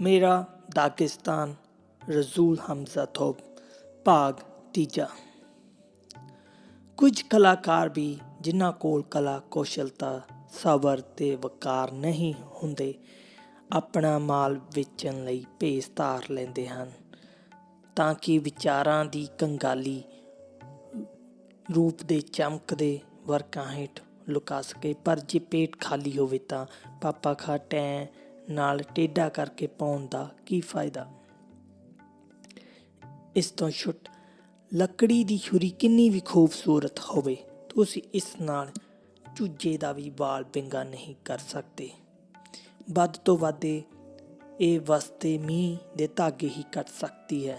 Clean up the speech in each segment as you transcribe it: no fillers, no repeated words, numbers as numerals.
ਮੇਰਾ ਦਾਗਿਸਤਾਨ ਰਜ਼ੂਲ ਹਮਜ਼ਾ ਥੋਪ ਭਾਗ ਤੀਜਾ। ਕੁਝ ਕਲਾਕਾਰ ਵੀ ਜਿਨ੍ਹਾਂ ਕੋਲ ਕਲਾ ਕੌਸ਼ਲਤਾ ਸਬਰ ਤੇ ਵਕਾਰ ਨਹੀਂ ਹੁੰਦੇ ਆਪਣਾ ਮਾਲ ਵੇਚਣ ਲਈ ਭੇਸ ਧਾਰ ਲੈਂਦੇ ਹਨ ਤਾਂ ਕਿ ਵਿਚਾਰਾਂ ਦੀ ਕੰਗਾਲੀ ਰੂਪ ਦੇ ਚਮਕਦੇ ਵਰਕਾਂ ਹੇਠ ਲੁਕਾ ਸਕੇ। ਪਰ ਜੇ ਪੇਟ ਖਾਲੀ ਹੋਵੇ ਤਾਂ ਪਾਪਾ ਖਾ ਟੈਂ ਨਾਲ ਟੇਢਾ ਕਰਕੇ ਪਾਉਣ ਦਾ ਕੀ ਫਾਇਦਾ। ਇਸ ਤੋਂ ਛੁੱਟ ਲੱਕੜੀ ਦੀ ਛੁਰੀ ਕਿੰਨੀ ਵੀ ਖੂਬਸੂਰਤ ਹੋਵੇ ਤੁਸੀਂ ਇਸ ਨਾਲ ਚੂਜੇ ਦਾ ਵੀ ਵਾਲ ਵਿੰਗਾ ਨਹੀਂ ਕਰ ਸਕਦੇ। ਵੱਧ ਤੋਂ ਵੱਧ ਇਹ ਵਸਤੇ ਮੀਂਹ ਦੇ ਧਾਗੇ ਹੀ ਕੱਟ ਸਕਦੀ ਹੈ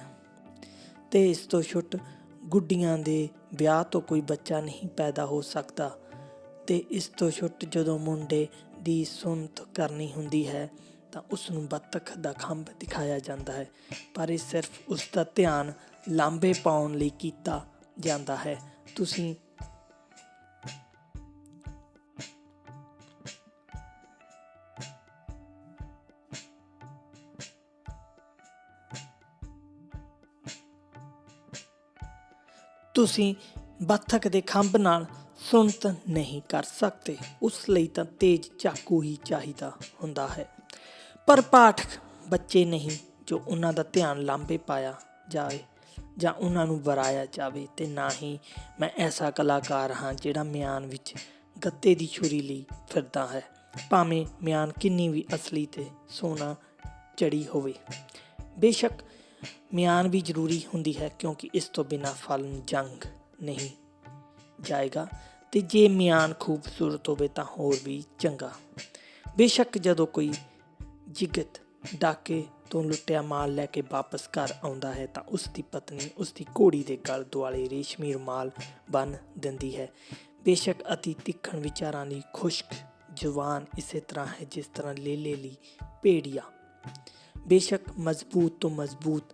ਤੇ ਇਸ ਤੋਂ ਛੁੱਟ ਗੁੱਡੀਆਂ ਦੇ ਵਿਆਹ ਤੋਂ ਕੋਈ ਬੱਚਾ ਨਹੀਂ ਪੈਦਾ ਹੋ ਸਕਦਾ। ਤੇ ਇਸ ਤੋਂ ਛੁੱਟ ਜਦੋਂ ਮੁੰਡੇ ਦੀ ਸੁੰਨਤ ਕਰਨੀ ਹੁੰਦੀ ਹੈ ਤਾਂ ਉਸ ਨੂੰ ਬੱਤਖ ਦਾ ਖੰਭ ਦਿਖਾਇਆ ਜਾਂਦਾ ਹੈ, ਪਰ ਇਹ ਸਿਰਫ ਉਸ ਦਾ ਧਿਆਨ ਲਾਂਬੇ ਪਾਉਣ ਲਈ ਕੀਤਾ ਜਾਂਦਾ ਹੈ। ਤੁਸੀਂ ਬੱਤਖ ਦੇ ਖੰਭ ਨਾਲ ਸੁੰਨਤ ਨਹੀਂ ਕਰ ਸਕਦੇ, ਉਸ ਲਈ ਤਾਂ ਤੇਜ਼ ਚਾਕੂ ਹੀ ਚਾਹੀਦਾ ਹੁੰਦਾ ਹੈ। ਪਰ ਪਾਠਕ ਬੱਚੇ ਨਹੀਂ ਜੋ ਉਹਨਾਂ ਦਾ ਧਿਆਨ ਲਾਂਬੇ ਪਾਇਆ ਜਾਵੇ ਜਾਂ ਉਹਨਾਂ ਨੂੰ ਵਰਾਇਆ ਜਾਵੇ, ਤੇ ਨਾ ਹੀ ਮੈਂ ਐਸਾ ਕਲਾਕਾਰ ਹਾਂ ਜਿਹੜਾ ਮਿਆਨ ਵਿੱਚ ਗੱਤੇ ਦੀ ਛੁਰੀ ਲਈ ਫਿਰਦਾ ਹੈ, ਭਾਵੇਂ ਮਿਆਨ ਕਿੰਨੀ ਵੀ ਅਸਲੀ ਤੇ ਸੋਨਾ ਚੜੀ ਹੋਵੇ। ਬੇਸ਼ੱਕ ਮਿਆਨ ਵੀ ਜ਼ਰੂਰੀ ਹੁੰਦੀ ਹੈ ਕਿਉਂਕਿ ਇਸ ਤੋਂ ਬਿਨਾਂ ਫਲ ਜੰਗ ਨਹੀਂ ਜਾਏਗਾ, ਤੇ ਜੇ ਮਿਆਨ ਖੂਬਸੂਰਤ ਹੋਵੇ ਤਾਂ ਹੋਰ ਵੀ ਚੰਗਾ। ਬੇਸ਼ੱਕ ਜਦੋਂ ਕੋਈ ਜਿਗਤ ਡਾਕੇ ਤੋਂ ਲੁੱਟਿਆ ਮਾਲ ਲੈ ਕੇ ਵਾਪਸ ਘਰ ਆਉਂਦਾ ਹੈ ਤਾਂ ਉਸ ਦੀ ਪਤਨੀ ਉਸ ਦੀ ਘੋੜੀ ਦੇ ਗਲ ਦੁਆਲੇ ਰੇਸ਼ਮੀ ਰੁਮਾਲ ਬੰਨ੍ਹ ਦਿੰਦੀ ਹੈ। ਬੇਸ਼ੱਕ ਅਤੀ ਤਿੱਖਣ ਵਿਚਾਰਾਂ ਲਈ ਖੁਸ਼ਕ ਜ਼ੁਬਾਨ ਇਸੇ ਤਰ੍ਹਾਂ ਹੈ ਜਿਸ ਤਰ੍ਹਾਂ ਲੇਲੇ ਲਈ ਭੇੜੀਆ। ਬੇਸ਼ੱਕ ਮਜ਼ਬੂਤ ਤੋਂ ਮਜ਼ਬੂਤ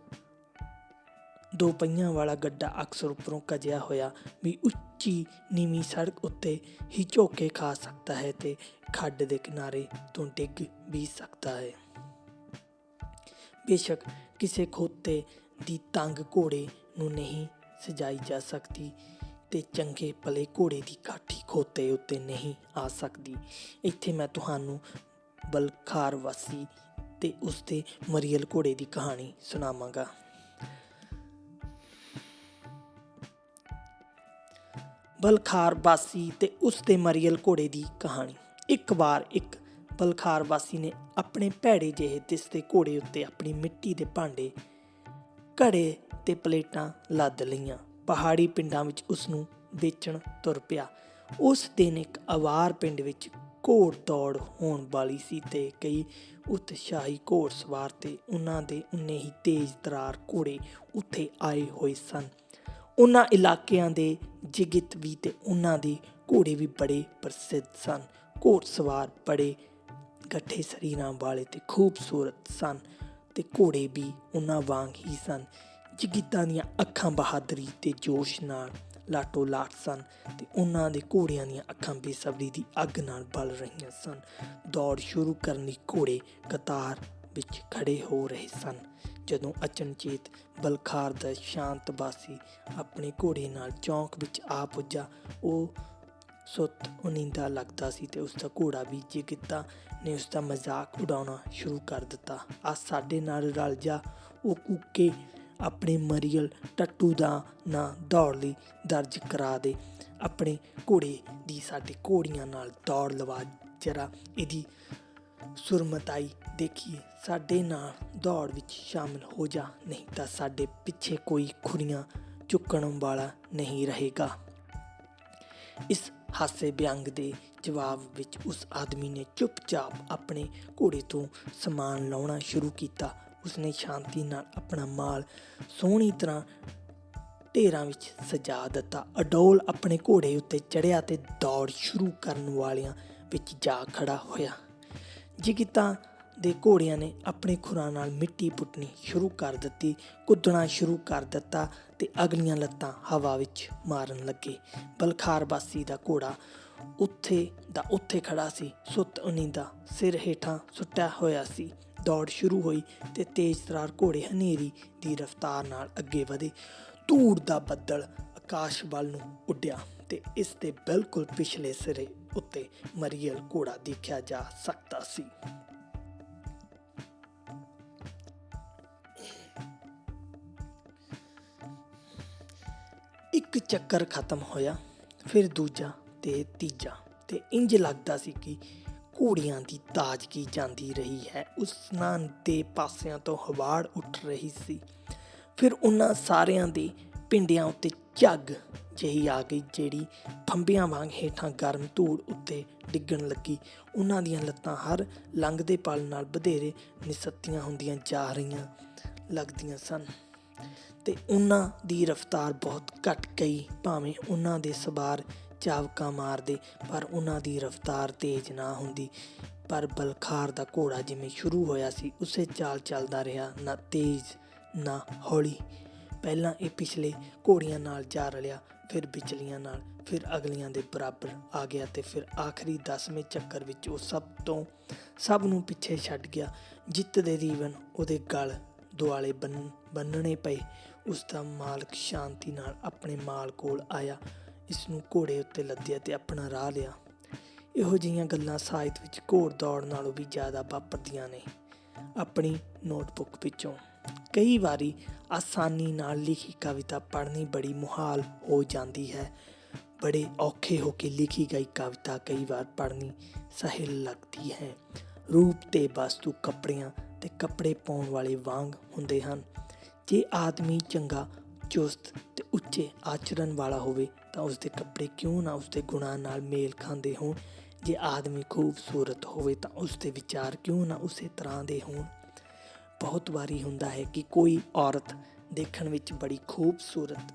ਦੋ ਪਹੀਆਂ ਵਾਲਾ ਗੱਡਾ ਅਕਸਰ ਉੱਪਰੋਂ ਕਜਿਆ ਹੋਇਆ ਵੀ ਉੱਚੀ ਨੀਵੀਂ ਸੜਕ ਉੱਤੇ ਹੀ ਝੋਕੇ ਖਾ ਸਕਦਾ ਹੈ ਤੇ ਖੱਡ ਦੇ ਕਿਨਾਰੇ ਤੋਂ ਡਿੱਗ ਵੀ ਸਕਦਾ ਹੈ। ਬੇਸ਼ੱਕ ਕਿਸੇ ਖੋਤੇ ਦੀ ਤੰਗ ਘੋੜੇ ਨੂੰ ਨਹੀਂ ਸਜਾਈ ਜਾ ਸਕਦੀ ਤੇ ਚੰਗੇ ਭਲੇ ਘੋੜੇ ਦੀ ਕਾਠੀ ਖੋਤੇ ਉੱਤੇ ਨਹੀਂ ਆ ਸਕਦੀ। ਇੱਥੇ ਮੈਂ ਤੁਹਾਨੂੰ ਬਲਖਾਰ ਵਾਸੀ ਤੇ ਉਸਦੇ ਮਰੀਅਲ ਘੋੜੇ ਦੀ ਕਹਾਣੀ ਸੁਣਾਵਾਂਗਾ। ਬਲਖਾਰ ਵਾਸੀ ਤੇ ਉਸਦੇ ਮਰੀਅਲ ਘੋੜੇ ਦੀ ਕਹਾਣੀ। ਇੱਕ ਵਾਰ ਇੱਕ ਬਲਖਾਰ ਵਾਸੀ ਨੇ ਆਪਣੇ ਭੈੜੇ ਜਿਹੇ ਦਿਸਦੇ ਘੋੜੇ ਉੱਤੇ ਆਪਣੀ ਮਿੱਟੀ ਦੇ ਭਾਂਡੇ, ਘੜੇ ਤੇ ਪਲੇਟਾਂ ਲੱਦ ਲਈਆਂ। ਪਹਾੜੀ ਪਿੰਡਾਂ ਵਿੱਚ ਉਸਨੂੰ ਵੇਚਣ ਤੁਰ ਪਿਆ। ਉਸ ਦਿਨ ਇੱਕ ਅਵਾਰ ਪਿੰਡ ਵਿੱਚ ਘੋੜ ਦੌੜ ਹੋਣ ਵਾਲੀ ਸੀ ਤੇ ਕਈ ਉਤਸ਼ਾਹੀ ਘੋੜ ਸਵਾਰ ਤੇ ਉਹਨਾਂ ਦੇ ਉਨੇ ਹੀ ਤੇਜ਼ ਤਰਾਰ ਘੋੜੇ ਉੱਥੇ ਆਏ ਹੋਏ ਸਨ। ਉਹਨਾਂ ਇਲਾਕਿਆਂ ਦੇ ਜਿਗਤ ਵੀ ਤੇ ਉਹਨਾਂ ਦੇ ਘੋੜੇ ਵੀ ਬੜੇ ਪ੍ਰਸਿੱਧ ਸਨ। ਘੋੜ ਸਵਾਰ ਬੜੇ ਗੱਠੇ ਸਰੀਰਾਂ ਵਾਲੇ ਤੇ ਖੂਬਸੂਰਤ ਸਨ ਤੇ ਘੋੜੇ ਵੀ ਉਹਨਾਂ ਵਾਂਗ ਹੀ ਸਨ। ਜਿਗਤਾਂ ਦੀਆਂ ਅੱਖਾਂ ਬਹਾਦਰੀ ਤੇ ਜੋਸ਼ ਨਾਲ ਲਾਟੋ ਲਾਟ ਸਨ ਤੇ ਉਹਨਾਂ ਦੇ ਘੋੜਿਆਂ ਦੀਆਂ ਅੱਖਾਂ ਬੇਸਬਰੀ ਦੀ ਅੱਗ ਨਾਲ ਬਲ ਰਹੀਆਂ ਸਨ। ਦੌੜ ਸ਼ੁਰੂ ਕਰਨ ਲਈ ਘੋੜੇ ਕਤਾਰ ਵਿੱਚ ਖੜੇ ਹੋ ਰਹੇ ਸਨ ਜਦੋਂ ਅਚਨਚੇਤ ਬਲਖਾਰ ਦਾ ਸ਼ਾਂਤ ਬਾਸੀ ਆਪਣੇ ਘੋੜੇ ਨਾਲ ਚੌਂਕ ਵਿੱਚ ਆ ਪੁੱਜਾ। ਉਹ ਸੁੱਤ ਉਨੀਂਦਾ ਲੱਗਦਾ ਸੀ ਤੇ ਉਸਦਾ ਘੋੜਾ ਵੀ ਜਿਗਤਾਂ ਨੇ ਉਸਦਾ ਮਜ਼ਾਕ ਉਡਾਉਣਾ ਸ਼ੁਰੂ ਕਰ ਦਿੱਤਾ। ਆ ਸਾਡੇ ਨਾਲ ਰਲ ਜਾ, ਉਹ ਕੂਕੇ, ਆਪਣੇ ਮਰੀਅਲ ਟੱਟੂ ਦਾ ਨਾਂ ਦੌੜ ਲਈ ਦਰਜ ਕਰਾ ਦੇ। ਆਪਣੇ ਘੋੜੇ ਦੀ ਸਾਡੇ ਘੋੜੀਆਂ ਨਾਲ ਦੌੜ ਲਵਾ, ਜਰਾ ਇਹਦੀ ਸੁਰਮਤਾਈ ਦੇਖੀਏ। ਸਾਡੇ ਨਾਲ ਦੌੜ ਵਿੱਚ ਸ਼ਾਮਿਲ ਹੋ ਜਾ, ਨਹੀਂ ਤਾਂ ਸਾਡੇ ਪਿੱਛੇ ਕੋਈ ਖੁਰੀਆਂ ਚੁੱਕਣ ਵਾਲਾ ਨਹੀਂ ਰਹੇਗਾ। ਇਸ ਹਾਸੇ ਵਿਅੰਗ ਦੇ ਜਵਾਬ ਵਿੱਚ ਉਸ ਆਦਮੀ ਨੇ ਚੁੱਪਚਾਪ ਆਪਣੇ ਘੋੜੇ ਤੋਂ ਸਮਾਨ ਲਾਉਣਾ ਸ਼ੁਰੂ ਕੀਤਾ। ਉਸਨੇ ਸ਼ਾਂਤੀ ਨਾਲ ਆਪਣਾ ਮਾਲ ਸੋਹਣੀ ਤਰ੍ਹਾਂ ਢੇਰਾਂ ਵਿੱਚ ਸਜਾ ਦਿੱਤਾ। ਅਡੋਲ ਆਪਣੇ ਘੋੜੇ ਉੱਤੇ ਚੜ੍ਹਿਆ ਤੇ ਦੌੜ ਸ਼ੁਰੂ ਕਰਨ ਵਾਲਿਆਂ ਵਿੱਚ ਜਾ ਖੜਾ ਹੋਇਆ। ਜਿਗਤਾਂ ਦੇ ਘੋੜਿਆਂ ਨੇ ਆਪਣੇ ਖੁਰਾਂ ਨਾਲ ਮਿੱਟੀ ਪੁੱਟਣੀ ਸ਼ੁਰੂ ਕਰ ਦਿੱਤੀ, ਕੁੱਦਣਾ ਸ਼ੁਰੂ ਕਰ ਦਿੱਤਾ ਤੇ ਅਗਲੀਆਂ ਲੱਤਾਂ ਹਵਾ ਵਿੱਚ ਮਾਰਨ ਲੱਗੇ। ਬਲਖਾਰ ਬਾਸੀ ਦਾ ਘੋੜਾ ਉੱਥੇ ਖੜਾ ਸੀ, ਸੁੱਤ ਉਨੀਂਦਾ, ਸਿਰ ਹੇਠਾਂ ਸੁੱਟਿਆ ਹੋਇਆ ਸੀ। ਦੌੜ ਸ਼ੁਰੂ ਹੋਈ ਤੇ ਤੇਜ਼ ਤਰਾਰ ਘੋੜੇ ਹਨੇਰੀ ਦੀ ਰਫ਼ਤਾਰ ਨਾਲ ਅੱਗੇ ਵਧੇ। ਧੂੜ ਦਾ ਬੱਦਲ ਆਕਾਸ਼ ਵੱਲ ਨੂੰ ਉੱਡਿਆ ਤੇ ਇਸ ਦੇ ਬਿਲਕੁਲ ਪਿਛਲੇ ਸਿਰੇ ਉੱਤੇ ਮਰੀਅਲ ਘੋੜਾ ਦੇਖਿਆ ਜਾ ਸਕਦਾ ਸੀ। ਇੱਕ ਚੱਕਰ ਖਤਮ ਹੋਇਆ, ਫਿਰ ਦੂਜਾ ਤੇ ਤੀਜਾ, ਤੇ ਇੰਜ ਲੱਗਦਾ ਸੀ ਕਿ ਘੋੜਿਆਂ ਦੀ ਤਾਜ਼ਗੀ ਜਾਂਦੀ ਰਹੀ ਹੈ। ਉਸਨਾਂ ਦੇ ਪਾਸਿਆਂ ਤੋਂ ਹਵਾੜ ਉੱਠ ਰਹੀ ਸੀ। ਫਿਰ ਉਹਨਾਂ ਸਾਰਿਆਂ ਦੇ ਪਿੰਡਿਆਂ ਉੱਤੇ ਝੱਗ ਜਿਹੀ ਆ ਗਈ, ਜਿਹੜੀ ਫੰਬਿਆਂ ਵਾਂਗ ਹੇਠਾਂ ਗਰਮ ਧੂੜ ਉੱਤੇ ਡਿੱਗਣ ਲੱਗੀ। ਉਹਨਾਂ ਦੀਆਂ ਲੱਤਾਂ ਹਰ ਲੰਘਦੇ ਪਲ ਨਾਲ ਵਧੇਰੇ ਨਿਸੱਤੀਆਂ ਹੁੰਦੀਆਂ ਜਾ ਰਹੀਆਂ ਲੱਗਦੀਆਂ ਸਨ ਤੇ ਉਹਨਾਂ ਦੀ ਰਫ਼ਤਾਰ ਬਹੁਤ ਘਟ ਗਈ। ਭਾਵੇਂ ਉਹਨਾਂ ਦੇ ਸਵਾਰ ਚਾਵਕਾਂ ਮਾਰਦੇ, ਪਰ ਉਹਨਾਂ ਦੀ ਰਫ਼ਤਾਰ ਤੇਜ਼ ਨਾ ਹੁੰਦੀ। ਪਰ ਬਲਖਾਰ ਦਾ ਘੋੜਾ ਜਿਵੇਂ ਸ਼ੁਰੂ ਹੋਇਆ ਸੀ, ਉਸੇ ਚਾਲ ਚੱਲਦਾ ਰਿਹਾ, ਨਾ ਤੇਜ਼ ਨਾ ਹੌਲੀ। ਪਹਿਲਾਂ ਇਹ ਪਿਛਲੇ ਘੋੜਿਆਂ ਨਾਲ ਜਾ ਰਲਿਆ, ਫਿਰ ਵਿਚਲੀਆਂ ਨਾਲ, ਫਿਰ ਅਗਲੀਆਂ ਦੇ ਬਰਾਬਰ ਆ ਗਿਆ ਤੇ ਫਿਰ ਆਖਰੀ 10ਵੇਂ ਚੱਕਰ ਵਿੱਚ ਉਹ ਸਭ ਨੂੰ ਪਿੱਛੇ ਛੱਡ ਗਿਆ। ਜਿੱਤ ਦੇ ਰੀਵਨ ਉਹਦੇ ਗਲ ਦੁਆਲੇ ਬੰਨਣੇ ਪਏ। ਉਸਦਾ ਮਾਲਕ ਸ਼ਾਂਤੀ ਨਾਲ ਆਪਣੇ ਮਾਲ ਕੋਲ ਆਇਆ, ਇਸਨੂੰ ਘੋੜੇ ਉੱਤੇ ਲੱਦਿਆ ਤੇ ਆਪਣਾ ਰਾਹ ਲਿਆ। ਇਹੋ ਜਿਹੀਆਂ ਗੱਲਾਂ ਸਾਹਿਤ ਵਿੱਚ ਘੋੜ ਦੌੜ ਨਾਲੋਂ ਵੀ ਜ਼ਿਆਦਾ ਵਾਪਰਦੀਆਂ ਨੇ। ਆਪਣੀ ਨੋਟਬੁੱਕ ਵਿੱਚੋਂ ਕਈ ਵਾਰੀ ਆਸਾਨੀ ਨਾਲ ਲਿਖੀ ਕਵਿਤਾ ਪੜ੍ਹਨੀ ਬੜੀ ਮੁਹਾਲ ਹੋ ਜਾਂਦੀ ਹੈ। ਬੜੇ ਔਖੇ ਹੋ ਕੇ ਲਿਖੀ ਗਈ ਕਵਿਤਾ ਕਈ ਵਾਰ ਪੜ੍ਹਨੀ ਸਹਿਲ ਲੱਗਦੀ ਹੈ। ਰੂਪ ਤੇ ਵਸਤੂ ਕੱਪੜਿਆਂ ਤੇ ਕੱਪੜੇ ਪਾਉਣ ਵਾਲੇ ਵਾਂਗ ਹੁੰਦੇ ਹਨ। ਜੇ ਆਦਮੀ ਚੰਗਾ, ਚੁਸਤ ਤੇ ਉੱਚੇ ਆਚਰਨ ਵਾਲਾ ਹੋਵੇ ਤਾਂ ਉਸਦੇ ਕੱਪੜੇ ਕਿਉਂ ਨਾ ਉਸਦੇ ਗੁਣਾਂ ਨਾਲ ਮੇਲ ਖਾਂਦੇ ਹੋਣ। ਜੇ ਆਦਮੀ ਖੂਬਸੂਰਤ ਹੋਵੇ ਤਾਂ ਉਸਦੇ ਵਿਚਾਰ ਕਿਉਂ ਨਾ ਉਸੇ ਤਰ੍ਹਾਂ ਦੇ ਹੋਣ। ਬਹੁਤ ਵਾਰੀ ਹੁੰਦਾ ਹੈ ਕਿ ਕੋਈ ਔਰਤ ਦੇਖਣ ਵਿੱਚ ਬੜੀ ਖੂਬਸੂਰਤ,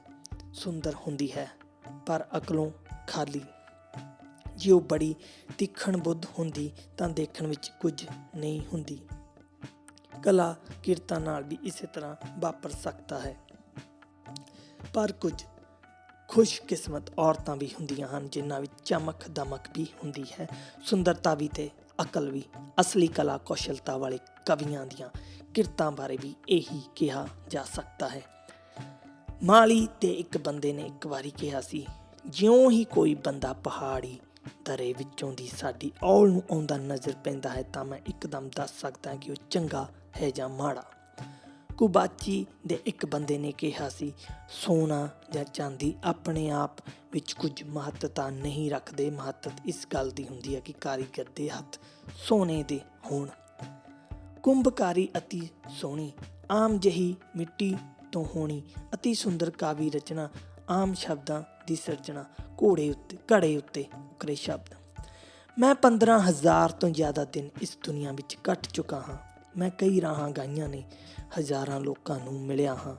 ਸੁੰਦਰ ਹੁੰਦੀ ਹੈ, ਪਰ ਅਕਲੋਂ ਖਾਲੀ। ਜੇ ਉਹ ਬੜੀ ਤੀਖਣ ਬੁੱਧ ਹੁੰਦੀ ਤਾਂ ਦੇਖਣ ਵਿੱਚ ਕੁਝ ਨਹੀਂ ਹੁੰਦੀ। ਕਲਾ ਕਿਰਤਾਂ ਨਾਲ ਵੀ ਇਸੇ ਤਰ੍ਹਾਂ ਵਾਪਰ ਸਕਦਾ ਹੈ। ਪਰ ਕੁਝ ਖੁਸ਼ਕਿਸਮਤ ਔਰਤਾਂ ਵੀ ਹੁੰਦੀਆਂ ਹਨ ਜਿਨ੍ਹਾਂ ਵਿੱਚ ਚਮਕ ਦਮਕ ਵੀ ਹੁੰਦੀ ਹੈ, ਸੁੰਦਰਤਾ ਵੀ ਤੇ ਅਕਲ ਵੀ। ਅਸਲੀ ਕਲਾ ਕੌਸ਼ਲਤਾ ਵਾਲੇ ਕਵੀਆਂ ਦੀਆਂ ਕਿਰਤਾਂ ਬਾਰੇ ਵੀ ਇਹੀ ਕਿਹਾ ਜਾ ਸਕਦਾ ਹੈ। ਮਾਲੀ ਦੇ ਇੱਕ ਬੰਦੇ ਨੇ ਇੱਕ ਵਾਰੀ ਕਿਹਾ ਸੀ, ਜਿਉਂ ਹੀ ਕੋਈ ਬੰਦਾ ਪਹਾੜੀ ਦਰੇ ਵਿੱਚੋਂ ਦੀ ਸਾਡੀ ਔਲ ਨੂੰ ਆਉਂਦਾ ਨਜ਼ਰ ਪੈਂਦਾ ਹੈ ਤਾਂ ਮੈਂ ਇੱਕਦਮ ਦੱਸ ਸਕਦਾ ਕਿ ਉਹ ਚੰਗਾ ਹੈ ਜਾਂ ਮਾੜਾ। ਕੁਬਾਚੀ ਦੇ ਇੱਕ ਬੰਦੇ ਨੇ ਕਿਹਾ ਸੀ, ਸੋਨਾ ਜਾਂ ਚਾਂਦੀ ਆਪਣੇ ਆਪ ਵਿੱਚ ਕੁਝ ਮਹੱਤਤਾ ਨਹੀਂ ਰੱਖਦੇ। ਮਹੱਤਤਾ ਇਸ ਗੱਲ ਦੀ ਹੁੰਦੀ ਹੈ ਕਿ ਕਾਰੀਗਰ ਦੇ ਹੱਥ ਸੋਨੇ ਦੇ ਹੋਣ। ਕੁੰਭਕਾਰੀ ਅਤੀ ਸੋਹਣੀ, ਆਮ ਜਿਹੀ ਮਿੱਟੀ ਤੋਂ ਹੋਣੀ। ਅਤੀ ਸੁੰਦਰ ਕਾਵੀ ਰਚਨਾ, ਆਮ ਸ਼ਬਦਾਂ ਦੀ ਸਿਰਜਣਾ। ਘੜੇ ਉੱਤੇ ਉਕਰੇ ਸ਼ਬਦ। ਮੈਂ 15,000 ਤੋਂ ਜ਼ਿਆਦਾ ਦਿਨ ਇਸ ਦੁਨੀਆ ਵਿੱਚ ਕੱਟ ਚੁੱਕਾ ਹਾਂ। ਮੈਂ ਕਈ ਰਾਹਾਂ ਗਾਈਆਂ ਨੇ, ਹਜ਼ਾਰਾਂ ਲੋਕਾਂ ਨੂੰ ਮਿਲਿਆ ਹਾਂ।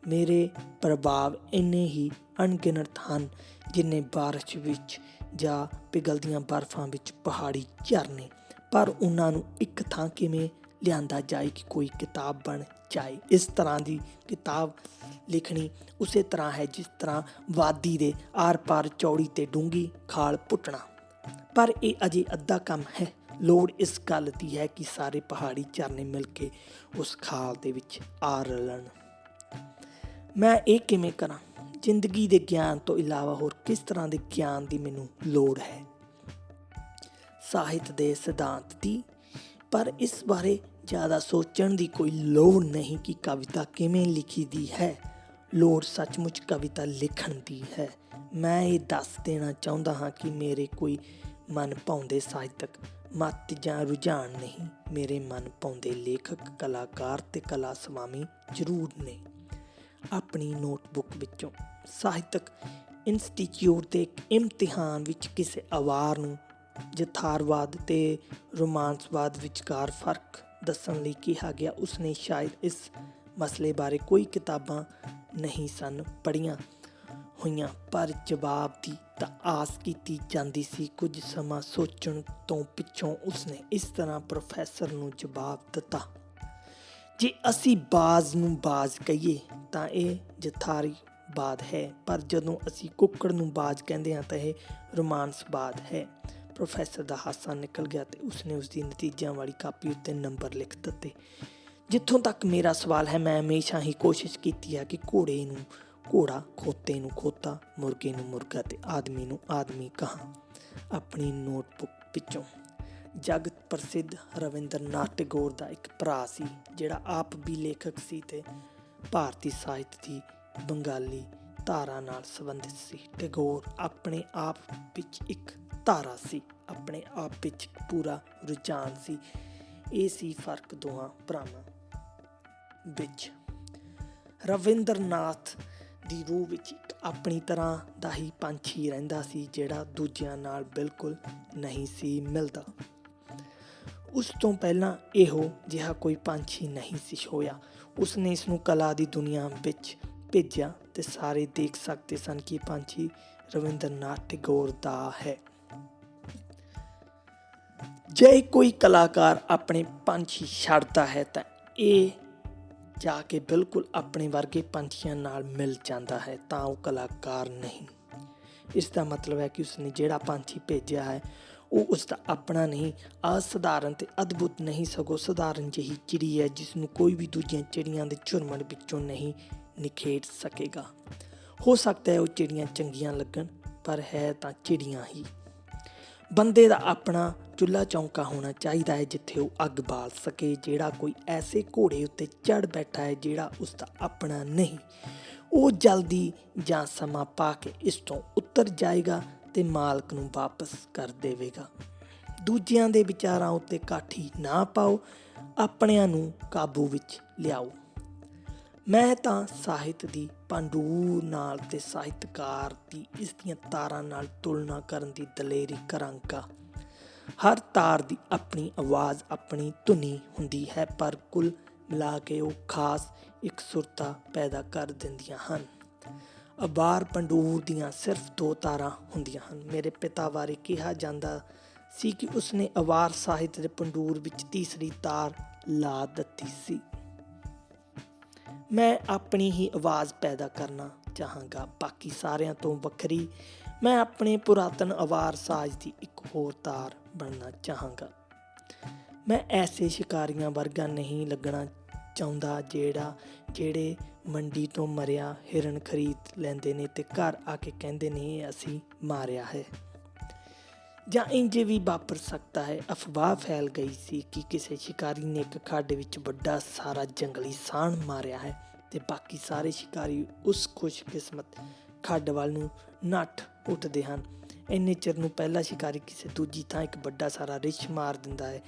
ਮੇਰੇ ਪ੍ਰਭਾਵ ਇੰਨੇ ਹੀ ਅਣਗਿਣਤ ਹਨ ਜਿੰਨੇ ਬਾਰਿਸ਼ ਵਿੱਚ ਜਾਂ ਪਿਘਲਦੀਆਂ ਬਰਫਾਂ ਵਿੱਚ ਪਹਾੜੀ ਝਰਨੇ। ਪਰ ਉਹਨਾਂ ਨੂੰ ਇੱਕ ਥਾਂ ਕਿਵੇਂ ਲਿਆਂਦਾ ਜਾਏ ਕਿ ਕੋਈ ਕਿਤਾਬ ਬਣ ਜਾਏ। ਇਸ ਤਰ੍ਹਾਂ ਦੀ ਕਿਤਾਬ ਲਿਖਣੀ ਉਸੇ ਤਰ੍ਹਾਂ ਹੈ ਜਿਸ ਤਰ੍ਹਾਂ ਵਾਦੀ ਦੇ ਆਰ ਪਾਰ ਚੌੜੀ ਤੇ ਡੂੰਘੀ ਖਾਲ ਪੁੱਟਣਾ। ਪਰ ਇਹ ਅਜੇ ਅੱਧਾ ਕੰਮ ਹੈ। ਲੋੜ ਇਸ ਗੱਲ ਦੀ ਹੈ ਕਿ ਸਾਰੇ ਪਹਾੜੀ ਝਰਨੇ ਮਿਲ ਕੇ ਉਸ ਖਾਲ ਦੇ ਵਿੱਚ ਆ ਰਲਣ। ਮੈਂ ਇਹ ਕਿਵੇਂ ਕਰਾਂ? ਜ਼ਿੰਦਗੀ ਦੇ ਗਿਆਨ ਤੋਂ ਇਲਾਵਾ ਹੋਰ ਕਿਸ ਤਰ੍ਹਾਂ ਦੇ ਗਿਆਨ ਦੀ ਮੈਨੂੰ ਲੋੜ ਹੈ? ਸਾਹਿਤ ਦੇ ਸਿਧਾਂਤ ਦੀ। ਪਰ ਇਸ ਬਾਰੇ ਜ਼ਿਆਦਾ ਸੋਚਣ ਦੀ ਕੋਈ ਲੋੜ ਨਹੀਂ ਕਿ ਕਵਿਤਾ ਕਿਵੇਂ ਲਿਖੀ ਦੀ ਹੈ। ਲੋੜ ਸੱਚਮੁੱਚ ਕਵਿਤਾ ਲਿਖਣ ਦੀ ਹੈ। ਮੈਂ ਇਹ ਦੱਸ ਦੇਣਾ ਚਾਹੁੰਦਾ ਹਾਂ ਕਿ ਮੇਰੇ ਕੋਈ ਮਨ ਭਾਉਂਦੇ ਸਾਹਿਤਕ ਮੱਤ ਜਾਂ ਰੁਝਾਨ ਨਹੀਂ। ਮੇਰੇ ਮਨ ਭਾਉਂਦੇ ਲੇਖਕ, ਕਲਾਕਾਰ ਤੇ ਕਲਾ ਸਵਾਮੀ ਜ਼ਰੂਰ ਨੇ। ਆਪਣੀ ਨੋਟਬੁੱਕ ਵਿੱਚੋਂ ਸਾਹਿਤਕ ਇੰਸਟੀਚਿਊਟ ਦੇ ਇੱਕ ਇਮਤਿਹਾਨ ਵਿੱਚ ਕਿਸੇ ਅਵਾਰ ਨੂੰ ਯਥਾਰਥਵਾਦ ਤੇ ਰੋਮਾਂਸਵਾਦ ਵਿਚਕਾਰ ਫਰਕ ਦੱਸਣ ਲਈ ਕਿਹਾ ਗਿਆ। ਉਸਨੇ ਸ਼ਾਇਦ ਇਸ ਮਸਲੇ ਬਾਰੇ ਕੋਈ ਕਿਤਾਬਾਂ ਨਹੀਂ ਸਨ ਪੜ੍ਹੀਆਂ ਹੋਈਆਂ, ਪਰ ਜਵਾਬ ਦੀ ਤਾਂ ਆਸ ਕੀਤੀ ਜਾਂਦੀ ਸੀ। ਕੁਝ ਸਮਾਂ ਸੋਚਣ ਤੋਂ ਪਿੱਛੋਂ ਉਸਨੇ ਇਸ ਤਰ੍ਹਾਂ ਪ੍ਰੋਫੈਸਰ ਨੂੰ ਜਵਾਬ ਦਿੱਤਾ, ਜੇ ਅਸੀਂ ਬਾਜ਼ ਨੂੰ ਬਾਜ਼ ਕਹੀਏ ਤਾਂ ਇਹ ਯਥਾਰਥਵਾਦ ਹੈ, ਪਰ ਜਦੋਂ ਅਸੀਂ ਕੁੱਕੜ ਨੂੰ ਬਾਜ਼ ਕਹਿੰਦੇ ਹਾਂ ਤਾਂ ਇਹ ਰੋਮਾਂਸਵਾਦ ਹੈ। ਪ੍ਰੋਫੈਸਰ ਦਾ ਹਾਸਾ ਨਿਕਲ ਗਿਆ ਤੇ ਉਸਨੇ ਉਸਦੀ ਨਤੀਜਿਆਂ ਵਾਲੀ ਕਾਪੀ ਉੱਤੇ ਨੰਬਰ ਲਿਖ ਦਿੱਤੇ। ਜਿੱਥੋਂ ਤੱਕ ਮੇਰਾ ਸਵਾਲ ਹੈ, ਮੈਂ ਹਮੇਸ਼ਾ ਹੀ ਕੋਸ਼ਿਸ਼ ਕੀਤੀ ਹੈ ਕਿ ਘੋੜੇ ਨੂੰ ਘੋੜਾ, ਖੋਤੇ ਨੂੰ ਖੋਤਾ, ਮੁਰਗੇ ਨੂੰ ਮੁਰਗਾ ਤੇ ਆਦਮੀ ਨੂੰ ਆਦਮੀ ਕਹਾਂ। ਆਪਣੀ ਨੋਟਬੁੱਕ ਵਿੱਚੋਂ ਜਗਤ ਪ੍ਰਸਿੱਧ ਰਵਿੰਦਰਨਾਥ ਟੈਗੋਰ ਦਾ ਇੱਕ ਭਰਾ ਸੀ, ਜਿਹੜਾ ਆਪ ਵੀ ਲੇਖਕ ਸੀ ਤੇ ਭਾਰਤੀ ਸਾਹਿਤ ਦੀ ਬੰਗਾਲੀ ਧਾਰਾ ਨਾਲ ਸੰਬੰਧਿਤ ਸੀ। ਟੈਗੋਰ ਆਪਣੇ ਆਪ ਵਿੱਚ ਇੱਕ ਧਾਰਾ ਸੀ, ਆਪਣੇ ਆਪ ਵਿੱਚ ਪੂਰਾ ਰੁਝਾਨ ਸੀ। ਇਹ ਸੀ ਫਰਕ ਦੋਹਾਂ ਭਰਾਵਾਂ ਵਿੱਚ। ਰਵਿੰਦਰਨਾਥ ਦੀ ਰੂਹ ਵਿੱਚ ਇੱਕ ਆਪਣੀ ਤਰ੍ਹਾਂ ਦਾ ਹੀ ਪੰਛੀ ਰਹਿੰਦਾ ਸੀ, ਜਿਹੜਾ ਦੂਜਿਆਂ ਨਾਲ ਬਿਲਕੁਲ ਨਹੀਂ ਸੀ ਮਿਲਦਾ। ਉਸ ਤੋਂ ਪਹਿਲਾਂ ਇਹੋ ਜਿਹਾ ਕੋਈ ਪੰਛੀ ਨਹੀਂ ਸੀ ਹੋਇਆ। ਉਸਨੇ ਇਸ ਨੂੰ ਕਲਾ ਦੀ ਦੁਨੀਆ ਵਿੱਚ ਭੇਜਿਆ ਤੇ ਸਾਰੇ ਦੇਖ ਸਕਦੇ ਸਨ ਕਿ ਪੰਛੀ ਰਵਿੰਦਰਨਾਥ ਟੈਗੋਰ ਦਾ ਹੈ। ਜੇ ਕੋਈ ਕਲਾਕਾਰ ਆਪਣੇ ਪੰਛੀ ਛੱਡਦਾ ਹੈ ਤਾਂ ਇਹ ਜਾ ਕੇ ਬਿਲਕੁਲ ਆਪਣੇ ਵਰਗੇ ਪੰਛੀਆਂ ਨਾਲ ਮਿਲ ਜਾਂਦਾ ਹੈ, ਤਾਂ ਉਹ ਕਲਾਕਾਰ ਨਹੀਂ। ਇਸ ਦਾ ਮਤਲਬ ਹੈ ਕਿ ਉਸਨੇ ਜਿਹੜਾ ਪੰਛੀ ਭੇਜਿਆ ਹੈ ਉਹ ਉਸਦਾ ਆਪਣਾ ਨਹੀਂ, ਅਸਧਾਰਨ ਤੇ ਅਦਭੁਤ ਨਹੀਂ, ਸਗੋਂ ਸਧਾਰਨ ਜਿਹੀ ਚਿੜੀ ਹੈ ਜਿਸ ਨੂੰ ਕੋਈ ਵੀ ਦੂਜੀਆਂ ਚਿੜੀਆਂ ਦੇ ਝੁਰਮੁਰ ਵਿੱਚੋਂ ਨਹੀਂ ਨਿਖੇੜ ਸਕੇਗਾ। ਹੋ ਸਕਦਾ ਹੈ ਉਹ ਚਿੜੀਆਂ ਚੰਗੀਆਂ ਲੱਗਣ, ਪਰ ਹੈ ਤਾਂ ਚਿੜੀਆਂ ਹੀ। ਬੰਦੇ ਦਾ ਆਪਣਾ ਚੁੱਲ੍ਹਾ ਚੌਂਕਾ ਹੋਣਾ ਚਾਹੀਦਾ ਹੈ ਜਿੱਥੇ ਉਹ ਅੱਗ ਬਾਲ ਸਕੇ। ਜਿਹੜਾ ਕੋਈ ਐਸੇ ਘੋੜੇ ਉੱਤੇ ਚੜ੍ਹ ਬੈਠਾ ਹੈ ਜਿਹੜਾ ਉਸਦਾ ਆਪਣਾ ਨਹੀਂ, ਉਹ ਜਲਦੀ ਜਾਂ ਸਮਾਂ ਪਾ ਕੇ ਇਸ ਤੋਂ ਉਤਰ ਜਾਏਗਾ ਤੇ ਮਾਲਕ ਨੂੰ ਵਾਪਸ ਕਰ ਦੇਵੇਗਾ। ਦੂਜਿਆਂ ਦੇ ਵਿਚਾਰਾਂ ਉੱਤੇ ਕਾਠੀ ਨਾ ਪਾਓ, ਆਪਣਿਆਂ ਨੂੰ ਕਾਬੂ ਵਿੱਚ ਲਿਆਓ। ਮੈਂ ਤਾਂ ਸਾਹਿਤ ਦੀ ਪੰਡੂਰ ਨਾਲ ਤੇ ਸਾਹਿਤਕਾਰ ਦੀ ਇਸ ਦੀਆਂ ਤਾਰਾਂ ਨਾਲ ਤੁਲਨਾ ਕਰਨ ਦੀ ਦਲੇਰੀ ਕਰਾਂਗਾ। ਹਰ ਤਾਰ ਦੀ ਆਪਣੀ ਆਵਾਜ਼, ਆਪਣੀ ਧੁਨੀ ਹੁੰਦੀ ਹੈ, ਪਰ ਕੁੱਲ ਮਿਲਾ ਕੇ ਉਹ ਖਾਸ ਇਕਸੁਰਤਾ ਪੈਦਾ ਕਰ ਦਿੰਦੀਆਂ ਹਨ। ਅਵਾਰ ਪੰਡੂਰ ਦੀਆਂ ਸਿਰਫ 2 ਤਾਰਾਂ ਹੁੰਦੀਆਂ ਹਨ। ਮੇਰੇ ਪਿਤਾ ਬਾਰੇ ਕਿਹਾ ਜਾਂਦਾ ਸੀ ਕਿ ਉਸਨੇ ਅਵਾਰ ਸਾਹਿਤ ਦੇ ਪੰਡੂਰ ਵਿੱਚ ਤੀਸਰੀ ਤਾਰ ਲਾ ਦਿੱਤੀ ਸੀ। ਮੈਂ ਆਪਣੀ ਹੀ ਆਵਾਜ਼ ਪੈਦਾ ਕਰਨਾ ਚਾਹਾਂਗਾ, ਬਾਕੀ ਸਾਰਿਆਂ ਤੋਂ ਵੱਖਰੀ। ਮੈਂ ਆਪਣੇ ਪੁਰਾਤਨ ਅਵਾਰ ਸਾਜ਼ ਦੀ ਇੱਕ ਹੋਰ ਤਾਰ ਬਣਨਾ ਚਾਹਾਂਗਾ। ਮੈਂ ਐਸੇ ਸ਼ਿਕਾਰੀਆਂ ਵਰਗਾ ਨਹੀਂ ਲੱਗਣਾ ਚਾਹੁੰਦਾ ਜਿਹੜੇ ਮੰਡੀ ਤੋਂ ਮਰਿਆ ਹਿਰਨ ਖਰੀਦ ਲੈਂਦੇ ਨੇ ਤੇ ਘਰ ਆ ਕੇ ਕਹਿੰਦੇ ਨੇ ਅਸੀਂ ਮਾਰਿਆ ਹੈ। ਜਾਂ ਇੰਝ ਵੀ ਵਾਪਰ ਸਕਦਾ ਹੈ। ਅਫਵਾਹ ਫੈਲ ਗਈ ਸੀ ਕਿ ਕਿਸੇ ਸ਼ਿਕਾਰੀ ਨੇ ਇੱਕ ਖੱਡ ਵਿੱਚ ਵੱਡਾ ਸਾਰਾ ਜੰਗਲੀ ਸਾਣ ਮਾਰਿਆ ਹੈ ਤੇ ਬਾਕੀ ਸਾਰੇ ਸ਼ਿਕਾਰੀ ਉਸ ਖੁਸ਼ਕਿਸਮਤ ਖੱਡ ਵੱਲ ਨੂੰ ਨੱਠ ਉੱਠਦੇ ਹਨ। ਇੰਨੇ ਚਿਰ ਨੂੰ ਪਹਿਲਾ ਸ਼ਿਕਾਰੀ ਕਿਸੇ ਦੂਜੀ ਥਾਂ ਇੱਕ ਵੱਡਾ ਸਾਰਾ ਰਿੱਛ ਮਾਰ ਦਿੰਦਾ ਹੈ।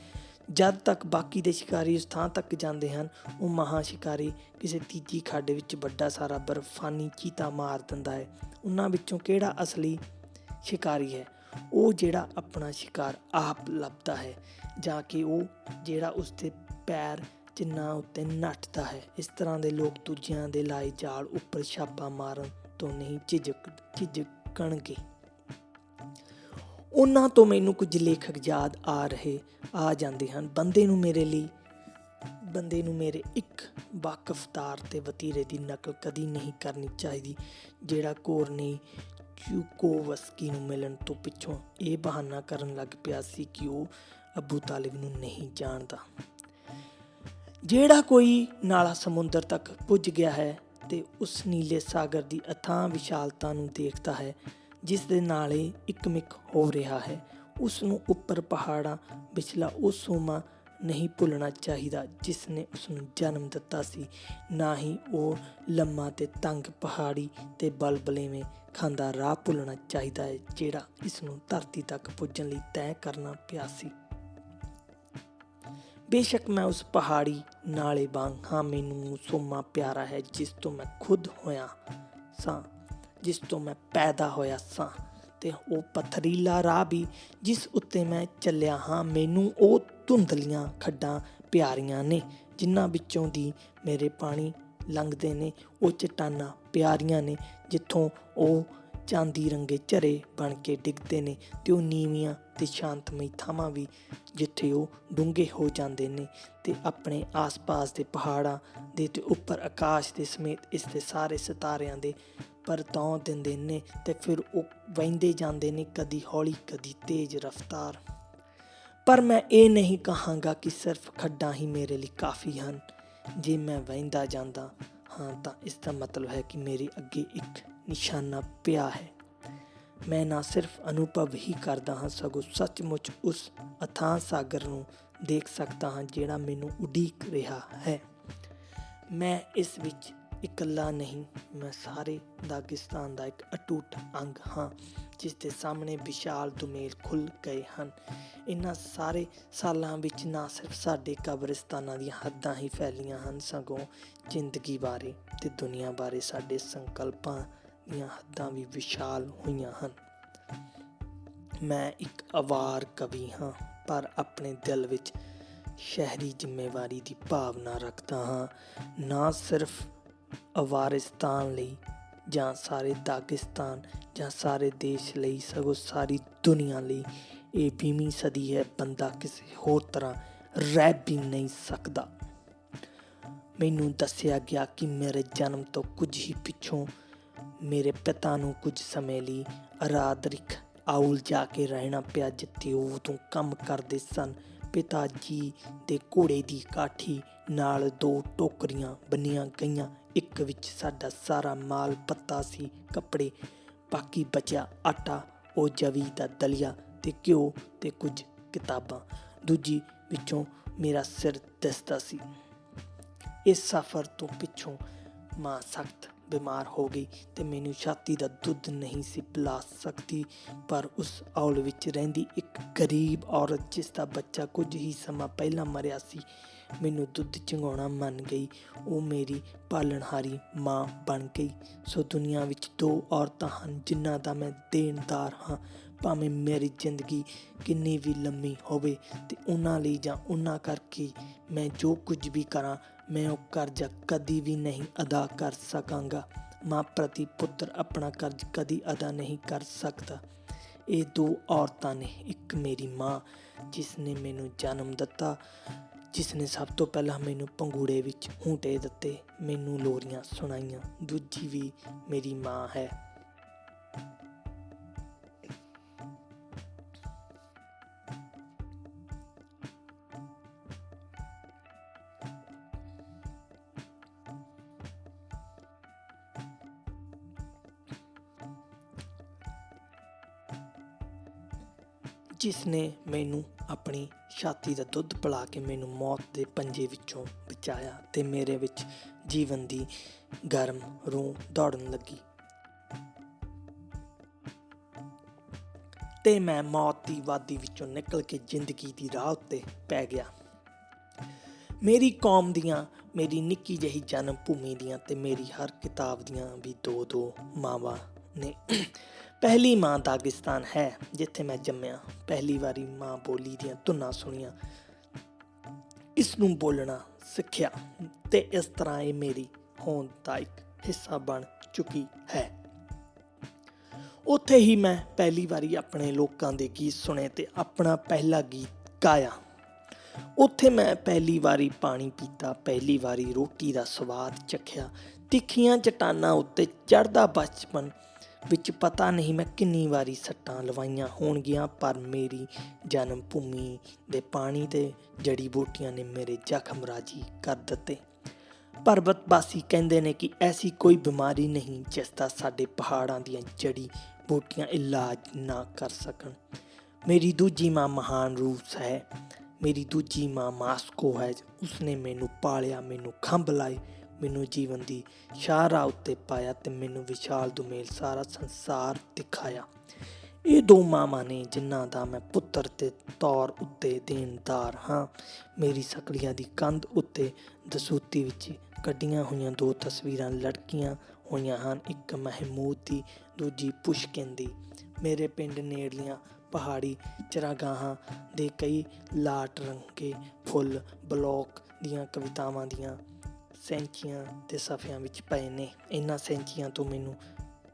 ਜਦ ਤੱਕ ਬਾਕੀ ਦੇ ਸ਼ਿਕਾਰੀ ਉਸ ਥਾਂ ਤੱਕ ਜਾਂਦੇ ਹਨ, ਉਹ ਮਹਾਂ ਸ਼ਿਕਾਰੀ ਕਿਸੇ ਤੀਜੀ ਖੱਡ ਵਿੱਚ ਵੱਡਾ ਸਾਰਾ ਬਰਫਾਨੀ ਚੀਤਾ ਮਾਰ ਦਿੰਦਾ ਹੈ। ਉਹਨਾਂ ਵਿੱਚੋਂ ਕਿਹੜਾ ਅਸਲੀ ਸ਼ਿਕਾਰੀ ਹੈ? ਉਹ ਜਿਹੜਾ ਆਪਣਾ ਸ਼ਿਕਾਰ ਆਪ ਲੱਭਦਾ ਹੈ, ਜਾਂ ਕਿ ਉਹ ਜਿਹੜਾ ਉਸਦੇ ਪੈਰ ਚਿੰਨ੍ਹਾਂ ਉੱਤੇ ਨੱਠਦਾ ਹੈ। ਇਸ ਤਰ੍ਹਾਂ ਦੇ ਲੋਕ ਦੂਜਿਆਂ ਦੇ ਲਾਏ ਜਾਲ ਉੱਪਰ ਛਾਪਾ ਮਾਰਨ ਤੋਂ ਨਹੀਂ ਝਿਜਕਣਗੇ। ਉਹਨਾਂ ਤੋਂ ਮੈਨੂੰ ਕੁਝ ਲੇਖਕ ਯਾਦ ਆ ਜਾਂਦੇ ਹਨ। ਬੰਦੇ ਨੂੰ ਮੇਰੇ ਇੱਕ ਵਾਕਫਦਾਰ ਤੇ ਵਤੀਰੇ ਦੀ ਨਕਲ ਕਦੀ ਨਹੀਂ ਕਰਨੀ ਚਾਹੀਦੀ, ਜਿਹੜਾ ਕੋਰਨੀ ਚੂਕੋਵਸਕੀ ਨੂੰ ਮਿਲਣ ਤੋਂ ਪਿੱਛੋਂ ਇਹ ਬਹਾਨਾ ਕਰਨ ਲੱਗ ਪਿਆ ਸੀ ਕਿ ਉਹ ਅਬੂ ਤਾਲਿਬ ਨੂੰ ਨਹੀਂ ਜਾਣਦਾ। ਜਿਹੜਾ ਕੋਈ ਨਾਲਾ ਸਮੁੰਦਰ ਤੱਕ ਪੁੱਜ ਗਿਆ ਹੈ ਤੇ ਉਸ ਨੀਲੇ ਸਾਗਰ ਦੀ ਅਥਾਹ ਵਿਸ਼ਾਲਤਾ ਨੂੰ ਦੇਖਦਾ ਹੈ ਜਿਸ ਦੇ ਨਾਲੇ ਇੱਕਮਿਕ ਹੋ ਰਿਹਾ ਹੈ, ਉਸ ਨੂੰ ਉੱਪਰ ਪਹਾੜਾਂ ਵਿਚਲਾ ਉਹ ਸੋਮਾ ਨਹੀਂ ਭੁੱਲਣਾ ਚਾਹੀਦਾ ਜਿਸ ਨੇ ਉਸ ਨੂੰ ਜਨਮ ਦਿੱਤਾ ਸੀ। ਨਾ ਹੀ ਉਹ ਲੰਮਾ ਤੇ ਤੰਗ ਪਹਾੜੀ ਤੇ ਬਲਬਲੇਵੇਂ ਖਾਂਦਾ ਰਾਹ ਭੁੱਲਣਾ ਚਾਹੀਦਾ ਹੈ ਜਿਹੜਾ ਇਸ ਨੂੰ ਧਰਤੀ ਤੱਕ ਪੁੱਜਣ ਲਈ ਤੈਅ ਕਰਨਾ ਪਿਆ ਸੀ। ਬੇਸ਼ੱਕ ਮੈਂ ਉਸ ਪਹਾੜੀ ਨਾਲੇ ਵਾਂਗ ਹਾਂ, ਮੈਨੂੰ ਸੋਮਾ ਪਿਆਰਾ ਹੈ ਜਿਸ ਤੋਂ ਮੈਂ ਖੁਦ ਹੋਇਆ ਸਾਂ, ਜਿਸ ਤੋਂ ਮੈਂ ਪੈਦਾ ਹੋਇਆ ਸਾਂ, ਤੇ ਉਹ ਪਥਰੀਲਾ ਰਾਹ ਵੀ ਜਿਸ ਉੱਤੇ ਮੈਂ ਚੱਲਿਆ ਹਾਂ। ਮੈਨੂੰ ਉਹ ਧੁੰਦਲੀਆਂ ਖੱਡਾਂ ਪਿਆਰੀਆਂ ਨੇ ਜਿਨ੍ਹਾਂ ਵਿੱਚੋਂ ਦੀ ਮੇਰੇ ਪਾਣੀ ਲੰਘਦੇ ਨੇ। ਉਹ ਚਟਾਨਾਂ ਪਿਆਰੀਆਂ ਨੇ ਜਿੱਥੋਂ ਉਹ ਚਾਂਦੀ ਰੰਗੇ ਝਰੇ ਬਣ ਕੇ ਡਿੱਗਦੇ ਨੇ, ਤੇ ਉਹ ਨੀਵੀਆਂ ਤੇ ਸ਼ਾਂਤਮਈ ਥਾਵਾਂ ਵੀ ਜਿੱਥੇ ਉਹ ਡੂੰਘੇ ਹੋ ਜਾਂਦੇ ਨੇ। ਤੇ ਆਪਣੇ ਆਸ-ਪਾਸ ਦੇ ਪਹਾੜਾਂ ਦੇ ਤੇ ਉੱਪਰ ਆਕਾਸ਼ ਦੇ ਸਮੇਤ ਇਸ ਦੇ ਸਾਰੇ ਸਿਤਾਰਿਆਂ ਦੇ ਪਰਤੋਂ ਦਿੰਦੇ ਨੇ ਤੇ ਫਿਰ ਉਹ ਵਹਿੰਦੇ ਜਾਂਦੇ ਨੇ, ਕਦੀ ਹੌਲੀ ਕਦੀ ਤੇਜ਼ ਰਫ਼ਤਾਰ। ਪਰ ਮੈਂ ਇਹ ਨਹੀਂ ਕਹਾਂਗਾ ਕਿ ਸਿਰਫ ਖੱਡਾਂ ਹੀ ਮੇਰੇ ਲਈ ਕਾਫੀ ਹਨ। ਜੇ ਮੈਂ ਵਹਿੰਦਾ ਜਾਂਦਾ ਹਾਂ ਤਾਂ ਇਸ ਦਾ ਮਤਲਬ ਹੈ ਕਿ ਮੇਰੇ ਅੱਗੇ ਇੱਕ ਨਿਸ਼ਾਨਾ ਪਿਆ ਹੈ। ਮੈਂ ਨਾ ਸਿਰਫ ਅਨੁਭਵ ਹੀ ਕਰਦਾ ਹਾਂ, ਸਗੋਂ ਸੱਚਮੁੱਚ ਉਸ ਅਥਾਹ ਸਾਗਰ ਨੂੰ ਦੇਖ ਸਕਦਾ ਹਾਂ ਜਿਹੜਾ ਮੈਨੂੰ ਉਡੀਕ ਰਿਹਾ ਹੈ। ਮੈਂ ਇਸ ਵਿੱਚ ਇਕੱਲਾ ਨਹੀਂ, ਮੈਂ ਸਾਰੇ ਦਾਗਿਸਤਾਨ ਦਾ ਇੱਕ ਅਟੁੱਟ ਅੰਗ ਹਾਂ ਜਿਸ ਦੇ ਸਾਹਮਣੇ ਵਿਸ਼ਾਲ ਦੁਮੇਲ ਖੁੱਲ੍ਹ ਗਏ ਹਨ। ਇਹਨਾਂ ਸਾਰੇ ਸਾਲਾਂ ਵਿੱਚ ਨਾ ਸਿਰਫ ਸਾਡੇ ਕਬਰਿਸਤਾਨਾਂ ਦੀਆਂ ਹੱਦਾਂ ਹੀ ਫੈਲੀਆਂ ਹਨ, ਸਗੋਂ ਜ਼ਿੰਦਗੀ ਬਾਰੇ ਤੇ ਦੁਨੀਆ ਬਾਰੇ ਸਾਡੇ ਸੰਕਲਪਾਂ ਦੀਆਂ ਹੱਦਾਂ ਵੀ ਵਿਸ਼ਾਲ ਹੋਈਆਂ ਹਨ। ਮੈਂ ਇੱਕ ਅਵਾਰ ਕਵੀ ਹਾਂ, ਪਰ ਆਪਣੇ ਦਿਲ ਵਿੱਚ ਸ਼ਹਿਰੀ ਜ਼ਿੰਮੇਵਾਰੀ ਦੀ ਭਾਵਨਾ ਰੱਖਦਾ ਹਾਂ। ਨਾ ਸਿਰਫ ਅਫਗਾਨਿਸਤਾਨ ਲਈ ਜਾਂ ਸਾਰੇ ਦਾਗਿਸਤਾਨ ਜਾਂ ਸਾਰੇ ਦੇਸ਼ ਲਈ, ਸਗੋਂ ਸਾਰੀ ਦੁਨੀਆ ਲਈ। ਇਹ 20ਵੀਂ ਸਦੀ ਹੈ, ਬੰਦਾ ਕਿਸੇ ਹੋਰ ਤਰ੍ਹਾਂ ਰਹਿ ਵੀ ਨਹੀਂ ਸਕਦਾ। ਮੈਨੂੰ ਦੱਸਿਆ ਗਿਆ ਕਿ ਮੇਰੇ ਜਨਮ ਤੋਂ ਕੁਝ ਹੀ ਪਿੱਛੋਂ ਮੇਰੇ ਪਿਤਾ ਨੂੰ ਕੁਝ ਸਮੇਂ ਲਈ ਅਰਾਦਰਿਕ ਆਊਲ ਜਾ ਕੇ ਰਹਿਣਾ ਪਿਆ, ਜਿੱਥੇ ਉਹ ਉਦੋਂ ਕੰਮ ਕਰਦੇ ਸਨ। ਪਿਤਾ ਜੀ ਦੇ ਘੋੜੇ ਦੀ ਕਾਠੀ ਨਾਲ 2 ਟੋਕਰੀਆਂ ਬੰਨੀਆਂ ਗਈਆਂ। ਇੱਕ ਵਿੱਚ ਸਾਡਾ ਸਾਰਾ ਮਾਲ ਪੱਤਾ ਸੀ, ਕੱਪੜੇ, ਬਾਕੀ ਬਚਿਆ ਆਟਾ, ਉਹ ਜਵੀ ਦਾ ਦਲੀਆ ਤੇ ਘਿਓ ਤੇ ਕੁਝ ਕਿਤਾਬਾਂ। ਦੂਜੀ ਵਿੱਚੋਂ ਮੇਰਾ ਸਿਰ ਦਿਸਦਾ ਸੀ। ਇਸ ਸਫ਼ਰ ਤੋਂ ਪਿੱਛੋਂ ਮਾਂ ਸਖਤ ਬਿਮਾਰ ਹੋ ਗਈ ਤੇ ਮੈਨੂੰ ਛਾਤੀ ਦਾ ਦੁੱਧ ਨਹੀਂ ਸੀ ਪਿਲਾ ਸਕਦੀ, ਪਰ ਉਸ ਔਲ ਵਿੱਚ ਰਹਿੰਦੀ ਇੱਕ ਗਰੀਬ ਔਰਤ ਜਿਸ ਦਾ ਬੱਚਾ ਕੁਝ ਹੀ ਸਮਾਂ ਪਹਿਲਾਂ ਮਰਿਆ ਸੀ, ਮੈਨੂੰ ਦੁੱਧ ਚੁੰਘਾਉਣਾ ਮੰਨ ਗਈ। ਉਹ ਮੇਰੀ ਪਾਲਣਹਾਰੀ ਮਾਂ ਬਣ ਗਈ। ਸੋ ਦੁਨੀਆ ਵਿੱਚ 2 ਔਰਤਾਂ ਹਨ ਜਿਨ੍ਹਾਂ ਦਾ ਮੈਂ ਦੇਣਦਾਰ ਹਾਂ। ਭਾਵੇਂ ਮੇਰੀ ਜ਼ਿੰਦਗੀ ਕਿੰਨੀ ਵੀ ਲੰਮੀ ਹੋਵੇ ਤੇ ਉਹਨਾਂ ਲਈ ਜਾਂ ਉਹਨਾਂ ਕਰਕੇ ਮੈਂ ਜੋ ਕੁਝ ਵੀ ਕਰਾਂ, ਮੈਂ ਉਹ ਕਰਜ਼ਾ ਕਦੀ ਵੀ ਨਹੀਂ ਅਦਾ ਕਰ ਸਕਾਂਗਾ। ਮਾਂ ਪ੍ਰਤੀ ਪੁੱਤਰ ਆਪਣਾ ਕਰਜ਼ ਕਦੀ ਅਦਾ ਨਹੀਂ ਕਰ ਸਕਦਾ। ਇਹ 2 ਔਰਤਾਂ ਨੇ। ਇੱਕ ਮੇਰੀ ਮਾਂ ਜਿਸ ਨੇ ਮੈਨੂੰ ਜਨਮ ਦਿੱਤਾ, ਜਿਸ ਨੇ ਸਭ ਤੋਂ ਪਹਿਲਾਂ ਮੈਨੂੰ ਪੰਗੂੜੇ ਵਿੱਚ ਹੂੰਟੇ ਦਿੱਤੇ, ਮੈਨੂੰ ਲੋਰੀਆਂ ਸੁਣਾਈਆਂ। ਦੂਜੀ ਵੀ ਮੇਰੀ ਮਾਂ ਹੈ। ਜਿਸ ਨੇ ਮੈਨੂੰ ਆਪਣੀ ਛਾਤੀ ਦਾ ਦੁੱਧ ਪਿਲਾ ਕੇ ਮੈਨੂੰ ਮੌਤ ਦੇ ਪੰਜੇ ਵਿੱਚੋਂ ਬਚਾਇਆ ਤੇ ਮੇਰੇ ਵਿੱਚ ਜੀਵਨ ਦੀ ਗਰਮ ਰੂਹ ਦੌੜਨ ਲੱਗੀ ਤੇ ਮੈਂ ਮੌਤ ਦੀ ਵਾਦੀ ਵਿੱਚੋਂ ਨਿਕਲ ਕੇ ਜ਼ਿੰਦਗੀ ਦੀ ਰਾਹ ਉੱਤੇ ਪੈ ਗਿਆ। ਮੇਰੀ ਕੌਮ ਦੀਆਂ, ਮੇਰੀ ਨਿੱਕੀ ਜਿਹੀ ਜਨਮ ਭੂਮੀ ਦੀਆਂ ਤੇ ਮੇਰੀ ਹਰ ਕਿਤਾਬ ਦੀਆਂ ਵੀ 2-2 ਮਾਵਾਂ ਨੇ। ਪਹਿਲੀ ਮਾਂ ਦਾਗਿਸਤਾਨ ਹੈ ਜਿੱਥੇ ਮੈਂ ਜੰਮਿਆ। ਪਹਿਲੀ ਵਾਰੀ ਮਾਂ ਬੋਲੀ ਦੀਆਂ ਧੁਨਾਂ ਸੁਣੀਆਂ, ਇਸ ਨੂੰ ਬੋਲਣਾ ਸਿੱਖਿਆ ਤੇ ਇਸ ਤਰ੍ਹਾਂ ਇਹ ਮੇਰੀ ਹੋਂਦ ਦਾ ਇੱਕ ਹਿੱਸਾ ਬਣ ਚੁੱਕੀ ਹੈ। ਉੱਥੇ ਹੀ ਮੈਂ ਪਹਿਲੀ ਵਾਰੀ ਆਪਣੇ ਲੋਕਾਂ ਦੇ ਗੀਤ ਸੁਣੇ ਤੇ ਆਪਣਾ ਪਹਿਲਾ ਗੀਤ ਗਾਇਆ। ਉੱਥੇ ਮੈਂ ਪਹਿਲੀ ਵਾਰੀ ਪਾਣੀ ਪੀਤਾ, ਪਹਿਲੀ ਵਾਰੀ ਰੋਟੀ ਦਾ ਸਵਾਦ ਚੱਖਿਆ। ਤਿੱਖੀਆਂ ਚਟਾਨਾਂ ਉੱਤੇ ਚੜ੍ਹਦਾ ਬਚਪਨ ਵਿੱਚ ਪਤਾ ਨਹੀਂ ਮੈਂ ਕਿੰਨੀ ਵਾਰੀ ਸੱਟਾਂ ਲਵਾਈਆਂ ਹੋਣਗੀਆਂ, ਪਰ ਮੇਰੀ ਜਨਮ ਭੂਮੀ ਦੇ ਪਾਣੀ ਤੇ ਜੜੀ ਬੂਟੀਆਂ ਨੇ ਮੇਰੇ ਜ਼ਖਮ ਰਾਜੀ ਕਰ ਦਿੱਤੇ। ਪਰਬਤਵਾਸੀ ਕਹਿੰਦੇ ਨੇ ਕਿ ਐਸੀ ਕੋਈ ਬਿਮਾਰੀ ਨਹੀਂ ਜਿਸ ਦਾ ਸਾਡੇ ਪਹਾੜਾਂ ਦੀਆਂ ਜੜੀ ਬੂਟੀਆਂ ਇਲਾਜ ਨਾ ਕਰ ਸਕਣ। ਮੇਰੀ ਦੂਜੀ ਮਾਂ ਮਹਾਨ ਰੂਸ ਹੈ। ਮੇਰੀ ਦੂਜੀ ਮਾਂ ਮਾਸਕੋ ਹੈ। ਉਸਨੇ ਮੈਨੂੰ ਪਾਲਿਆ, ਮੈਨੂੰ ਖੰਭ ਲਾਏ, ਮੈਨੂੰ ਜੀਵਨ ਦੀ ਸ਼ਾਹਰਾਹ ਉੱਤੇ ਪਾਇਆ ਤੇ ਮੈਨੂੰ ਵਿਸ਼ਾਲ ਦੁਮੇਲ ਸਾਰਾ ਸੰਸਾਰ ਦਿਖਾਇਆ। ਇਹ 2 ਮਾਵਾਂ ਨੇ ਜਿਨ੍ਹਾਂ ਦਾ ਮੈਂ ਪੁੱਤਰ ਦੇ ਤੌਰ ਉੱਤੇ ਦੇਣਦਾਰ ਹਾਂ। ਮੇਰੀ ਸਕਲੀਆਂ ਦੀ ਕੰਧ ਉੱਤੇ ਦਸੂਤੀ ਵਿੱਚ ਕੱਢੀਆਂ ਹੋਈਆਂ 2 ਤਸਵੀਰਾਂ ਲਟਕੀਆਂ ਹੋਈਆਂ ਹਨ, ਇੱਕ ਮਹਿਮੂਦ ਦੀ, ਦੂਜੀ ਪੁਸ਼ਕਿਨ ਦੀ। ਮੇਰੇ ਪਿੰਡ ਨੇੜਲੀਆਂ ਪਹਾੜੀ ਚਰਾਗਾਹਾਂ ਦੇ ਕਈ ਲਾਟ ਰੰਗੇ ਫੁੱਲ ਬਲੌਕ ਦੀਆਂ ਕਵਿਤਾਵਾਂ ਦੀਆਂ ਸੈਂਚੀਆਂ ਤੇ ਸਫ਼ਿਆਂ ਵਿੱਚ ਪਏ ਨੇ। ਇਹਨਾਂ ਸੈਂਚੀਆਂ ਤੋਂ ਮੈਨੂੰ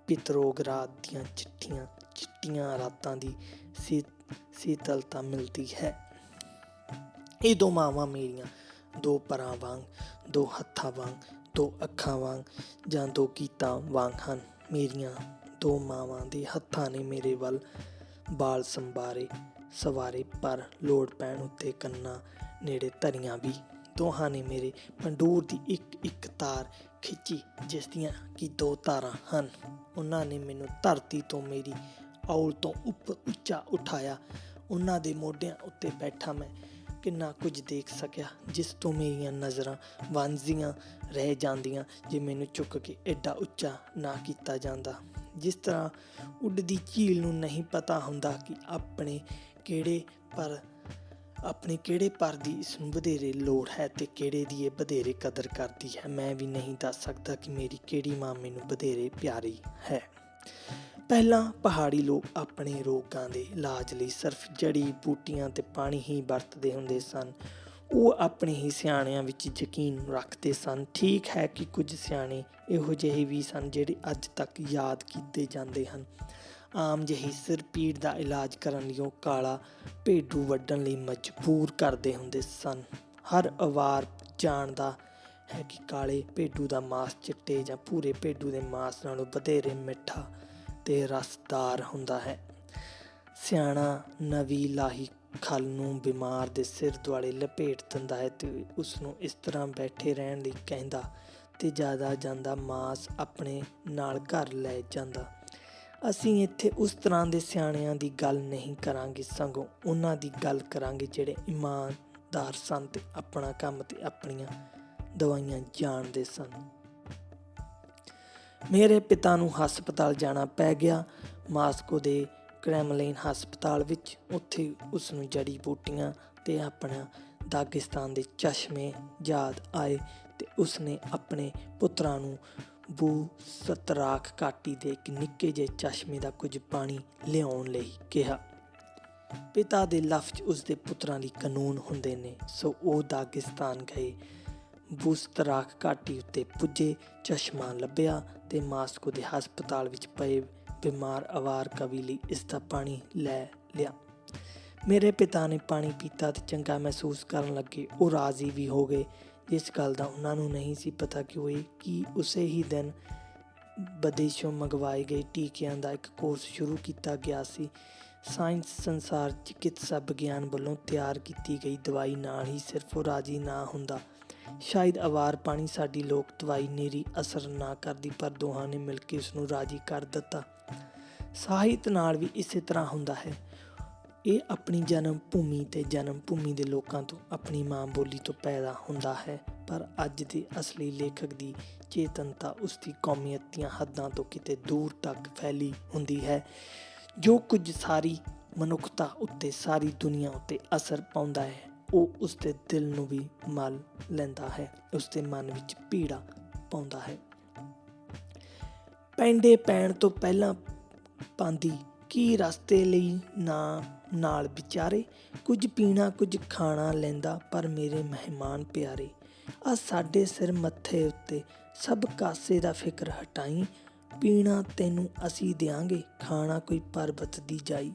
ਪਿਤਰੋਗਰਾਦ ਦੀਆਂ ਚਿੱਟੀਆਂ ਰਾਤਾਂ ਦੀ ਸੀਤਲਤਾ ਮਿਲਦੀ ਹੈ। ਇਹ 2 ਮਾਵਾਂ ਮੇਰੀਆਂ 2 ਪਰਾਂ ਵਾਂਗ, 2 ਹੱਥਾਂ ਵਾਂਗ, 2 ਅੱਖਾਂ ਵਾਂਗ ਜਾਂ 2 ਗੀਤਾਂ ਵਾਂਗ ਹਨ। ਮੇਰੀਆਂ ਦੋ ਮਾਵਾਂ ਦੇ ਹੱਥਾਂ ਨੇ ਮੇਰੇ ਵੱਲ ਬਾਲ ਸਵਾਰੇ ਪਰ ਲੋੜ ਪੈਣ ਉੱਤੇ ਕੰਨਾਂ ਨੇੜੇ ਧਰੀਆਂ ਵੀ। ਦੋਹਾਂ ਨੇ ਮੇਰੇ ਪੰਡੂਰ ਦੀ ਇੱਕ ਇੱਕ ਤਾਰ ਖਿੱਚੀ, ਜਿਸ ਦੀਆਂ ਕਿ ਦੋ ਤਾਰਾਂ ਹਨ। ਉਹਨਾਂ ਨੇ ਮੈਨੂੰ ਧਰਤੀ ਤੋਂ ਮੇਰੀ ਔਲ ਤੋਂ ਉੱਪਰ ਉੱਚਾ ਉਠਾਇਆ। ਉਹਨਾਂ ਦੇ ਮੋਢਿਆਂ ਉੱਤੇ ਬੈਠਾ ਮੈਂ ਕਿੰਨਾ ਕੁਝ ਦੇਖ ਸਕਿਆ, ਜਿਸ ਤੋਂ ਮੇਰੀਆਂ ਨਜ਼ਰਾਂ ਵਾਂਝੀਆਂ ਰਹਿ ਜਾਂਦੀਆਂ ਜੇ ਮੈਨੂੰ ਚੁੱਕ ਕੇ ਐਡਾ ਉੱਚਾ ਨਾ ਕੀਤਾ ਜਾਂਦਾ। ਜਿਸ ਤਰ੍ਹਾਂ ਉੱਡਦੀ ਝੀਲ ਨੂੰ ਨਹੀਂ ਪਤਾ ਹੁੰਦਾ ਕਿ ਆਪਣੇ ਕਿਹੜੇ ਪਰ ਦੀ ਇਸ ਨੂੰ ਵਧੇਰੇ ਲੋੜ ਹੈ ਤੇ ਕਿਹੜੇ ਦੀ ਇਹ ਵਧੇਰੇ ਕਦਰ ਕਰਦੀ ਹੈ, ਮੈਂ ਵੀ ਨਹੀਂ ਦੱਸ ਸਕਦਾ ਕਿ ਮੇਰੀ ਕਿਹੜੀ ਮਾਂ ਮੈਨੂੰ ਵਧੇਰੇ ਪਿਆਰੀ ਹੈ। ਪਹਿਲਾਂ ਪਹਾੜੀ ਲੋਕ ਆਪਣੇ ਰੋਗਾਂ ਦੇ ਇਲਾਜ ਲਈ ਸਿਰਫ ਜੜੀ ਬੂਟੀਆਂ ਤੇ ਪਾਣੀ ਹੀ ਵਰਤਦੇ ਹੁੰਦੇ ਸਨ। ਉਹ ਆਪਣੇ ਹੀ ਸਿਆਣਿਆਂ ਵਿੱਚ ਯਕੀਨ ਰੱਖਦੇ ਸਨ। ਠੀਕ ਹੈ ਕਿ ਕੁਝ ਸਿਆਣੇ ਇਹੋ ਜਿਹੇ ਵੀ ਸਨ ਜਿਹੜੇ ਅੱਜ ਤੱਕ ਯਾਦ ਕੀਤੇ ਜਾਂਦੇ ਹਨ। ਆਮ ਜਿਹੀ ਸਿਰ ਪੀੜ ਦਾ ਇਲਾਜ ਕਰਨ ਲਈ ਉਹ ਕਾਲਾ ਭੇਡੂ ਵੱਢਣ ਲਈ ਮਜਬੂਰ ਕਰਦੇ ਹੁੰਦੇ ਸਨ। ਹਰ ਅਵਾਰ ਜਾਣਦਾ ਹੈ ਕਿ ਕਾਲੇ ਭੇਡੂ ਦਾ ਮਾਸ ਚਿੱਟੇ ਜਾਂ ਭੂਰੇ ਭੇਡੂ ਦੇ ਮਾਸ ਨਾਲੋਂ ਵਧੇਰੇ ਮਿੱਠਾ ਤੇ ਰਸਦਾਰ ਹੁੰਦਾ ਹੈ। ਸਿਆਣਾ ਨਵੀਂ ਲਾਹੀ ਖਲ ਨੂੰ ਬਿਮਾਰ ਦੇ ਸਿਰ ਦੁਆਲੇ ਲਪੇਟ ਦਿੰਦਾ ਹੈ ਤੇ ਉਸਨੂੰ ਇਸ ਤਰ੍ਹਾਂ ਬੈਠੇ ਰਹਿਣ ਲਈ ਕਹਿੰਦਾ ਤੇ ਜ਼ਿਆਦਾ ਜਾਂਦਾ ਮਾਸ ਆਪਣੇ ਨਾਲ ਘਰ ਲੈ ਜਾਂਦਾ। ਅਸੀਂ ਇੱਥੇ ਉਸ ਤਰ੍ਹਾਂ ਦੇ ਸਿਆਣਿਆਂ ਦੀ ਗੱਲ ਨਹੀਂ ਕਰਾਂਗੇ, ਸਗੋਂ ਉਹਨਾਂ ਦੀ ਗੱਲ ਕਰਾਂਗੇ ਜਿਹੜੇ ਇਮਾਨਦਾਰ ਸਨ ਤੇ ਆਪਣਾ ਕੰਮ ਤੇ ਆਪਣੀਆਂ ਦਵਾਈਆਂ ਜਾਣਦੇ ਸਨ। ਮੇਰੇ ਪਿਤਾ ਨੂੰ ਹਸਪਤਾਲ ਜਾਣਾ ਪੈ ਗਿਆ, ਮਾਸਕੋ ਦੇ ਕ੍ਰੈਮਲਿਨ ਹਸਪਤਾਲ ਵਿੱਚ। ਉੱਥੇ ਉਸਨੂੰ ਜੜੀ ਬੂਟੀਆਂ ਤੇ ਆਪਣਾ ਦਾਗਿਸਤਾਨ ਦੇ ਚਸ਼ਮੇ ਯਾਦ ਆਏ ਤੇ ਉਸਨੇ ਆਪਣੇ ਪੁੱਤਰਾਂ ਨੂੰ ਬੂਸਤਰਾਖ ਘਾਟੀ ਦੇ ਇੱਕ ਨਿੱਕੇ ਜਿਹੇ ਚਸ਼ਮੇ ਦਾ ਕੁਝ ਪਾਣੀ ਲਿਆਉਣ ਲਈ ਕਿਹਾ। ਪਿਤਾ ਦੇ ਲਫ਼ਜ਼ ਉਸਦੇ ਪੁੱਤਰਾਂ ਲਈ ਕਾਨੂੰਨ ਹੁੰਦੇ ਨੇ, ਸੋ ਉਹ ਦਾਗਿਸਤਾਨ ਗਏ। ਬੂਸਤਰਾਖ ਘਾਟੀ ਉੱਤੇ ਪੁੱਜੇ, ਚਸ਼ਮਾ ਲੱਭਿਆ ਤੇ ਮਾਸਕੋ ਦੇ ਹਸਪਤਾਲ ਵਿੱਚ ਪਏ ਬਿਮਾਰ ਅਵਾਰ ਕਵੀ ਲਈ ਇਸ ਦਾ ਪਾਣੀ ਲੈ ਲਿਆ। ਮੇਰੇ ਪਿਤਾ ਨੇ ਪਾਣੀ ਪੀਤਾ ਤੇ ਚੰਗਾ ਮਹਿਸੂਸ ਕਰਨ ਲੱਗੇ। ਉਹ ਰਾਜ਼ੀ ਵੀ ਹੋ ਗਏ। ਇਸ ਗੱਲ ਦਾ ਉਹਨਾਂ ਨੂੰ ਨਹੀਂ ਸੀ ਪਤਾ ਕਿ ਉਸੇ ਹੀ ਦਿਨ ਵਿਦੇਸ਼ੋਂ ਮੰਗਵਾਏ ਗਏ ਟੀਕਿਆਂ ਦਾ ਇੱਕ ਕੋਰਸ ਸ਼ੁਰੂ ਕੀਤਾ ਗਿਆ ਸੀ। ਸਾਇੰਸ ਸੰਸਾਰ ਚਿਕਿਤਸਾ ਵਿਗਿਆਨ ਵੱਲੋਂ ਤਿਆਰ ਕੀਤੀ ਗਈ ਦਵਾਈ ਨਾਲ ਹੀ ਸਿਰਫ ਉਹ ਰਾਜ਼ੀ ਨਾ ਹੁੰਦਾ। ਸ਼ਾਇਦ ਅਵਾਰ ਪਾਣੀ ਸਾਡੀ ਲੋਕ ਦਵਾਈ ਨਿਰੀ ਅਸਰ ਨਾ ਕਰਦੀ, ਪਰ ਦੋਹਾਂ ਨੇ ਮਿਲ ਕੇ ਉਸਨੂੰ ਰਾਜ਼ੀ ਕਰ ਦਿੱਤਾ। ਸਾਹਿਤ ਨਾਲ ਵੀ ਇਸੇ ਤਰ੍ਹਾਂ ਹੁੰਦਾ ਹੈ। ਇਹ ਆਪਣੀ ਜਨਮ ਭੂਮੀ ਤੇ ਜਨਮ ਭੂਮੀ ਦੇ ਲੋਕਾਂ ਤੋਂ, ਆਪਣੀ ਮਾਂ ਬੋਲੀ ਤੋਂ ਪੈਦਾ ਹੁੰਦਾ ਹੈ, ਪਰ ਅੱਜ ਦੇ ਅਸਲੀ ਲੇਖਕ ਦੀ ਚੇਤਨਤਾ ਉਸਦੀ ਕੌਮੀਅਤ ਦੀਆਂ ਹੱਦਾਂ ਤੋਂ ਕਿਤੇ ਦੂਰ ਤੱਕ ਫੈਲੀ ਹੁੰਦੀ ਹੈ। ਜੋ ਕੁਝ ਸਾਰੀ ਮਨੁੱਖਤਾ ਉੱਤੇ, ਸਾਰੀ ਦੁਨੀਆ ਉੱਤੇ ਅਸਰ ਪਾਉਂਦਾ ਹੈ, ਉਹ ਉਸਦੇ ਦਿਲ ਨੂੰ ਵੀ ਮੱਲ ਲੈਂਦਾ ਹੈ, ਉਸਦੇ ਮਨ ਵਿੱਚ ਪੀੜਾ ਪਾਉਂਦਾ ਹੈ। ਪੈਂਡੇ ਪੈਣ ਤੋਂ ਪਹਿਲਾਂ ਪਾਂਦੀ ਕੀ ਰਸਤੇ ਲਈ ਨਾਲ ਵਿਚਾਰੇ, ਕੁਝ ਪੀਣਾ ਕੁਝ ਖਾਣਾ ਲੈਂਦਾ ਪਰ ਮੇਰੇ ਮਹਿਮਾਨ ਪਿਆਰੇ। ਆ ਸਾਡੇ ਸਿਰ ਮੱਥੇ ਉੱਤੇ ਸਭ ਕਾਸੇ ਦਾ ਫਿਕਰ ਹਟਾਈ, ਪੀਣਾ ਤੈਨੂੰ ਅਸੀਂ ਦਿਆਂਗੇ, ਖਾਣਾ ਕੋਈ ਪਰਬਤ ਦੀ ਜਾਈ।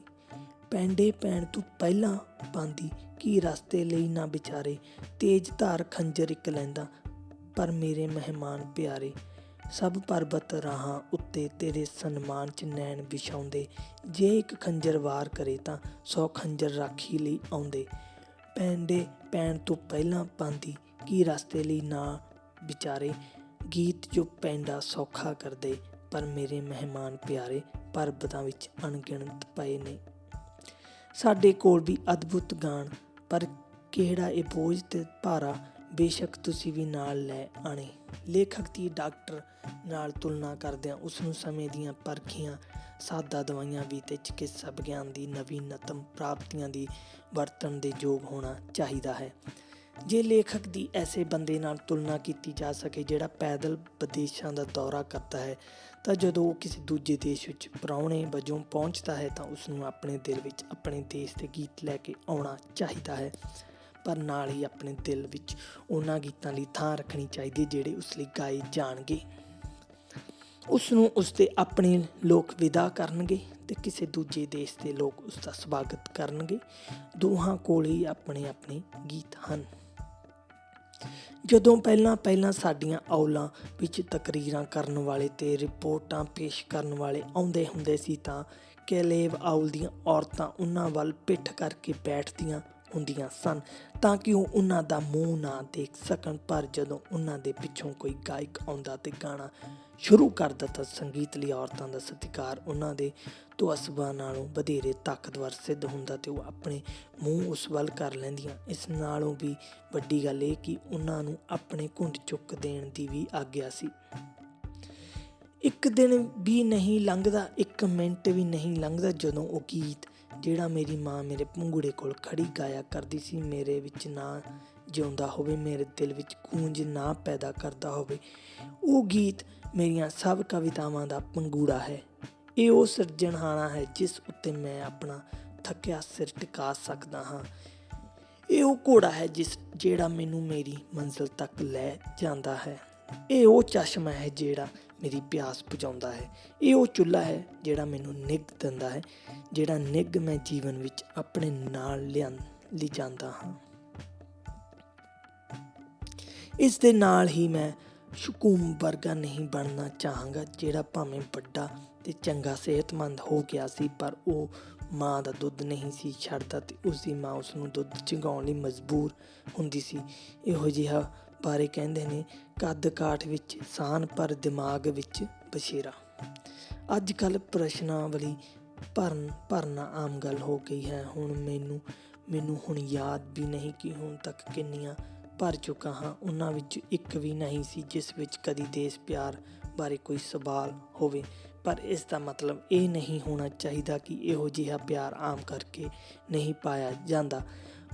ਪੈਂਡੇ ਪੈਣ ਤੋਂ ਪਹਿਲਾਂ ਪਾਂਦੀ ਕੀ ਰਸਤੇ ਲਈ ਨਾ ਵਿਚਾਰੇ, ਤੇਜ ਧਾਰ ਖੰਜਰ ਇੱਕ ਲੈਂਦਾ ਪਰ ਮੇਰੇ ਮਹਿਮਾਨ ਪਿਆਰੇ। ਸਭ ਪਰਬਤ ਰਾਹਾਂ ਉੱਤੇ ਤੇਰੇ ਸਨਮਾਨ 'ਚ ਨੈਣ ਵਿਛਾਉਂਦੇ, ਜੇ ਇੱਕ ਖੰਜਰ ਵਾਰ ਕਰੇ ਤਾਂ 100 ਖੰਜਰ ਰਾਖੀ ਲਈ ਆਉਂਦੇ। ਪੈਂਡੇ ਪੈਣ ਤੋਂ ਪਹਿਲਾਂ ਪਾਂਦੀ ਕੀ ਰਸਤੇ ਲਈ ਨਾ ਵਿਚਾਰੇ, ਗੀਤ ਜੋ ਪੈਂਡਾ ਸੌਖਾ ਕਰਦੇ ਪਰ ਮੇਰੇ ਮਹਿਮਾਨ ਪਿਆਰੇ। ਪਰਬਤਾਂ ਵਿੱਚ ਅਣਗਿਣਤ ਪਏ ਨੇ ਸਾਡੇ ਕੋਲ ਵੀ ਅਦਭੁਤ ਗਾਣ, ਪਰ ਕਿਹੜਾ ਇਹ ਬੋਝ ਤੇ ਭਾਰਾ, ਬੇਸ਼ੱਕ ਤੁਸੀਂ ਵੀ ਨਾਲ ਲੈ ਆਣੇ। ਲੇਖਕ ਦੀ ਡਾਕਟਰ ਨਾਲ ਤੁਲਨਾ ਕਰਦਿਆਂ ਉਸਨੂੰ ਸਮੇਂ ਦੀਆਂ ਪਰਖੀਆਂ ਸਾਦਾ ਦਵਾਈਆਂ ਵੀ ਤੇ ਚਿਕਿਤਸਾ ਵਿਗਿਆਨ ਦੀ ਨਵੀਨਤਮ ਪ੍ਰਾਪਤੀਆਂ ਦੀ ਵਰਤਣ ਦੇ ਯੋਗ ਹੋਣਾ ਚਾਹੀਦਾ ਹੈ। ਜੇ ਲੇਖਕ ਦੀ ਐਸੇ ਬੰਦੇ ਨਾਲ ਤੁਲਨਾ ਕੀਤੀ ਜਾ ਸਕੇ ਜਿਹੜਾ ਪੈਦਲ ਵਿਦੇਸ਼ਾਂ ਦਾ ਦੌਰਾ ਕਰਦਾ ਹੈ, ਤਾਂ ਜਦੋਂ ਉਹ ਕਿਸੇ ਦੂਜੇ ਦੇਸ਼ ਵਿੱਚ ਪ੍ਰਾਹੁਣੇ ਵਜੋਂ ਪਹੁੰਚਦਾ ਹੈ ਤਾਂ ਉਸਨੂੰ ਆਪਣੇ ਦਿਲ ਵਿੱਚ ਆਪਣੇ ਦੇਸ਼ ਦੇ ਗੀਤ ਲੈ ਕੇ ਆਉਣਾ ਚਾਹੀਦਾ ਹੈ, ਪਰ ਨਾਲ ਹੀ ਆਪਣੇ ਦਿਲ ਵਿੱਚ ਉਹਨਾਂ ਗੀਤਾਂ ਲਈ ਥਾਂ ਰੱਖਣੀ ਚਾਹੀਦੀ ਹੈ ਜਿਹੜੇ ਉਸ ਲਈ ਗਾਏ ਜਾਣਗੇ। ਉਸਨੂੰ ਉਸਦੇ ਆਪਣੇ ਲੋਕ ਵਿਦਾ ਕਰਨਗੇ ਤੇ ਕਿਸੇ ਦੂਜੇ ਦੇਸ਼ ਦੇ ਲੋਕ ਉਸਦਾ ਸਵਾਗਤ ਕਰਨਗੇ। ਦੋਹਾਂ ਕੋਲ ਹੀ ਆਪਣੇ ਆਪਣੇ ਗੀਤ ਹਨ। ਜਦੋਂ ਪਹਿਲਾਂ ਸਾਡੀਆਂ ਔਲਾਂ ਵਿੱਚ ਤਕਰੀਰਾਂ ਕਰਨ ਵਾਲੇ ਤੇ ਰਿਪੋਰਟਾਂ ਪੇਸ਼ ਕਰਨ ਵਾਲੇ ਆਉਂਦੇ ਹੁੰਦੇ ਸੀ ਤਾਂ ਕੈਲੇਬ ਆਊਲ ਦੀਆਂ ਔਰਤਾਂ ਉਹਨਾਂ ਵੱਲ ਪਿੱਠ ਕਰਕੇ ਬੈਠਦੀਆਂ ਹੁੰਦੀਆਂ ਸਨ ਤਾਂ ਕਿ ਉਹ ਉਹਨਾਂ ਦਾ ਮੂੰਹ ਨਾ ਦੇਖ ਸਕਣ। ਪਰ ਜਦੋਂ ਉਹਨਾਂ ਦੇ ਪਿੱਛੋਂ ਕੋਈ ਗਾਇਕ ਆਉਂਦਾ ਤੇ ਗਾਣਾ ਸ਼ੁਰੂ ਕਰਦਾ ਤਾਂ ਸੰਗੀਤ ਲਈ ਔਰਤਾਂ ਦਾ ਸਤਿਕਾਰ ਉਹਨਾਂ ਦੇ ਤੁਅਸਬਾਂ ਨਾਲੋਂ ਵਧੇਰੇ ਤਾਕਤਵਰ ਸਿੱਧ ਹੁੰਦਾ ਤੇ ਉਹ ਆਪਣੇ ਮੂੰਹ ਉਸ ਵੱਲ ਕਰ ਲੈਂਦੀਆਂ। ਇਸ ਨਾਲੋਂ ਵੀ ਵੱਡੀ ਗੱਲ ਇਹ ਕਿ ਉਹਨਾਂ ਨੂੰ ਆਪਣੇ ਘੁੰਡ ਚੁੱਕ ਦੇਣ ਦੀ ਵੀ ਆਗਿਆ ਸੀ। ਇੱਕ ਦਿਨ ਵੀ ਨਹੀਂ ਲੰਘਦਾ, ਇੱਕ ਮਿੰਟ ਵੀ ਨਹੀਂ ਲੰਘਦਾ ਜਦੋਂ ਉਹ ਗੀਤ ਜਿਹੜਾ ਮੇਰੀ ਮਾਂ ਮੇਰੇ ਪੰਘੂੜੇ ਕੋਲ ਖੜੀ ਗਾਇਆ ਕਰਦੀ ਸੀ ਮੇਰੇ ਵਿੱਚ ਨਾ ਜਿਉਂਦਾ ਹੋਵੇ, ਮੇਰੇ ਦਿਲ ਵਿੱਚ ਗੂੰਜ ਨਾ ਪੈਦਾ ਕਰਦਾ ਹੋਵੇ। ਉਹ ਗੀਤ ਮੇਰੀਆਂ ਸਭ ਕਵਿਤਾਵਾਂ ਦਾ ਪੰਘੂੜਾ ਹੈ। ਇਹ ਉਹ ਸਿਰਜਣਹਾਰਾ ਹੈ ਜਿਸ ਉੱਤੇ ਮੈਂ ਆਪਣਾ ਥੱਕਿਆ ਸਿਰ ਟਿਕਾ ਸਕਦਾ ਹਾਂ। ਇਹ ਉਹ ਘੋੜਾ ਹੈ ਜਿਹੜਾ ਮੈਨੂੰ ਮੇਰੀ ਮੰਜ਼ਿਲ ਤੱਕ ਲੈ ਜਾਂਦਾ ਹੈ। ਇਹ ਉਹ ਚਸ਼ਮਾ ਹੈ ਜਿਹੜਾ ਮੇਰੀ ਪਿਆਸ ਬੁਝਾਉਂਦਾ ਹੈ। ਇਹ ਉਹ ਚੁੱਲ੍ਹਾ ਹੈ ਜਿਹੜਾ ਮੈਨੂੰ ਨਿੱਘ ਦਿੰਦਾ ਹੈ, ਜਿਹੜਾ ਨਿੱਘ ਮੈਂ ਜੀਵਨ ਵਿੱਚ ਆਪਣੇ ਨਾਲ ਲਿਜਾਂਦਾ ਹਾਂ। ਇਸ ਦੇ ਨਾਲ ਹੀ ਮੈਂ ਸ਼ਕੂਮ ਵਰਗਾ ਨਹੀਂ ਬਣਨਾ ਚਾਹਾਂਗਾ, ਜਿਹੜਾ ਭਾਵੇਂ ਵੱਡਾ ਤੇ ਚੰਗਾ ਸਿਹਤਮੰਦ ਹੋ ਗਿਆ ਸੀ ਪਰ ਉਹ ਮਾਂ ਦਾ ਦੁੱਧ ਨਹੀਂ ਸੀ ਛੱਡਦਾ ਤੇ ਉਸਦੀ ਮਾਂ ਉਸਨੂੰ ਦੁੱਧ ਚੁੰਘਾਉਣ ਲਈ ਮਜਬੂਰ ਹੁੰਦੀ ਸੀ। ਇਹੋ ਜਿਹਾ ਬਾਰੇ ਕਹਿੰਦੇ ਨੇ, ਕੱਦ ਕਾਠ ਵਿੱਚ ਸਾਨ ਪਰ ਦਿਮਾਗ ਵਿੱਚ ਬਸ਼ੇਰਾ। ਅੱਜ ਕੱਲ੍ਹ ਪ੍ਰਸ਼ਨਾਵਲੀ ਭਰਨਾ ਆਮ ਗੱਲ ਹੋ ਗਈ ਹੈ। ਮੈਨੂੰ ਹੁਣ ਯਾਦ ਵੀ ਨਹੀਂ ਕਿ ਹੁਣ ਤੱਕ ਕਿੰਨੀਆਂ ਭਰ ਚੁੱਕਾ ਹਾਂ। ਉਹਨਾਂ ਵਿੱਚ ਇੱਕ ਵੀ ਨਹੀਂ ਸੀ ਜਿਸ ਵਿੱਚ ਕਦੀ ਦੇਸ਼ ਪਿਆਰ ਬਾਰੇ ਕੋਈ ਸਵਾਲ ਹੋਵੇ। ਪਰ ਇਸ ਦਾ ਮਤਲਬ ਇਹ ਨਹੀਂ ਹੋਣਾ ਚਾਹੀਦਾ ਕਿ ਇਹੋ ਜਿਹਾ ਪਿਆਰ ਆਮ ਕਰਕੇ ਨਹੀਂ ਪਾਇਆ ਜਾਂਦਾ।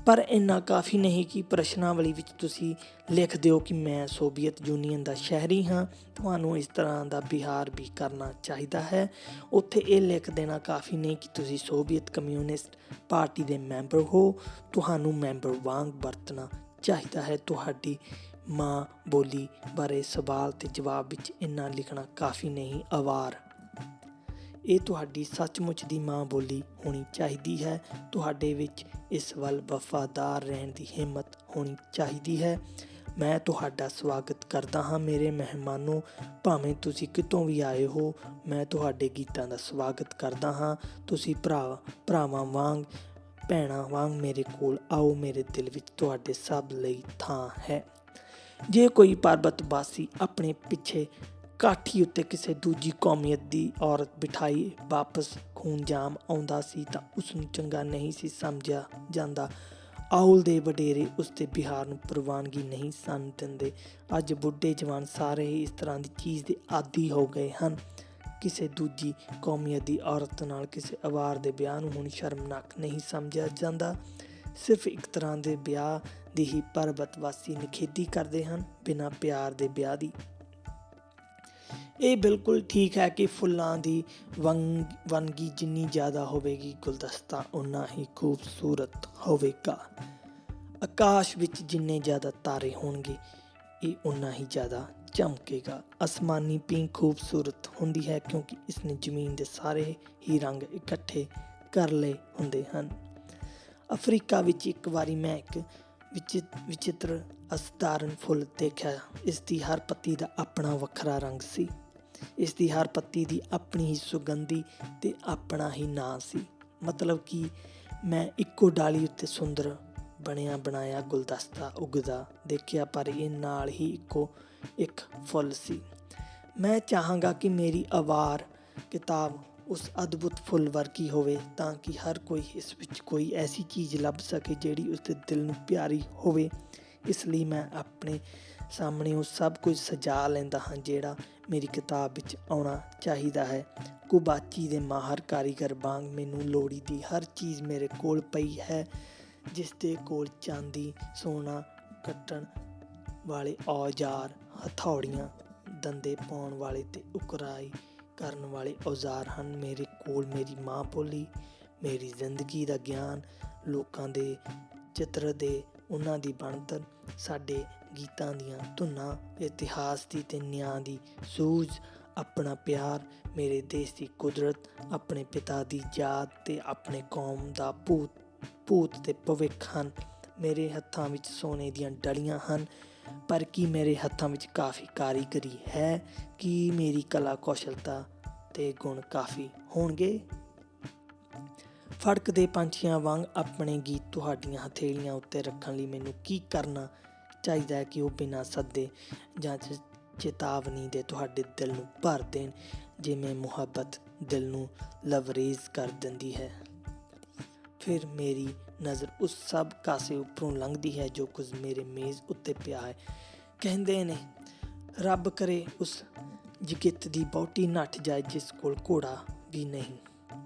ਪਰ ਇੰਨਾ ਕਾਫੀ ਨਹੀਂ ਕਿ ਪ੍ਰਸ਼ਨਾਵਲੀ ਵਿੱਚ ਤੁਸੀਂ ਲਿਖ ਦਿਓ ਕਿ ਮੈਂ ਸੋਵੀਅਤ ਯੂਨੀਅਨ ਦਾ ਸ਼ਹਿਰੀ ਹਾਂ। ਤੁਹਾਨੂੰ ਇਸ ਤਰ੍ਹਾਂ ਦਾ ਵਿਹਾਰ ਵੀ ਕਰਨਾ ਚਾਹੀਦਾ ਹੈ। ਉੱਥੇ ਇਹ ਲਿਖ ਦੇਣਾ ਕਾਫੀ ਨਹੀਂ ਕਿ ਤੁਸੀਂ ਸੋਵੀਅਤ ਕਮਿਊਨਿਸਟ ਪਾਰਟੀ ਦੇ ਮੈਂਬਰ ਹੋ। ਤੁਹਾਨੂੰ ਮੈਂਬਰ ਵਾਂਗ ਵਰਤਣਾ ਚਾਹੀਦਾ ਹੈ। ਤੁਹਾਡੀ ਮਾਂ ਬੋਲੀ ਬਾਰੇ ਸਵਾਲ ਤੇ ਜਵਾਬ ਵਿੱਚ ਇੰਨਾ ਲਿਖਣਾ ਕਾਫੀ ਨਹੀਂ। ਆਵਾਰ ਇਹ ਤੁਹਾਡੀ ਸੱਚਮੁੱਚ ਦੀ ਮਾਂ ਬੋਲੀ ਹੋਣੀ ਚਾਹੀਦੀ ਹੈ। ਤੁਹਾਡੇ ਵਿੱਚ ਇਸ ਵੱਲ ਵਫਾਦਾਰ ਰਹਿਣ ਦੀ ਹਿੰਮਤ ਹੋਣੀ ਚਾਹੀਦੀ ਹੈ। ਮੈਂ ਤੁਹਾਡਾ ਸਵਾਗਤ ਕਰਦਾ ਹਾਂ ਮੇਰੇ ਮਹਿਮਾਨੋ, ਭਾਵੇਂ ਤੁਸੀਂ ਕਿਤੋਂ ਵੀ ਆਏ ਹੋ। ਮੈਂ ਤੁਹਾਡੇ ਗੀਤਾਂ ਦਾ ਸਵਾਗਤ ਕਰਦਾ ਹਾਂ। ਤੁਸੀਂ ਭਰਾਵਾਂ ਵਾਂਗ ਭੈਣਾਂ ਵਾਂਗ ਮੇਰੇ ਕੋਲ ਆਓ। ਮੇਰੇ ਦਿਲ ਵਿੱਚ ਤੁਹਾਡੇ ਸਭ ਲਈ ਥਾਂ ਹੈ। ਜੇ ਕੋਈ ਪਰਬਤਵਾਸੀ ਆਪਣੇ ਪਿੱਛੇ ਕਾਠੀ ਉੱਤੇ ਕਿਸੇ ਦੂਜੀ ਕੌਮੀਅਤ ਦੀ ਔਰਤ ਬਿਠਾਈ ਵਾਪਸ ਖੂਨਜਾਮ ਆਉਂਦਾ ਸੀ ਤਾਂ ਉਸਨੂੰ ਚੰਗਾ ਨਹੀਂ ਸੀ ਸਮਝਿਆ ਜਾਂਦਾ। ਆਊਲ ਦੇ ਵਡੇਰੇ ਉਸਦੇ ਵਿਹਾਰ ਨੂੰ ਪ੍ਰਵਾਨਗੀ ਨਹੀਂ ਸਨ ਦਿੰਦੇ। ਅੱਜ ਬੁੱਢੇ ਜਵਾਨ ਸਾਰੇ ਹੀ ਇਸ ਤਰ੍ਹਾਂ ਦੀ ਚੀਜ਼ ਦੇ ਆਦੀ ਹੋ ਗਏ ਹਨ। ਕਿਸੇ ਦੂਜੀ ਕੌਮੀਅਤ ਦੀ ਔਰਤ ਨਾਲ ਕਿਸੇ ਅਵਾਰ ਦੇ ਵਿਆਹ ਨੂੰ ਹੁਣ ਸ਼ਰਮਨਾਕ ਨਹੀਂ ਸਮਝਿਆ ਜਾਂਦਾ। ਸਿਰਫ ਇੱਕ ਤਰ੍ਹਾਂ ਦੇ ਵਿਆਹ ਦੀ ਹੀ ਪਰਬਤਵਾਸੀ ਨਿਖੇਧੀ ਕਰਦੇ ਹਨ, ਬਿਨਾਂ ਪਿਆਰ ਦੇ ਵਿਆਹ ਦੀ। ਇਹ ਬਿਲਕੁਲ ਠੀਕ ਹੈ ਕਿ ਫੁੱਲਾਂ ਦੀ ਵੰਨਗੀ ਜਿੰਨੀ ਜ਼ਿਆਦਾ ਹੋਵੇਗੀ, ਗੁਲਦਸਤਾ ਓਨਾ ਹੀ ਖੂਬਸੂਰਤ ਹੋਵੇਗਾ। ਆਕਾਸ਼ ਵਿੱਚ ਜਿੰਨੇ ਜ਼ਿਆਦਾ ਤਾਰੇ ਹੋਣਗੇ, ਇਹ ਓਨਾ ਹੀ ਜ਼ਿਆਦਾ ਚਮਕੇਗਾ। ਅਸਮਾਨੀ ਪੀਂਘ ਖੂਬਸੂਰਤ ਹੁੰਦੀ ਹੈ ਕਿਉਂਕਿ ਇਸਨੇ ਜ਼ਮੀਨ ਦੇ ਸਾਰੇ ਹੀ ਰੰਗ ਇਕੱਠੇ ਕਰ ਲਏ ਹੁੰਦੇ ਹਨ। ਅਫਰੀਕਾ ਵਿੱਚ ਇੱਕ ਵਾਰੀ ਮੈਂ ਇੱਕ ਵਿਚਿੱਤਰ ਅਸਾਧਾਰਨ ਫੁੱਲ ਦੇਖਿਆ। ਇਸ ਦੀ ਹਰ ਪੱਤੀ ਦਾ ਆਪਣਾ ਵੱਖਰਾ ਰੰਗ ਸੀ। ਇਸ ਦੀ ਹਰ ਪੱਤੀ ਦੀ ਆਪਣੀ ਹੀ ਸੁਗੰਧੀ ਤੇ ਆਪਣਾ ਹੀ ਨਾਂ ਸੀ। ਮਤਲਬ ਕਿ ਮੈਂ ਇੱਕੋ ਡਾਲੀ ਉੱਤੇ ਸੁੰਦਰ ਬਣਿਆ ਬਣਾਇਆ ਗੁਲਦਸਤਾ ਉੱਗਦਾ ਦੇਖਿਆ, ਪਰ ਇਹ ਨਾਲ ਹੀ ਇੱਕੋ ਇੱਕ ਫੁੱਲ ਸੀ। ਮੈਂ ਚਾਹਾਂਗਾ ਕਿ ਮੇਰੀ ਆਵਾਰ ਕਿਤਾਬ ਉਸ ਅਦਭੁਤ ਫੁੱਲ ਵਰਗੀ ਹੋਵੇ ਤਾਂ ਕਿ ਹਰ ਕੋਈ ਇਸ ਵਿੱਚ ਕੋਈ ਐਸੀ ਚੀਜ਼ ਲੱਭ ਸਕੇ ਜਿਹੜੀ ਉਸਦੇ ਦਿਲ ਨੂੰ ਪਿਆਰੀ ਹੋਵੇ। ਇਸ ਲਈ ਮੈਂ ਆਪਣੇ ਸਾਹਮਣੇ ਉਹ ਸਭ ਕੁਝ ਸਜਾ ਲੈਂਦਾ ਹਾਂ ਜਿਹੜਾ ਮੇਰੀ ਕਿਤਾਬ ਵਿੱਚ ਆਉਣਾ ਚਾਹੀਦਾ ਹੈ। ਕੁਬਾਚੀ ਦੇ ਮਾਹਰ ਕਾਰੀਗਰ ਵਾਂਗ ਮੈਨੂੰ ਲੋੜੀ ਦੀ ਹਰ ਚੀਜ਼ ਮੇਰੇ ਕੋਲ ਪਈ ਹੈ। ਜਿਸ ਦੇ ਕੋਲ ਚਾਂਦੀ, ਸੋਨਾ ਕੱਟਣ ਵਾਲੇ ਔਜ਼ਾਰ, ਹਥੌੜੀਆਂ, ਦੰਦੇ ਪਾਉਣ ਵਾਲੇ ਤੇ ਉਕਰਾਈ ਕਰਨ ਵਾਲੇ ਔਜ਼ਾਰ ਹਨ। ਮੇਰੇ ਕੋਲ ਮੇਰੀ ਮਾਂ ਬੋਲੀ, ਮੇਰੀ ਜ਼ਿੰਦਗੀ ਦਾ ਗਿਆਨ, ਲੋਕਾਂ ਦੇ ਚਿੱਤਰ ਦੇ ਉਹਨਾਂ ਦੀ ਬਣਤਰ, ਸਾਡੇ ਗੀਤਾਂ ਦੀਆਂ ਧੁਨਾਂ, ਇਤਿਹਾਸ ਦੀ ਤੇ ਨਿਆਂ ਦੀ ਸੂਝ, ਆਪਣਾ ਪਿਆਰ, ਮੇਰੇ ਦੇਸ਼ ਦੀ ਕੁਦਰਤ, ਆਪਣੇ ਪਿਤਾ ਦੀ ਯਾਦ ਤੇ ਆਪਣੇ ਕੌਮ ਦਾ ਭੂਤ ਤੇ ਭਵਿੱਖ ਹਨ। ਮੇਰੇ ਹੱਥਾਂ ਵਿੱਚ ਸੋਨੇ ਦੀਆਂ ਡਲੀਆਂ ਹਨ। ਪਰ ਕੀ ਮੇਰੇ ਹੱਥਾਂ ਵਿੱਚ ਕਾਫੀ ਕਾਰੀਗਰੀ ਹੈ? ਕੀ ਮੇਰੀ ਕਲਾ ਕੌਸ਼ਲਤਾ ਤੇ ਗੁਣ ਕਾਫੀ ਹੋਣਗੇ? ਫੜਕਦੇ ਪੰਛੀਆਂ ਵਾਂਗ ਆਪਣੇ ਗੀਤ ਤੁਹਾਡੀਆਂ ਹਥੇਲੀਆਂ ਉੱਤੇ ਰੱਖਣ ਲਈ ਮੈਨੂੰ ਕੀ ਕਰਨਾ ਚਾਹੀਦਾ ਹੈ ਕਿ ਉਹ ਬਿਨਾਂ ਸੱਦੇ ਜਾਂ ਚੇਤਾਵਨੀ ਦੇ ਤੁਹਾਡੇ ਦਿਲ ਨੂੰ ਭਰ ਦੇਣ, ਜਿਵੇਂ ਮੁਹੱਬਤ ਦਿਲ ਨੂੰ ਲਵਰੇਜ਼ ਕਰ ਦਿੰਦੀ ਹੈ। ਫਿਰ ਮੇਰੀ ਨਜ਼ਰ ਉਸ ਸਭ ਕਾਸੇ ਉੱਪਰੋਂ ਲੰਘਦੀ ਹੈ ਜੋ ਕੁਝ ਮੇਰੇ ਮੇਜ਼ ਉੱਤੇ ਪਿਆ ਹੈ। ਕਹਿੰਦੇ ਨੇ ਰੱਬ ਕਰੇ ਉਸ ਜਗਿੱਤ ਦੀ ਵਹੁਟੀ ਨੱਠ ਜਾਏ ਜਿਸ ਕੋਲ ਘੋੜਾ ਵੀ ਨਹੀਂ।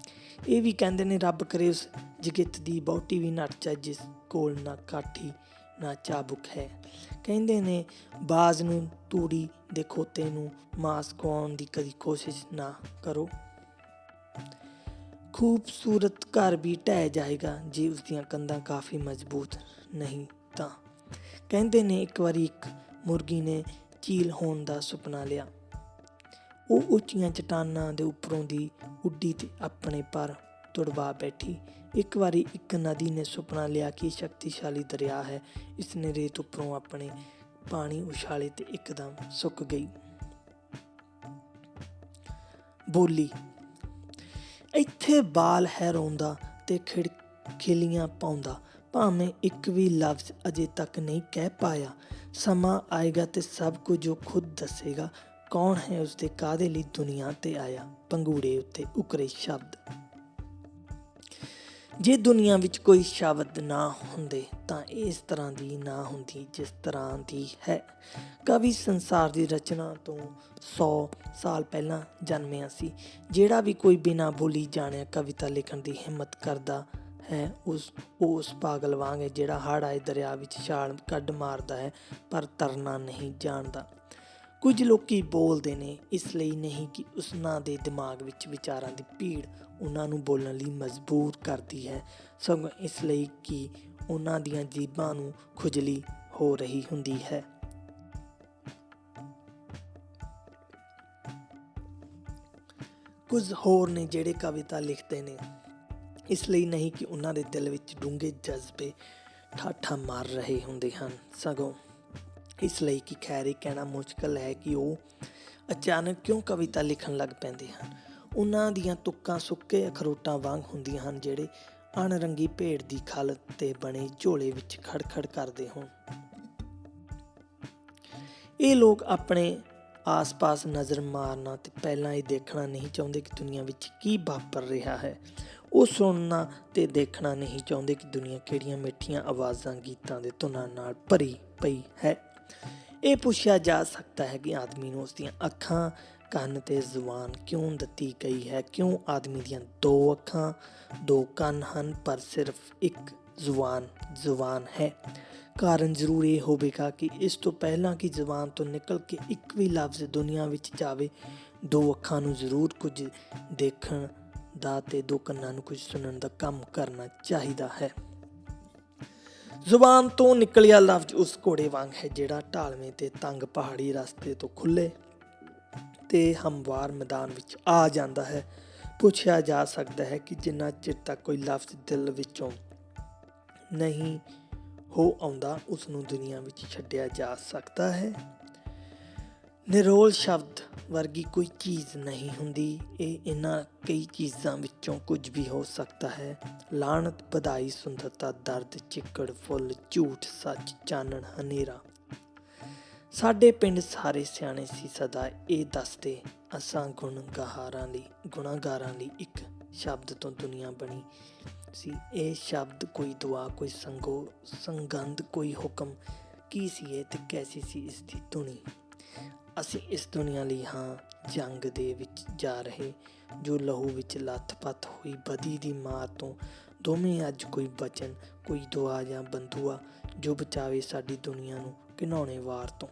ਇਹ ਵੀ ਕਹਿੰਦੇ ਨੇ ਰੱਬ ਕਰੇ ਉਸ ਜਗਿੱਤ ਦੀ ਵਹੁਟੀ ਵੀ ਨੱਠ ਜਾਏ ਜਿਸ ਕੋਲ ਨਾ ਕਾਠੀ ਨਾ ਚਾਬੁਕ ਹੈ। ਕਹਿੰਦੇ ਨੇ ਬਾਜ਼ ਨੂੰ ਤੂੜੀ ਦੇ ਖੋਤੇ ਨੂੰ ਮਾਸ ਖਵਾਉਣ ਦੀ ਕਦੀ ਕੋਸ਼ਿਸ਼ ਨਾ ਕਰੋ। ਖੂਬਸੂਰਤ ਘਰ ਵੀ ਢਹਿ ਜਾਏਗਾ ਜੇ ਉਸਦੀਆਂ ਕੰਧਾਂ ਕਾਫੀ ਮਜ਼ਬੂਤ ਨਹੀਂ ਤਾਂ। ਕਹਿੰਦੇ ਨੇ ਇੱਕ ਵਾਰੀ ਇੱਕ ਮੁਰਗੀ ਨੇ ਚੀਲ ਹੋਣ ਦਾ ਸੁਪਨਾ ਲਿਆ। ਉਹ ਉੱਚੀਆਂ ਚਟਾਨਾਂ ਦੇ ਉੱਪਰੋਂ ਦੀ ਉੱਡੀ ਤੇ ਆਪਣੇ ਪਰ ਤੁੜਵਾ ਬੈਠੀ। ਇੱਕ ਵਾਰੀ ਇੱਕ ਨਦੀ ਨੇ ਸੁਪਨਾ ਲਿਆ ਕਿ ਸ਼ਕਤੀਸ਼ਾਲੀ ਦਰਿਆ ਹੈ। ਇਸਨੇ ਰੇਤ ਉੱਪਰੋਂ ਆਪਣੇ ਪਾਣੀ ਉਛਾਲੇ ਤੇ ਇੱਕਦਮ ਸੁੱਕ ਗਈ। ਬੋਲੀ ਇੱਥੇ ਬਾਲ ਹੈ ਰੋਂਦਾ ਤੇ ਖਿੜਖਿਲੀਆਂ ਪਾਉਂਦਾ, ਭਾਵੇਂ ਇੱਕ ਵੀ ਲਫ਼ਜ਼ ਅਜੇ ਤੱਕ ਨਹੀਂ ਕਹਿ ਪਾਇਆ। ਸਮਾਂ ਆਏਗਾ ਤੇ ਸਭ ਕੁਝ ਉਹ ਖੁਦ ਦੱਸੇਗਾ। ਕੌਣ ਹੈ ਉਸਦੇ ਕਾਹਦੇ ਲਈ ਦੁਨੀਆ ਤੇ ਆਇਆ? ਪੰਗੂੜੇ ਉੱਤੇ ਉਕਰੇ ਸ਼ਬਦ। ਜੇ ਦੁਨੀਆ ਵਿੱਚ ਕੋਈ ਸ਼ਬਦ ਨਾ ਹੁੰਦੇ ਤਾਂ ਇਸ ਤਰ੍ਹਾਂ ਦੀ ਨਾ ਹੁੰਦੀ ਜਿਸ ਤਰ੍ਹਾਂ ਦੀ ਹੈ। ਕਵੀ ਸੰਸਾਰ ਦੀ ਰਚਨਾ ਤੋਂ 100 ਸਾਲ ਪਹਿਲਾਂ ਜਨਮਿਆ ਸੀ। ਜਿਹੜਾ ਵੀ ਕੋਈ ਬਿਨਾਂ ਬੋਲੀ ਜਾਣਿਆ ਕਵਿਤਾ ਲਿਖਣ ਦੀ ਹਿੰਮਤ ਕਰਦਾ ਹੈ ਉਸ ਪਾਗਲ ਵਾਂਗ ਹੈ ਜਿਹੜਾ ਹੜ੍ਹ ਆਏ ਦਰਿਆ ਵਿੱਚ ਛਾਲ ਕੱਢ ਮਾਰਦਾ ਹੈ ਪਰ ਤਰਨਾ ਨਹੀਂ ਜਾਣਦਾ। ਕੁਝ ਲੋਕੀ ਬੋਲਦੇ ਨੇ ਇਸ ਲਈ ਨਹੀਂ ਕਿ ਉਨ੍ਹਾਂ ਦੇ ਦਿਮਾਗ ਵਿੱਚ ਵਿਚਾਰਾਂ ਦੀ ਭੀੜ ਉਹਨਾਂ ਨੂੰ ਬੋਲਣ ਲਈ ਮਜਬੂਰ ਕਰਦੀ ਹੈ, ਸਗੋਂ ਇਸ ਲਈ ਕਿ ਉਹਨਾਂ ਦੀਆਂ ਜੀਭਾਂ ਨੂੰ ਖੁਜਲੀ ਹੋ ਰਹੀ ਹੁੰਦੀ ਹੈ। ਕੁਝ ਹੋਰ ਨੇ ਜਿਹੜੇ ਕਵਿਤਾ ਲਿਖਦੇ ਨੇ ਇਸ ਲਈ ਨਹੀਂ ਕਿ ਉਹਨਾਂ ਦੇ ਦਿਲ ਵਿੱਚ ਡੂੰਘੇ ਜਜ਼ਬੇ ਠਾਠਾਂ ਮਾਰ ਰਹੇ ਹੁੰਦੇ ਹਨ, ਸਗੋਂ ਇਸ ਲਈ ਕਿ ਖੈਰ ਇਹ ਕਹਿਣਾ ਮੁਸ਼ਕਲ ਹੈ ਕਿ ਉਹ ਅਚਾਨਕ ਕਿਉਂ ਕਵਿਤਾ ਲਿਖਣ ਲੱਗ ਪੈਂਦੇ ਹਨ। ਉਹਨਾਂ ਦੀਆਂ ਤੁਕਾਂ ਸੁੱਕੇ ਅਖਰੋਟਾਂ ਵਾਂਗ ਹੁੰਦੀਆਂ ਹਨ ਜਿਹੜੇ ਅਣਰੰਗੀ ਭੇਡ ਦੀ ਖਲ ਤੇ ਬਣੇ ਝੋਲੇ ਵਿੱਚ ਖੜਖੜ ਕਰਦੇ ਹੋਣ। ਇਹ ਲੋਕ ਆਪਣੇ ਆਸ-ਪਾਸ ਨਜ਼ਰ ਮਾਰਨਾ ਤੇ ਪਹਿਲਾਂ ਇਹ ਦੇਖਣਾ ਨਹੀਂ ਚਾਹੁੰਦੇ ਕਿ ਦੁਨੀਆ ਵਿੱਚ ਕੀ ਵਾਪਰ ਰਿਹਾ ਹੈ। ਉਹ ਸੁਣਨਾ ਤੇ ਦੇਖਣਾ ਨਹੀਂ ਚਾਹੁੰਦੇ ਕਿ ਦੁਨੀਆ ਕਿਹੜੀਆਂ ਮਿੱਠੀਆਂ ਆਵਾਜ਼ਾਂ, ਗੀਤਾਂ ਦੇ ਧੁਨਾਂ ਨਾਲ ਭਰੀ ਪਈ ਹੈ। ਇਹ ਪੁੱਛਿਆ ਜਾ ਸਕਦਾ ਹੈ ਕਿ ਆਦਮੀ ਨੂੰ ਉਸਦੀਆਂ ਅੱਖਾਂ, ਕੰਨ ਤੇ ਜ਼ੁਬਾਨ ਕਿਉਂ ਦਿੱਤੀ ਗਈ ਹੈ? ਕਿਉਂ ਆਦਮੀ ਦੀਆਂ 2 ਅੱਖਾਂ, 2 ਕੰਨ ਹਨ ਪਰ ਸਿਰਫ ਇੱਕ ਜ਼ੁਬਾਨ ਹੈ? ਕਾਰਨ ਜ਼ਰੂਰ ਇਹ ਹੋਵੇਗਾ ਕਿ ਇਸ ਤੋਂ ਪਹਿਲਾਂ ਕਿ ਜ਼ੁਬਾਨ ਤੋਂ ਨਿਕਲ ਕੇ ਇੱਕ ਵੀ ਲਫ਼ਜ਼ ਦੁਨੀਆ ਵਿੱਚ ਜਾਵੇ, 2 ਅੱਖਾਂ ਨੂੰ ਜ਼ਰੂਰ ਕੁਝ ਦੇਖਣ ਦਾ ਤੇ 2 ਕੰਨਾਂ ਨੂੰ ਕੁਝ ਸੁਣਨ ਦਾ ਕੰਮ ਕਰਨਾ ਚਾਹੀਦਾ ਹੈ। ਜ਼ੁਬਾਨ ਤੋਂ ਨਿਕਲਿਆ ਲਫ਼ਜ਼ ਉਸ ਘੋੜੇ ਵਾਂਗ ਹੈ ਜਿਹੜਾ ਢਾਲਵੇਂ ਤੇ ਤੰਗ ਪਹਾੜੀ ਰਸਤੇ ਤੋਂ ਖੁੱਲ੍ਹੇ ਤੇ ਹਮਵਾਰ ਮੈਦਾਨ ਵਿੱਚ ਆ ਜਾਂਦਾ ਹੈ। ਪੁੱਛਿਆ ਜਾ ਸਕਦਾ ਹੈ ਕਿ ਜਿੰਨਾ ਚਿਰ ਤੱਕ ਕੋਈ ਲਫ਼ਜ਼ ਦਿਲ ਵਿੱਚੋਂ ਨਹੀਂ ਹੋ ਆਉਂਦਾ ਉਸ ਨੂੰ ਦੁਨੀਆ ਵਿੱਚ ਛੱਡਿਆ ਜਾ ਸਕਦਾ ਹੈ। ਨਿਰੋਲ ਸ਼ਬਦ ਵਰਗੀ ਕੋਈ ਚੀਜ਼ ਨਹੀਂ ਹੁੰਦੀ। ਇਹ ਇਹਨਾਂ ਕਈ ਚੀਜ਼ਾਂ ਵਿੱਚੋਂ ਕੁਝ ਵੀ ਹੋ ਸਕਦਾ ਹੈ। ਲਾਹਨਤ, ਵਧਾਈ, ਸੁੰਦਰਤਾ, ਦਰਦ, ਚਿੱਕੜ, ਫੁੱਲ, ਝੂਠ, ਸੱਚ, ਚਾਨਣ, ਹਨੇਰਾ। ਸਾਡੇ ਪਿੰਡ ਸਾਰੇ ਸਿਆਣੇ ਸੀ ਸਦਾ ਇਹ ਦੱਸਦੇ, ਅਸਾਂ ਗੁਨਾਹਗਾਰਾਂ ਲਈ ਇੱਕ ਸ਼ਬਦ ਤੋਂ ਦੁਨੀਆ ਬਣੀ ਸੀ। ਇਹ ਸ਼ਬਦ ਕੋਈ ਦੁਆ, ਕੋਈ ਸੰਗੰਧ, ਕੋਈ ਹੁਕਮ। ਕੀ ਸੀ ਇਹ ਤੇ ਕੈਸੀ ਸੀ ਇਸ ਦੀ ਧੁਨੀ? ਅਸੀਂ ਇਸ ਦੁਨੀਆ ਲਈ ਹਾਂ ਜੰਗ ਦੇ ਵਿੱਚ ਜਾ ਰਹੇ, ਜੋ ਲਹੂ ਵਿੱਚ ਲੱਥ-ਪੱਥ ਹੋਈ ਬਦੀ ਦੀ ਮਾਰ ਤੋਂ। ਦੋਵੇਂ ਅੱਜ ਕੋਈ ਵਚਨ, ਕੋਈ ਦੁਆ ਜਾਂ ਬੰਦੂਆ ਜੋ ਬਚਾਵੇ ਸਾਡੀ ਦੁਨੀਆ ਨੂੰ ਘਿਨਾਉਣੇ ਵਾਰ ਤੋਂ।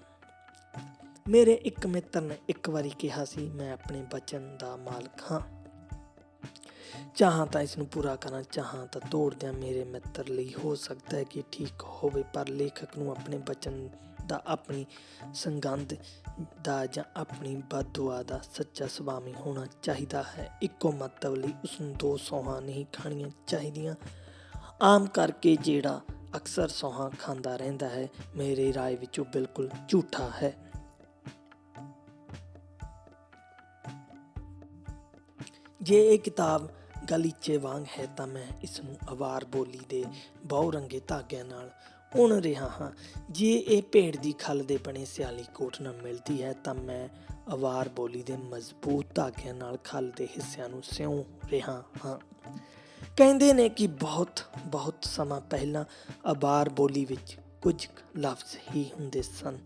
ਮੇਰੇ ਇੱਕ ਮਿੱਤਰ ਨੇ ਇੱਕ ਵਾਰੀ ਕਿਹਾ ਸੀ, ਮੈਂ ਆਪਣੇ ਵਚਨ ਦਾ ਮਾਲਕ ਹਾਂ, ਚਾਹਾਂ ਤਾਂ ਇਸ ਨੂੰ ਪੂਰਾ ਕਰਾਂ, ਚਾਹਾਂ ਤਾਂ ਤੋੜ ਦਿਆਂ। ਮੇਰੇ ਮਿੱਤਰ ਲਈ ਹੋ ਸਕਦਾ ਹੈ ਕਿ ਠੀਕ ਹੋਵੇ, ਪਰ ਲੇਖਕ ਨੂੰ ਆਪਣੇ ਵਚਨ ਦਾ, ਆਪਣੀ ਸੰਗੰਧ ਦਾ ਜਾਂ ਆਪਣੀ ਬਦਦੁਆ ਦਾ ਸੱਚਾ ਸੁਭਾਵੀ ਹੋਣਾ ਚਾਹੀਦਾ ਹੈ। ਇੱਕੋ ਮਤਲਬ ਲਈ ਉਸਨੂੰ 2 ਸੌਹਾਂ ਨਹੀਂ ਖਾਣੀਆਂ ਚਾਹੀਦੀਆਂ। ਆਮ ਕਰਕੇ ਜਿਹੜਾ ਅਕਸਰ ਸੌਹਾਂ ਖਾਂਦਾ ਰਹਿੰਦਾ ਹੈ, ਮੇਰੀ ਰਾਏ ਵਿੱਚ ਉਹ ਬਿਲਕੁਲ ਝੂਠਾ ਹੈ। ਜੇ ਇਹ ਕਿਤਾਬ ਗਲੀਚੇ ਵਾਂਗ ਹੈ ਤਾਂ ਮੈਂ ਇਸ ਨੂੰ ਅਵਾਰ ਬੋਲੀ ਦੇ ਬਹੁ-ਰੰਗੇ ਧਾਗਿਆਂ ਨਾਲ ਉਣ ਰਿਹਾ ਹਾਂ। ਜੇ ਇਹ ਭੇਡ ਦੀ ਖੱਲ ਦੇ ਬਣੇ ਸਿਆਲੀ ਕੋਟ ਨਾਲ ਮਿਲਦੀ ਹੈ ਤਾਂ ਮੈਂ ਅਵਾਰ ਬੋਲੀ ਦੇ ਮਜ਼ਬੂਤ ਧਾਗਿਆਂ ਨਾਲ ਖੱਲ ਦੇ ਹਿੱਸਿਆਂ ਨੂੰ ਸਿਉਂ ਰਿਹਾ ਹਾਂ। ਕਹਿੰਦੇ ਨੇ ਕਿ ਬਹੁਤ ਸਮਾਂ ਪਹਿਲਾਂ ਅਵਾਰ ਬੋਲੀ ਵਿੱਚ ਕੁਝ ਲਫ਼ਜ਼ ਹੀ ਹੁੰਦੇ ਸਨ।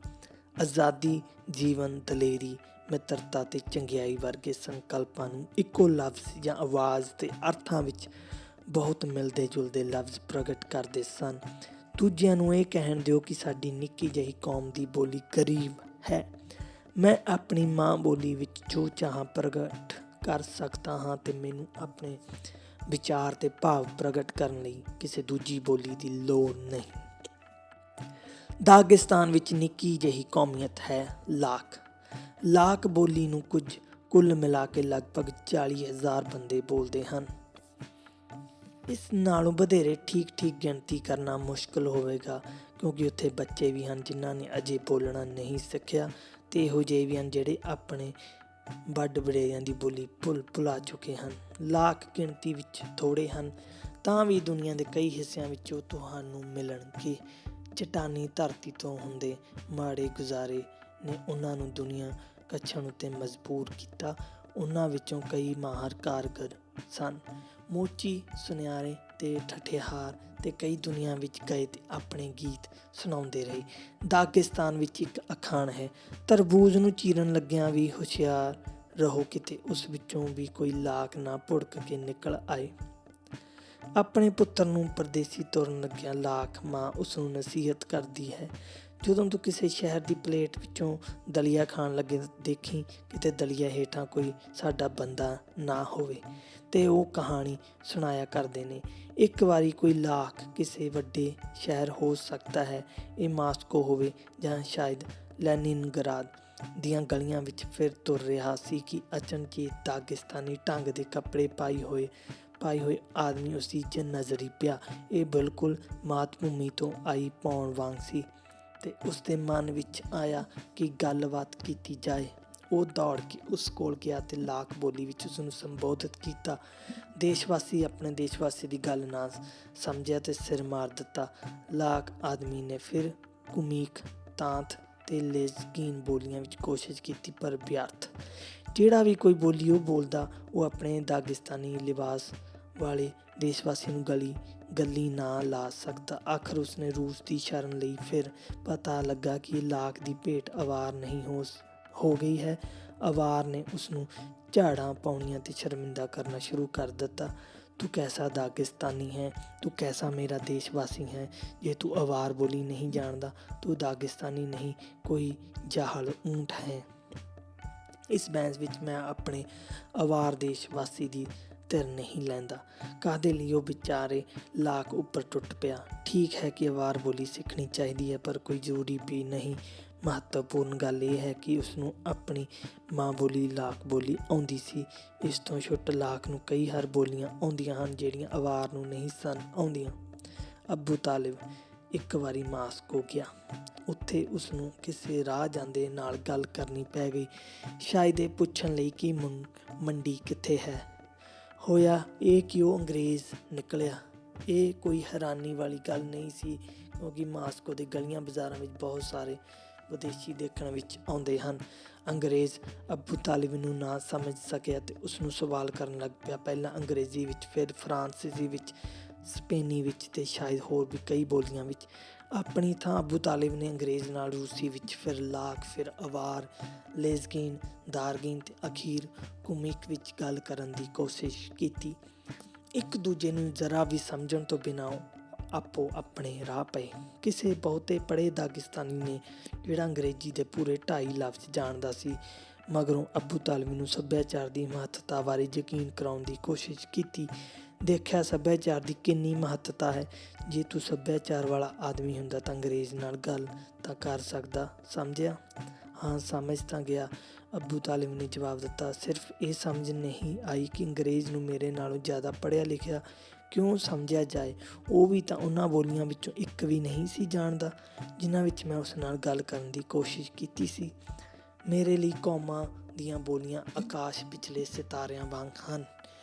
ਆਜ਼ਾਦੀ, ਜੀਵਨ, ਦਲੇਰੀ, ਮਿੱਤਰਤਾ ਤੇ ਚੰਗਿਆਈ ਵਰਗੇ ਸੰਕਲਪਾਂ ਨੂੰ ਇੱਕੋ ਲਫ਼ਜ਼ ਜਾਂ ਆਵਾਜ਼ ਦੇ ਅਰਥਾਂ ਵਿੱਚ ਬਹੁਤ ਮਿਲਦੇ ਜੁਲਦੇ ਲਫ਼ਜ਼ ਪ੍ਰਗਟ ਕਰਦੇ ਸਨ। ਦੂਜਿਆਂ ਨੂੰ ਇਹ ਕਹਿਣ ਦਿਓ ਕਿ ਸਾਡੀ ਨਿੱਕੀ ਜਿਹੀ ਕੌਮ ਦੀ ਬੋਲੀ ਗਰੀਬ ਹੈ। ਮੈਂ ਆਪਣੀ ਮਾਂ ਬੋਲੀ ਵਿੱਚ ਜੋ ਚਾਹਾਂ ਪ੍ਰਗਟ ਕਰ ਸਕਦਾ ਹਾਂ ਤੇ ਮੈਨੂੰ ਆਪਣੇ ਵਿਚਾਰ ਤੇ ਭਾਵ ਪ੍ਰਗਟ ਕਰਨ ਲਈ ਕਿਸੇ ਦੂਜੀ ਬੋਲੀ ਦੀ ਲੋੜ ਨਹੀਂ। ਦਾਗਿਸਤਾਨ ਵਿੱਚ ਨਿੱਕੀ ਜਿਹੀ ਕੌਮੀਅਤ ਹੈ ਲਾਕ ਬੋਲੀ ਨੂੰ ਕੁੱਲ ਮਿਲਾ ਕੇ ਲਗਭਗ 40,000 ਬੰਦੇ ਬੋਲਦੇ ਹਨ। ਇਸ ਨਾਲੋਂ ਵਧੇਰੇ ਠੀਕ ਗਿਣਤੀ ਕਰਨਾ ਮੁਸ਼ਕਲ ਹੋਵੇਗਾ, ਕਿਉਂਕਿ ਉੱਥੇ ਬੱਚੇ ਵੀ ਹਨ ਜਿਨ੍ਹਾਂ ਨੇ ਅਜੇ ਬੋਲਣਾ ਨਹੀਂ ਸਿੱਖਿਆ ਤੇ ਇਹੋ ਜਿਹੇ ਵੀ ਹਨ ਜਿਹੜੇ ਆਪਣੇ ਵੱਡ ਵਡੇਰਿਆਂ ਦੀ ਬੋਲੀ ਭੁਲਾ ਚੁੱਕੇ ਹਨ। ਲਾਖ ਗਿਣਤੀ ਵਿੱਚ ਥੋੜ੍ਹੇ ਹਨ ਤਾਂ ਵੀ ਦੁਨੀਆ ਦੇ ਕਈ ਹਿੱਸਿਆਂ ਵਿੱਚੋਂ ਤੁਹਾਨੂੰ ਮਿਲਣਗੇ। ਚਟਾਨੀ ਧਰਤੀ ਤੋਂ ਹੁੰਦੇ ਮਾੜੇ ਗੁਜ਼ਾਰੇ ਨੇ ਉਹਨਾਂ ਨੂੰ ਦੁਨੀਆ ਕੱਛਣ ਉੱਤੇ ਮਜਬੂਰ ਕੀਤਾ। ਉਹਨਾਂ ਵਿੱਚੋਂ ਕਈ ਮਾਹਰ ਕਾਰੀਗਰ ਸਨ, ਮੋਚੀ, ਸੁਨਿਆਰੇ ਤੇ ਠਠਿਆਰ, ਤੇ ਕਈ ਦੁਨੀਆ ਵਿੱਚ ਗਏ ਤੇ ਆਪਣੇ ਗੀਤ ਸੁਣਾਉਂਦੇ ਰਹੇ। ਦਾਗਿਸਤਾਨ ਵਿੱਚ ਇੱਕ ਅਖਾਣ ਹੈ, ਤਰਬੂਜ਼ ਨੂੰ ਚੀਰਨ ਲੱਗਿਆਂ ਵੀ ਹੁਸ਼ਿਆਰ ਰਹੋ, ਕਿਤੇ ਉਸ ਵਿੱਚੋਂ ਵੀ ਕੋਈ ਲਾਕ ਨਾ ਭੁੜਕ ਕੇ ਨਿਕਲ ਆਏ। ਆਪਣੇ ਪੁੱਤਰ ਨੂੰ ਪਰਦੇਸੀ ਤੋਰਨ ਲੱਗਿਆ ਲਾਖ ਮਾਂ ਉਸਨੂੰ ਨਸੀਹਤ ਕਰਦੀ ਹੈ, ਜਦੋਂ ਤੂੰ ਕਿਸੇ ਸ਼ਹਿਰ ਦੀ ਪਲੇਟ ਵਿੱਚੋਂ ਦਲੀਆ ਖਾਣ ਲੱਗੇ ਦੇਖੀ ਕਿਤੇ ਦਲੀਆ ਹੇਠਾਂ ਕੋਈ ਸਾਡਾ ਬੰਦਾ ਨਾ ਹੋਵੇ। ਤੇ ਉਹ ਕਹਾਣੀ ਸੁਣਾਇਆ ਕਰਦੇ ਨੇ। ਇੱਕ ਵਾਰੀ ਕੋਈ ਲਾਖ ਕਿਸੇ ਵੱਡੇ ਸ਼ਹਿਰ, ਹੋ ਸਕਦਾ ਹੈ ਇਹ ਮਾਸਕੋ ਹੋਵੇ ਜਾਂ ਸ਼ਾਇਦ ਲੈਨਿਨਗਰਾਦ ਦੀਆਂ ਗਲੀਆਂ ਵਿੱਚ ਫਿਰ ਤੁਰ ਰਿਹਾ ਸੀ ਕਿ ਅਚਨਚੇਤ ਦਾਗਿਸਤਾਨੀ ਢੰਗ ਦੇ ਕੱਪੜੇ ਪਾਏ ਹੋਏ ਆਦਮੀ ਉਸਦੀ ਨਜ਼ਰੀ ਪਿਆ। ਇਹ ਬਿਲਕੁਲ ਮਾਤ-ਭੂਮੀ ਤੋਂ ਆਈ ਪਾਉਣ ਵਾਂਗ ਸੀ ਤੇ ਉਸਦੇ ਮਨ ਵਿੱਚ ਆਇਆ ਕਿ ਗੱਲਬਾਤ ਕੀਤੀ ਜਾਏ। ਉਹ ਦੌੜ ਕੇ ਉਸ ਕੋਲ ਗਿਆ ਤੇ ਲਾਕ ਬੋਲੀ ਵਿੱਚ ਉਸਨੂੰ ਸੰਬੋਧਿਤ ਕੀਤਾ। ਦੇਸ਼ਵਾਸੀ ਆਪਣੇ ਦੇਸ਼ਵਾਸੀ ਦੀ ਗੱਲ ਨਾ ਸਮਝਿਆ ਤੇ ਸਿਰ ਮਾਰ ਦਿੱਤਾ। ਲਾਕ ਆਦਮੀ ਨੇ ਫਿਰ ਕੁਮੀਕ, ਤਾਂਤ ਤੇ ਲੇਜ਼ਗੀਨ ਬੋਲੀਆਂ ਵਿੱਚ ਕੋਸ਼ਿਸ਼ ਕੀਤੀ, ਪਰ ਵਿਅਰਥ। ਜਿਹੜਾ ਵੀ ਕੋਈ ਬੋਲੀ ਉਹ ਬੋਲਦਾ, ਉਹ ਆਪਣੇ ਦਾਗਿਸਤਾਨੀ ਲਿਬਾਸ ਵਾਲੇ ਦੇਸ਼ਵਾਸੀ ਨੂੰ ਗੱਲੀ ਨਾ ਲਾ ਸਕਦਾ। ਆਖਰ ਉਸਨੇ ਰੂਸ ਦੀ ਸ਼ਰਨ ਲਈ। ਫਿਰ ਪਤਾ ਲੱਗਾ ਕਿ ਲਾਕ ਦੀ ਭੇਟ ਅਵਾਰ ਨਹੀਂ ਹੋ ਗਈ ਹੈ। ਅਵਾਰ ਨੇ ਉਸਨੂੰ ਝਾੜਾਂ ਪਾਉਣੀਆਂ ਤੇ ਸ਼ਰਮਿੰਦਾ ਕਰਨਾ ਸ਼ੁਰੂ ਕਰ ਦਿੱਤਾ। ਤੂੰ ਕੈਸਾ ਦਾਗਿਸਤਾਨੀ ਹੈ, ਤੂੰ ਕੈਸਾ ਮੇਰਾ ਦੇਸ਼ਵਾਸੀ ਹੈ, ਜੇ ਤੂੰ ਅਵਾਰ ਬੋਲੀ ਨਹੀਂ ਜਾਣਦਾ ਤੂੰ ਦਾਗਿਸਤਾਨੀ ਨਹੀਂ, ਕੋਈ ਜਾਹਲ ਊਂਠ ਹੈ। ਇਸ ਬਹਿਸ ਵਿੱਚ ਮੈਂ ਆਪਣੇ ਅਵਾਰ ਦੇਸ਼ਵਾਸੀ ਦੀ ਧਿਰ ਨਹੀਂ ਲੈਂਦਾ। ਕਾਹਦੇ ਲਈ ਉਹ ਵਿਚਾਰੇ ਲਾਕ ਉੱਪਰ ਟੁੱਟ ਪਿਆ। ਠੀਕ ਹੈ ਕਿ ਅਵਾਰ ਬੋਲੀ ਸਿੱਖਣੀ ਚਾਹੀਦੀ ਹੈ, ਪਰ ਕੋਈ ਜ਼ਰੂਰੀ ਵੀ ਨਹੀਂ। ਮਹੱਤਵਪੂਰਨ ਗੱਲ ਇਹ ਹੈ ਕਿ ਉਸਨੂੰ ਆਪਣੀ ਮਾਂ ਬੋਲੀ ਲਾਕ ਬੋਲੀ ਆਉਂਦੀ ਸੀ। ਇਸ ਤੋਂ ਛੁੱਟ ਲਾਕ ਨੂੰ ਕਈ ਹਰ ਬੋਲੀਆਂ ਆਉਂਦੀਆਂ ਹਨ ਜਿਹੜੀਆਂ ਅਵਾਰ ਨੂੰ ਨਹੀਂ ਸਨ ਆਉਂਦੀਆਂ। ਅਬੂ ਤਾਲਿਬ ਇੱਕ ਵਾਰੀ ਮਾਸਕੋ ਗਿਆ। ਉੱਥੇ ਉਸਨੂੰ ਕਿਸੇ ਰਾਹ ਜਾਂਦੇ ਨਾਲ ਗੱਲ ਕਰਨੀ ਪੈ ਗਈ, ਸ਼ਾਇਦ ਇਹ ਪੁੱਛਣ ਲਈ ਕਿ ਮੰਡੀ ਕਿੱਥੇ ਹੈ। ਹੋਇਆ ਇਹ ਕਿ ਉਹ ਅੰਗਰੇਜ਼ ਨਿਕਲਿਆ। ਇਹ ਕੋਈ ਹੈਰਾਨੀ ਵਾਲੀ ਗੱਲ ਨਹੀਂ ਸੀ, ਕਿਉਂਕਿ ਮਾਸਕੋ ਦੇ ਗਲੀਆਂ ਬਾਜ਼ਾਰਾਂ ਵਿੱਚ ਬਹੁਤ ਸਾਰੇ ਵਿਦੇਸ਼ੀ ਦੇਖਣ ਵਿੱਚ ਆਉਂਦੇ ਹਨ। ਅੰਗਰੇਜ਼ ਅਬੂ ਤਾਲਿਬ ਨੂੰ ਨਾ ਸਮਝ ਸਕਿਆ ਤੇ ਉਸਨੂੰ ਸਵਾਲ ਕਰਨ ਲੱਗ ਪਿਆ, ਪਹਿਲਾਂ ਅੰਗਰੇਜ਼ੀ ਵਿੱਚ, ਫਿਰ ਫਰਾਂਸੀਸੀ ਵਿੱਚ, ਸਪੇਨੀ ਵਿੱਚ ਤੇ ਸ਼ਾਇਦ ਹੋਰ ਵੀ ਕਈ ਬੋਲੀਆਂ ਵਿੱਚ। ਆਪਣੀ ਥਾਂ ਅਬੂ ਤਾਲਿਬ ਨੇ ਅੰਗਰੇਜ਼ ਨਾਲ ਰੂਸੀ ਵਿੱਚ, ਫਿਰ ਲਾਕ, ਫਿਰ ਅਵਾਰ, ਲੇਜ਼ਗੀਨ, ਦਾਰਗੀਨ ਤੇ ਅਖੀਰ ਕੁਮਿਕ ਵਿੱਚ ਗੱਲ ਕਰਨ ਦੀ ਕੋਸ਼ਿਸ਼ ਕੀਤੀ। ਇੱਕ ਦੂਜੇ ਨੂੰ ਜ਼ਰਾ ਵੀ ਸਮਝਣ ਤੋਂ ਬਿਨਾਂ ਆਪੋ ਆਪਣੇ ਰਾਹ ਪਏ। ਕਿਸੇ ਬਹੁਤੇ ਪੜ੍ਹੇ ਦਾਗਿਸਤਾਨੀ ਨੇ, ਜਿਹੜਾ ਅੰਗਰੇਜ਼ੀ ਦੇ ਪੂਰੇ 2.5 ਲਫ਼ਜ਼ ਜਾਣਦਾ ਸੀ, ਮਗਰੋਂ ਅਬੂ ਤਾਲਿਬ ਨੂੰ ਸੱਭਿਆਚਾਰ ਦੀ ਮਹੱਤਤਾ ਬਾਰੇ ਯਕੀਨ ਕਰਾਉਣ ਦੀ ਕੋਸ਼ਿਸ਼ ਕੀਤੀ। ਦੇਖਿਆ ਸੱਭਿਆਚਾਰ ਦੀ ਕਿੰਨੀ ਮਹੱਤਤਾ ਹੈ। ਜੇ ਤੂੰ ਸੱਭਿਆਚਾਰ ਵਾਲਾ ਆਦਮੀ ਹੁੰਦਾ ਤਾਂ ਅੰਗਰੇਜ਼ ਨਾਲ ਗੱਲ ਤਾਂ ਕਰ ਸਕਦਾ। ਸਮਝਿਆ? ਹਾਂ, ਸਮਝ ਤਾਂ ਗਿਆ, ਅਬੂ ਤਾਲਿਬ ਨੇ ਜਵਾਬ ਦਿੱਤਾ। ਸਿਰਫ ਇਹ ਸਮਝ ਨਹੀਂ ਆਈ ਕਿ ਅੰਗਰੇਜ਼ ਨੂੰ ਮੇਰੇ ਨਾਲੋਂ ਜ਼ਿਆਦਾ ਪੜ੍ਹਿਆ ਲਿਖਿਆ ਕਿਉਂ ਸਮਝਿਆ ਜਾਏ। ਉਹ ਵੀ ਤਾਂ ਉਹਨਾਂ ਬੋਲੀਆਂ ਵਿੱਚੋਂ ਇੱਕ ਵੀ ਨਹੀਂ ਸੀ ਜਾਣਦਾ ਜਿਨ੍ਹਾਂ ਵਿੱਚ ਮੈਂ ਉਸ ਨਾਲ ਗੱਲ ਕਰਨ ਦੀ ਕੋਸ਼ਿਸ਼ ਕੀਤੀ ਸੀ। ਮੇਰੇ ਲਈ ਕੌਮਾਂ ਦੀਆਂ ਬੋਲੀਆਂ ਆਕਾਸ਼ ਵਿਚਲੇ ਸਿਤਾਰਿਆਂ ਵਾਂਗ ਹਨ।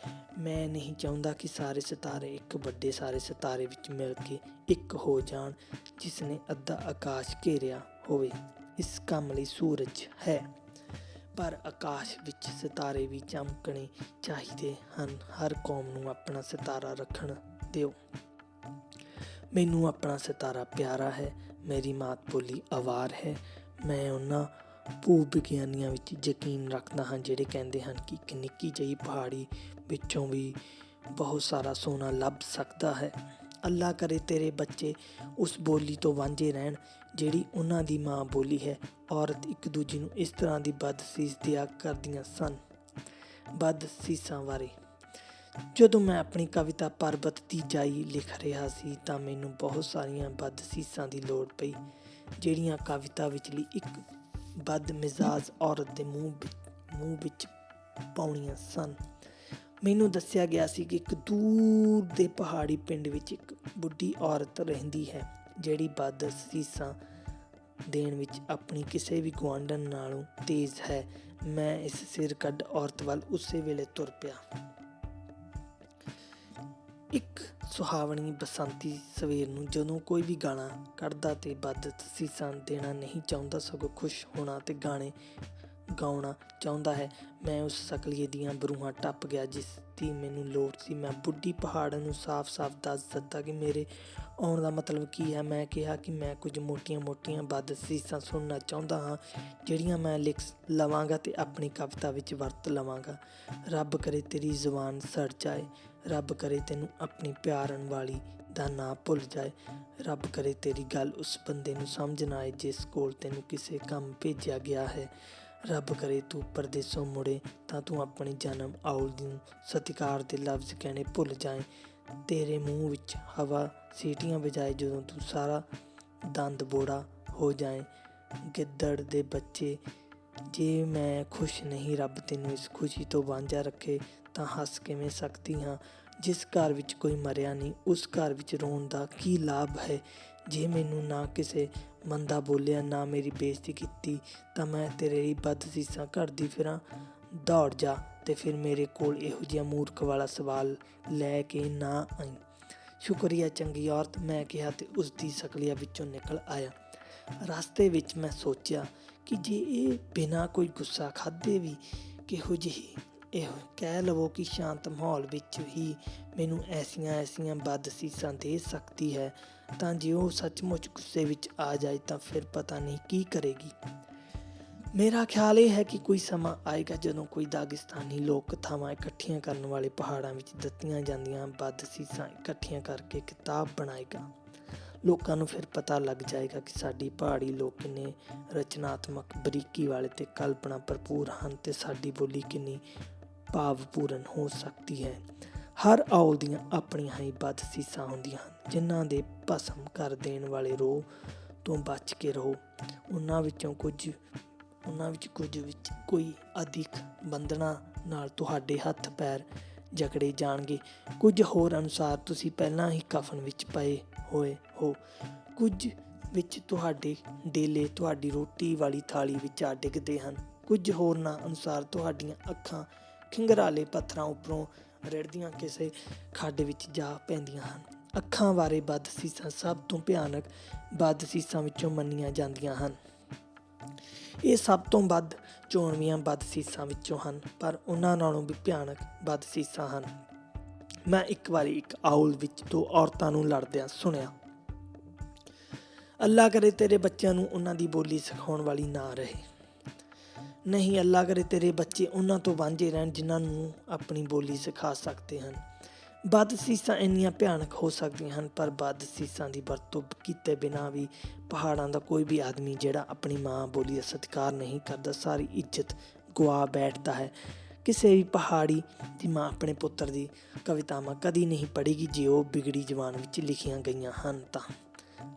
ਮੈਂ ਨਹੀਂ ਚਾਹੁੰਦਾ ਕਿ ਸਾਰੇ ਸਿਤਾਰੇ ਇੱਕ ਵੱਡੇ ਸਾਰੇ ਸਿਤਾਰੇ ਵਿੱਚ ਮਿਲ ਕੇ ਇੱਕ ਹੋ ਜਾਣ ਜਿਸ ਨੇ ਅੱਧਾ ਆਕਾਸ਼ ਘੇਰਿਆ ਹੋਵੇ। ਇਸ ਕੰਮ ਲਈ ਸੂਰਜ ਹੈ, ਪਰ ਆਕਾਸ਼ ਵਿੱਚ ਸਿਤਾਰੇ ਵੀ ਚਮਕਣੇ ਚਾਹੀਦੇ ਹਨ। ਹਰ ਕੌਮ ਨੂੰ ਆਪਣਾ ਸਿਤਾਰਾ ਰੱਖਣ ਦਿਓ। ਮੈਨੂੰ ਆਪਣਾ ਸਿਤਾਰਾ ਪਿਆਰਾ ਹੈ। ਮੇਰੀ ਮਾਤ ਬੋਲੀ ਅਵਾਰ ਹੈ। ਮੈਂ ਉਹਨਾਂ ਭੂ ਵਿਗਿਆਨੀਆਂ ਵਿੱਚ ਯਕੀਨ ਰੱਖਦਾ ਹਾਂ ਜਿਹੜੇ ਕਹਿੰਦੇ ਹਨ ਕਿ ਇੱਕ ਨਿੱਕੀ ਜਿਹੀ ਪਹਾੜੀ ਵਿੱਚੋਂ ਵੀ ਬਹੁਤ ਸਾਰਾ ਸੋਨਾ ਲੱਭ ਸਕਦਾ ਹੈ। ਅੱਲਾ ਕਰੇ ਤੇਰੇ ਬੱਚੇ ਉਸ ਬੋਲੀ ਤੋਂ ਵਾਂਝੇ ਰਹਿਣ ਜਿਹੜੀ ਉਹਨਾਂ ਦੀ ਮਾਂ ਬੋਲੀ ਹੈ। ਔਰਤ ਇੱਕ ਦੂਜੀ ਨੂੰ ਇਸ ਤਰ੍ਹਾਂ ਦੀ ਬਦਸੀਸ ਦਿਆ ਕਰਦੀਆਂ ਸਨ। ਬਦਸੀਸਾਂ ਬਾਰੇ ਜਦੋਂ ਮੈਂ ਆਪਣੀ ਕਵਿਤਾ ਪਰਬਤ ਦੀ ਜਾਈ ਲਿਖ ਰਿਹਾ ਸੀ ਤਾਂ ਮੈਨੂੰ ਬਹੁਤ ਸਾਰੀਆਂ ਬਦਸੀਸਾਂ ਦੀ ਲੋੜ ਪਈ ਜਿਹੜੀਆਂ ਕਵਿਤਾ ਵਿਚਲੀ ਇੱਕ ਬਦਮਿਜ਼ਾਜ ਔਰਤ ਦੇ ਮੂੰਹ ਵਿੱਚ ਪਾਉਣੀਆਂ ਸਨ। ਮੈਨੂੰ ਦੱਸਿਆ ਗਿਆ ਸੀ ਕਿ ਇੱਕ ਦੂਰ ਦੇ ਪਹਾੜੀ ਪਿੰਡ ਵਿੱਚ ਇੱਕ ਬੁੱਢੀ ਔਰਤ ਰਹਿੰਦੀ ਹੈ ਜਿਹੜੀ ਬਦਸੀਸਾਂ ਦੇਣ ਵਿੱਚ ਆਪਣੀ ਕਿਸੇ ਵੀ ਗੁਆਂਢਣ ਨਾਲੋਂ ਤੇਜ਼ ਹੈ। ਮੈਂ ਇਸ ਸਿਰ ਕੱਢ ਔਰਤ ਵੱਲ ਉਸੇ ਵੇਲੇ ਤੁਰ ਪਿਆ। ਇੱਕ ਸੁਹਾਵਣੀ ਬਸੰਤੀ ਸਵੇਰ ਨੂੰ ਜਦੋਂ ਕੋਈ ਵੀ ਗਾਣਾ ਕੱਢਦਾ ਤੇ ਬਦਸੀਸਾਂ ਦੇਣਾ ਨਹੀਂ ਚਾਹੁੰਦਾ ਸਗੋਂ ਖੁਸ਼ ਹੋਣਾ ਤੇ ਗਾਣੇ ਗਾਉਣਾ ਚਾਹੁੰਦਾ ਹੈ, ਮੈਂ ਉਸ ਸਕਲੀਏ ਦੀਆਂ ਬਰੂਹਾਂ ਟੱਪ ਗਿਆ ਜਿਸ ਦੀ ਮੈਨੂੰ ਲੋੜ ਸੀ। ਮੈਂ ਬੁੱਢੀ ਪਹਾੜ ਨੂੰ ਸਾਫ਼-ਸਾਫ਼ ਦੱਸ ਦਿੱਤਾ ਕਿ ਮੇਰੇ ਆਉਣ ਦਾ ਮਤਲਬ ਕੀ ਹੈ। ਮੈਂ ਕਿਹਾ ਕਿ ਮੈਂ ਕੁਝ ਮੋਟੀਆਂ-ਮੋਟੀਆਂ ਬਦਸੀਸਾਂ ਸੁਣਨਾ ਚਾਹੁੰਦਾ ਹਾਂ ਜਿਹੜੀਆਂ ਮੈਂ ਲਿਖ ਲਵਾਂਗਾ ਤੇ ਆਪਣੀ ਕਵਿਤਾ ਵਿੱਚ ਵਰਤ ਲਵਾਂਗਾ। ਰੱਬ ਕਰੇ ਤੇਰੀ ਜ਼ੁਬਾਨ ਸੜ ਜਾਏ, ਰੱਬ ਕਰੇ ਤੈਨੂੰ ਆਪਣੀ ਪਿਆਰਨ ਵਾਲੀ ਦਾ ਨਾਂ ਭੁੱਲ ਜਾਏ, ਰੱਬ ਕਰੇ ਤੇਰੀ ਗੱਲ ਉਸ ਬੰਦੇ ਨੂੰ ਸਮਝ ਨਾ ਆਏ ਜਿਸ ਕੋਲ ਤੈਨੂੰ ਕਿਸੇ ਕੰਮ ਭੇਜਿਆ ਗਿਆ ਹੈ, ਰੱਬ ਕਰੇ ਤੂੰ ਪਰਦੇਸੋਂ ਮੁੜੇ ਤਾਂ ਤੂੰ ਆਪਣੀ ਜਨਮ ਆਉਲ ਨੂੰ ਸਤਿਕਾਰ ਦੇ ਲਫ਼ਜ਼ ਕਹਿਣੇ ਭੁੱਲ ਜਾਏ, ਤੇਰੇ ਮੂੰਹ ਵਿੱਚ ਹਵਾ ਸੀਟੀਆਂ ਵਜਾਏ ਜਦੋਂ ਤੂੰ ਸਾਰਾ ਦੰਦ ਬੋੜਾ ਹੋ ਜਾਏ। ਗਿੱਦੜ ਦੇ ਬੱਚੇ, ਜੇ ਮੈਂ ਖੁਸ਼ ਨਹੀਂ ਰੱਬ ਤੈਨੂੰ ਇਸ ਖੁਸ਼ੀ ਤੋਂ ਵਾਂਝਾ ਰੱਖੇ ਤਾਂ ਹੱਸ ਕਿਵੇਂ ਸਕਦੀ ਹਾਂ। ਜਿਸ ਘਰ ਵਿੱਚ ਕੋਈ ਮਰਿਆ ਨਹੀਂ ਉਸ ਘਰ ਵਿੱਚ ਰੋਣ ਦਾ ਕੀ ਲਾਭ ਹੈ। ਜੇ ਮੈਨੂੰ ਨਾ ਕਿਸੇ ਮੰਦਾ ਬੋਲਿਆ ਨਾ ਮੇਰੀ ਬੇਇੱਜ਼ਤੀ ਕੀਤੀ ਤਾਂ ਮੈਂ ਤੇਰੇ ਲਈ ਬਦਸੀਸਾਂ ਘੜਦੀ ਫਿਰਾਂ। ਦੌੜ ਜਾ ਤੇ ਫਿਰ ਮੇਰੇ ਕੋਲ ਇਹੋ ਜਿਹਾ ਮੂਰਖ ਵਾਲਾ ਸਵਾਲ ਲੈ ਕੇ ਨਾ ਆਈ। ਸ਼ੁਕਰੀਆ ਚੰਗੀ ਔਰਤ, ਮੈਂ ਕਿਹਾ ਤੇ ਉਸ ਦੀ ਸਕਲੀਆ ਵਿੱਚੋਂ ਨਿਕਲ ਆਇਆ। ਰਸਤੇ ਵਿੱਚ ਮੈਂ ਸੋਚਿਆ ਕਿ ਜੇ ਇਹ ਬਿਨਾਂ ਕੋਈ ਗੁੱਸਾ ਖਾਧੇ ਵੀ ਕਿਹੋ ਜਿਹੀ ਇਹੋ ਕਹਿ ਲਵੋ ਕਿ ਸ਼ਾਂਤ ਮਾਹੌਲ ਵਿੱਚ ਹੀ ਮੈਨੂੰ ਐਸੀਆਂ ਬਦਸੀਸਾਂ ਦੇ ਸਕਦੀ ਹੈ ਤਾਂ ਜੇ ਉਹ ਸੱਚਮੁੱਚ ਗੁੱਸੇ ਵਿੱਚ ਆ ਜਾਏ ਤਾਂ ਫਿਰ ਪਤਾ ਨਹੀਂ ਕੀ ਕਰੇਗੀ। ਮੇਰਾ ਖਿਆਲ ਇਹ ਹੈ ਕਿ ਕੋਈ ਸਮਾਂ ਆਏਗਾ ਜਦੋਂ ਕੋਈ ਦਾਗਿਸਤਾਨੀ ਲੋਕ ਕਥਾਵਾਂ ਇਕੱਠੀਆਂ ਕਰਨ ਵਾਲੇ ਪਹਾੜਾਂ ਵਿੱਚ ਦਿੱਤੀਆਂ ਜਾਂਦੀਆਂ ਬਦਸੀਸਾਂ ਇਕੱਠੀਆਂ ਕਰਕੇ ਕਿਤਾਬ ਬਣਾਏਗਾ। ਲੋਕਾਂ ਨੂੰ ਫਿਰ ਪਤਾ ਲੱਗ ਜਾਏਗਾ ਕਿ ਸਾਡੀ ਪਹਾੜੀ ਲੋਕ ਕਿੰਨੇ ਰਚਨਾਤਮਕ, ਬਰੀਕੀ ਵਾਲੇ ਤੇ ਕਲਪਨਾ ਭਰਪੂਰ ਹਨ ਤੇ ਸਾਡੀ ਬੋਲੀ ਕਿੰਨੀ ਭਾਵਪੂਰਨ ਹੋ ਸਕਦੀ ਹੈ। ਹਰ ਆਉਲ ਦੀਆਂ ਆਪਣੀਆਂ ਹੀ ਬਦਸੀਸਾਂ ਹੁੰਦੀਆਂ ਹਨ ਜਿਨ੍ਹਾਂ ਦੇ ਭਸਮ ਕਰ ਦੇਣ ਵਾਲੇ ਰੋਹ ਤੋਂ ਬਚ ਕੇ ਰਹੋ। ਉਹਨਾਂ ਵਿੱਚ ਕੋਈ ਅਧਿਕ ਬੰਧਨਾਂ ਨਾਲ ਤੁਹਾਡੇ ਹੱਥ ਪੈਰ ਜਕੜੇ ਜਾਣਗੇ। ਕੁਝ ਹੋਰ ਅਨੁਸਾਰ ਤੁਸੀਂ ਪਹਿਲਾਂ ਹੀ ਕਫਨ ਵਿੱਚ ਪਏ ਹੋਏ ਹੋ, ਕੁਝ ਵਿੱਚ ਤੁਹਾਡੇ ਡੇਲੇ ਤੁਹਾਡੀ ਰੋਟੀ ਵਾਲੀ ਥਾਲੀ ਵਿੱਚ ਆ ਡਿੱਗਦੇ ਹਨ, ਕੁਝ ਹੋਰਨਾਂ ਅਨੁਸਾਰ ਤੁਹਾਡੀਆਂ ਅੱਖਾਂ ਖਿੰਗਰਾਲੇ ਪੱਥਰਾਂ ਉੱਪਰੋਂ ਰਿੜ੍ਹਦੀਆਂ ਕਿਸੇ ਖੱਡ ਵਿੱਚ ਜਾ ਪੈਂਦੀਆਂ ਹਨ। ਅੱਖਾਂ ਬਾਰੇ ਬਦਸੀਸਾਂ ਸਭ ਤੋਂ ਭਿਆਨਕ ਬਦਸੀਸਾਂ ਵਿੱਚੋਂ ਮੰਨੀਆਂ ਜਾਂਦੀਆਂ ਹਨ। ਇਹ ਸਭ ਤੋਂ ਵੱਧ ਚੋਣਵੀਆਂ ਬਦਸੀਸਾਂ ਵਿੱਚੋਂ ਹਨ ਪਰ ਉਹਨਾਂ ਨਾਲੋਂ ਵੀ ਭਿਆਨਕ ਬਦਸੀਸਾਂ ਹਨ। ਮੈਂ ਇੱਕ ਵਾਰੀ ਇੱਕ ਆਉਲ ਵਿੱਚ ਦੋ ਔਰਤਾਂ ਨੂੰ ਲੜਦਿਆਂ ਸੁਣਿਆ। ਅੱਲਾ ਕਰੇ ਤੇਰੇ ਬੱਚਿਆਂ ਨੂੰ ਉਹਨਾਂ ਦੀ ਬੋਲੀ ਸਿਖਾਉਣ ਵਾਲੀ ਨਾ ਰਹੇ। ਨਹੀਂ, ਅੱਲਾ ਕਰੇ ਤੇਰੇ ਬੱਚੇ ਉਹਨਾਂ ਤੋਂ ਵਾਂਝੇ ਰਹਿਣ ਜਿਨ੍ਹਾਂ ਨੂੰ ਆਪਣੀ ਬੋਲੀ ਸਿਖਾ ਸਕਦੇ ਹਨ। ਬਦਸੀਸਾਂ ਇੰਨੀਆਂ ਭਿਆਨਕ ਹੋ ਸਕਦੀਆਂ ਹਨ ਪਰ ਬਦਸੀਸਾਂ ਦੀ ਵਰਤੋਂ ਕੀਤੇ ਬਿਨਾਂ ਵੀ ਪਹਾੜਾਂ ਦਾ ਕੋਈ ਵੀ ਆਦਮੀ ਜਿਹੜਾ ਆਪਣੀ ਮਾਂ ਬੋਲੀ ਦਾ ਸਤਿਕਾਰ ਨਹੀਂ ਕਰਦਾ ਸਾਰੀ ਇੱਜ਼ਤ ਗੁਆ ਬੈਠਦਾ ਹੈ। ਕਿਸੇ ਵੀ ਪਹਾੜੀ ਦੀ ਮਾਂ ਆਪਣੇ ਪੁੱਤਰ ਦੀ ਕਵਿਤਾਵਾਂ ਕਦੀ ਨਹੀਂ ਪੜ੍ਹੇਗੀ ਜੇ ਉਹ ਬਿਗੜੀ ਜ਼ੁਬਾਨ ਵਿੱਚ ਲਿਖੀਆਂ ਗਈਆਂ ਹਨ ਤਾਂ।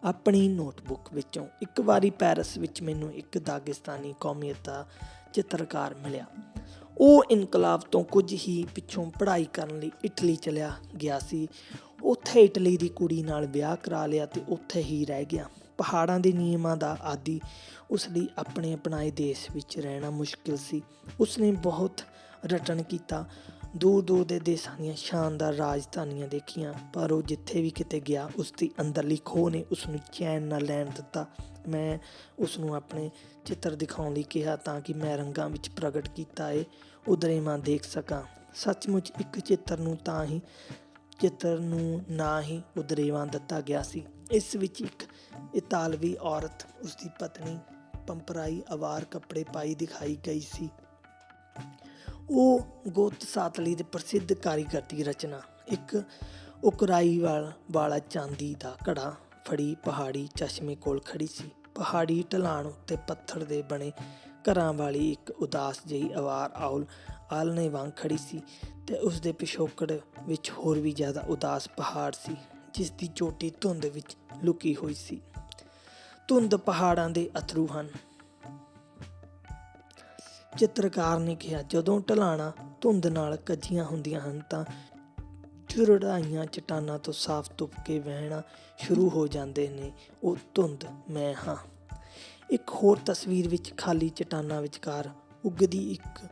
ਆਪਣੀ ਨੋਟਬੁੱਕ ਵਿੱਚੋਂ ਇੱਕ ਵਾਰੀ ਪੈਰਿਸ ਵਿੱਚ ਮੈਨੂੰ ਇੱਕ ਦਾਗਿਸਤਾਨੀ ਕੌਮੀਅਤ ਦਾ ਚਿੱਤਰਕਾਰ ਮਿਲਿਆ। ਉਹ ਇਨਕਲਾਬ ਤੋਂ ਕੁਝ ਹੀ ਪਿੱਛੋਂ ਪੜ੍ਹਾਈ ਕਰਨ ਲਈ ਇਟਲੀ ਚਲਿਆ ਗਿਆ ਸੀ। ਉੱਥੇ ਇਟਲੀ ਦੀ ਕੁੜੀ ਨਾਲ ਵਿਆਹ ਕਰਾ ਲਿਆ ਅਤੇ ਉੱਥੇ ਹੀ ਰਹਿ ਗਿਆ। ਪਹਾੜਾਂ ਦੇ ਨਿਯਮਾਂ ਦਾ ਆਦੀ ਉਸ ਲਈ ਆਪਣੇ ਅਪਣਾਏ ਦੇਸ਼ ਵਿੱਚ ਰਹਿਣਾ ਮੁਸ਼ਕਿਲ ਸੀ। ਉਸਨੇ ਬਹੁਤ ਰਟਨ ਕੀਤਾ, ਦੂਰ ਦੂਰ ਦੇ ਦੇਸ਼ਾਂ ਦੀਆਂ ਸ਼ਾਨਦਾਰ ਰਾਜਧਾਨੀਆਂ ਦੇਖੀਆਂ, ਪਰ ਉਹ ਜਿੱਥੇ ਵੀ ਕਿਤੇ ਗਿਆ ਉਸ ਦੀ ਅੰਦਰਲੀ ਖੋਹ ਨੇ ਉਸਨੂੰ ਚੈਨ ਨਾ ਲੈਣ ਦਿੱਤਾ। ਮੈਂ ਉਸਨੂੰ ਆਪਣੇ ਚਿੱਤਰ ਦਿਖਾਉਣ ਲਈ ਕਿਹਾ ਤਾਂ ਕਿ ਮੈਂ ਰੰਗਾਂ ਵਿੱਚ ਪ੍ਰਗਟ ਕੀਤਾ ਉਦਰੇਵਾਂ ਦੇਖ ਸਕਾਂ। ਸੱਚਮੁੱਚ ਇੱਕ ਚਿੱਤਰ ਨੂੰ ਨਾ ਹੀ ਉਦਰੇਵਾਂ ਦਿੱਤਾ ਗਿਆ ਸੀ। ਇਸ ਵਿੱਚ ਇੱਕ ਇਤਾਲਵੀ ਔਰਤ, ਉਸਦੀ ਪਤਨੀ ਪੰਪਰਾਈ ਅਵਾਰ ਕੱਪੜੇ ਪਾਈ ਦਿਖਾਈ ਗਈ ਸੀ। ਉਹ ਗੋਤ ਸਾਤਲੀ ਦੇ ਪ੍ਰਸਿੱਧ ਕਾਰੀਗਰ ਦੀ ਰਚਨਾ, ਇੱਕ ਉਕਰਾਈ ਵਾਲਾ ਚਾਂਦੀ ਦਾ ਘੜਾ ਫੜੀ ਪਹਾੜੀ ਚਸ਼ਮੇ ਕੋਲ ਖੜੀ ਸੀ। ਪਹਾੜੀ ਢਲਾਣ ਉੱਤੇ ਪੱਥਰ ਦੇ ਬਣੇ ਘਰਾਂ ਵਾਲੀ ਇੱਕ ਉਦਾਸ ਜਿਹੀ ਅਵਾਰ ਆਲਣੇ ਵਾਂਗ ਖੜੀ ਸੀ ਤੇ ਉਸਦੇ ਪਿਛੋਕੜ ਵਿੱਚ ਹੋਰ ਵੀ ਜ਼ਿਆਦਾ ਉਦਾਸ ਪਹਾੜ ਸੀ, ਜਿਸ ਦੀ ਚੋਟੀ ਧੁੰਦ ਵਿੱਚ ਲੁਕੀ ਹੋਈ ਸੀ। ਧੁੰਦ ਪਹਾੜਾਂ ਦੇ ਅਥਰੂ ਹਨ, ਚਿੱਤਰਕਾਰ ਨੇ ਕਿਹਾ। ਜਦੋਂ ਢਲਾਣਾਂ ਧੁੰਦ ਨਾਲ ਕੱਜੀਆਂ ਹੁੰਦੀਆਂ ਹਨ ਤਾਂ ਚੁਰੜਾਈਆਂ ਚਟਾਨਾਂ ਤੋਂ ਸਾਫ਼ ਤੁਪ ਕੇ ਵਹਿਣਾ ਸ਼ੁਰੂ ਹੋ ਜਾਂਦੇ ਨੇ। ਉਹ ਧੁੰਦ ਮੈਂ ਹਾਂ। ਇੱਕ ਹੋਰ ਤਸਵੀਰ ਵਿੱਚ ਖਾਲੀ ਚਟਾਨਾਂ ਵਿਚਕਾਰ ਉੱਗਦੀ ਇੱਕ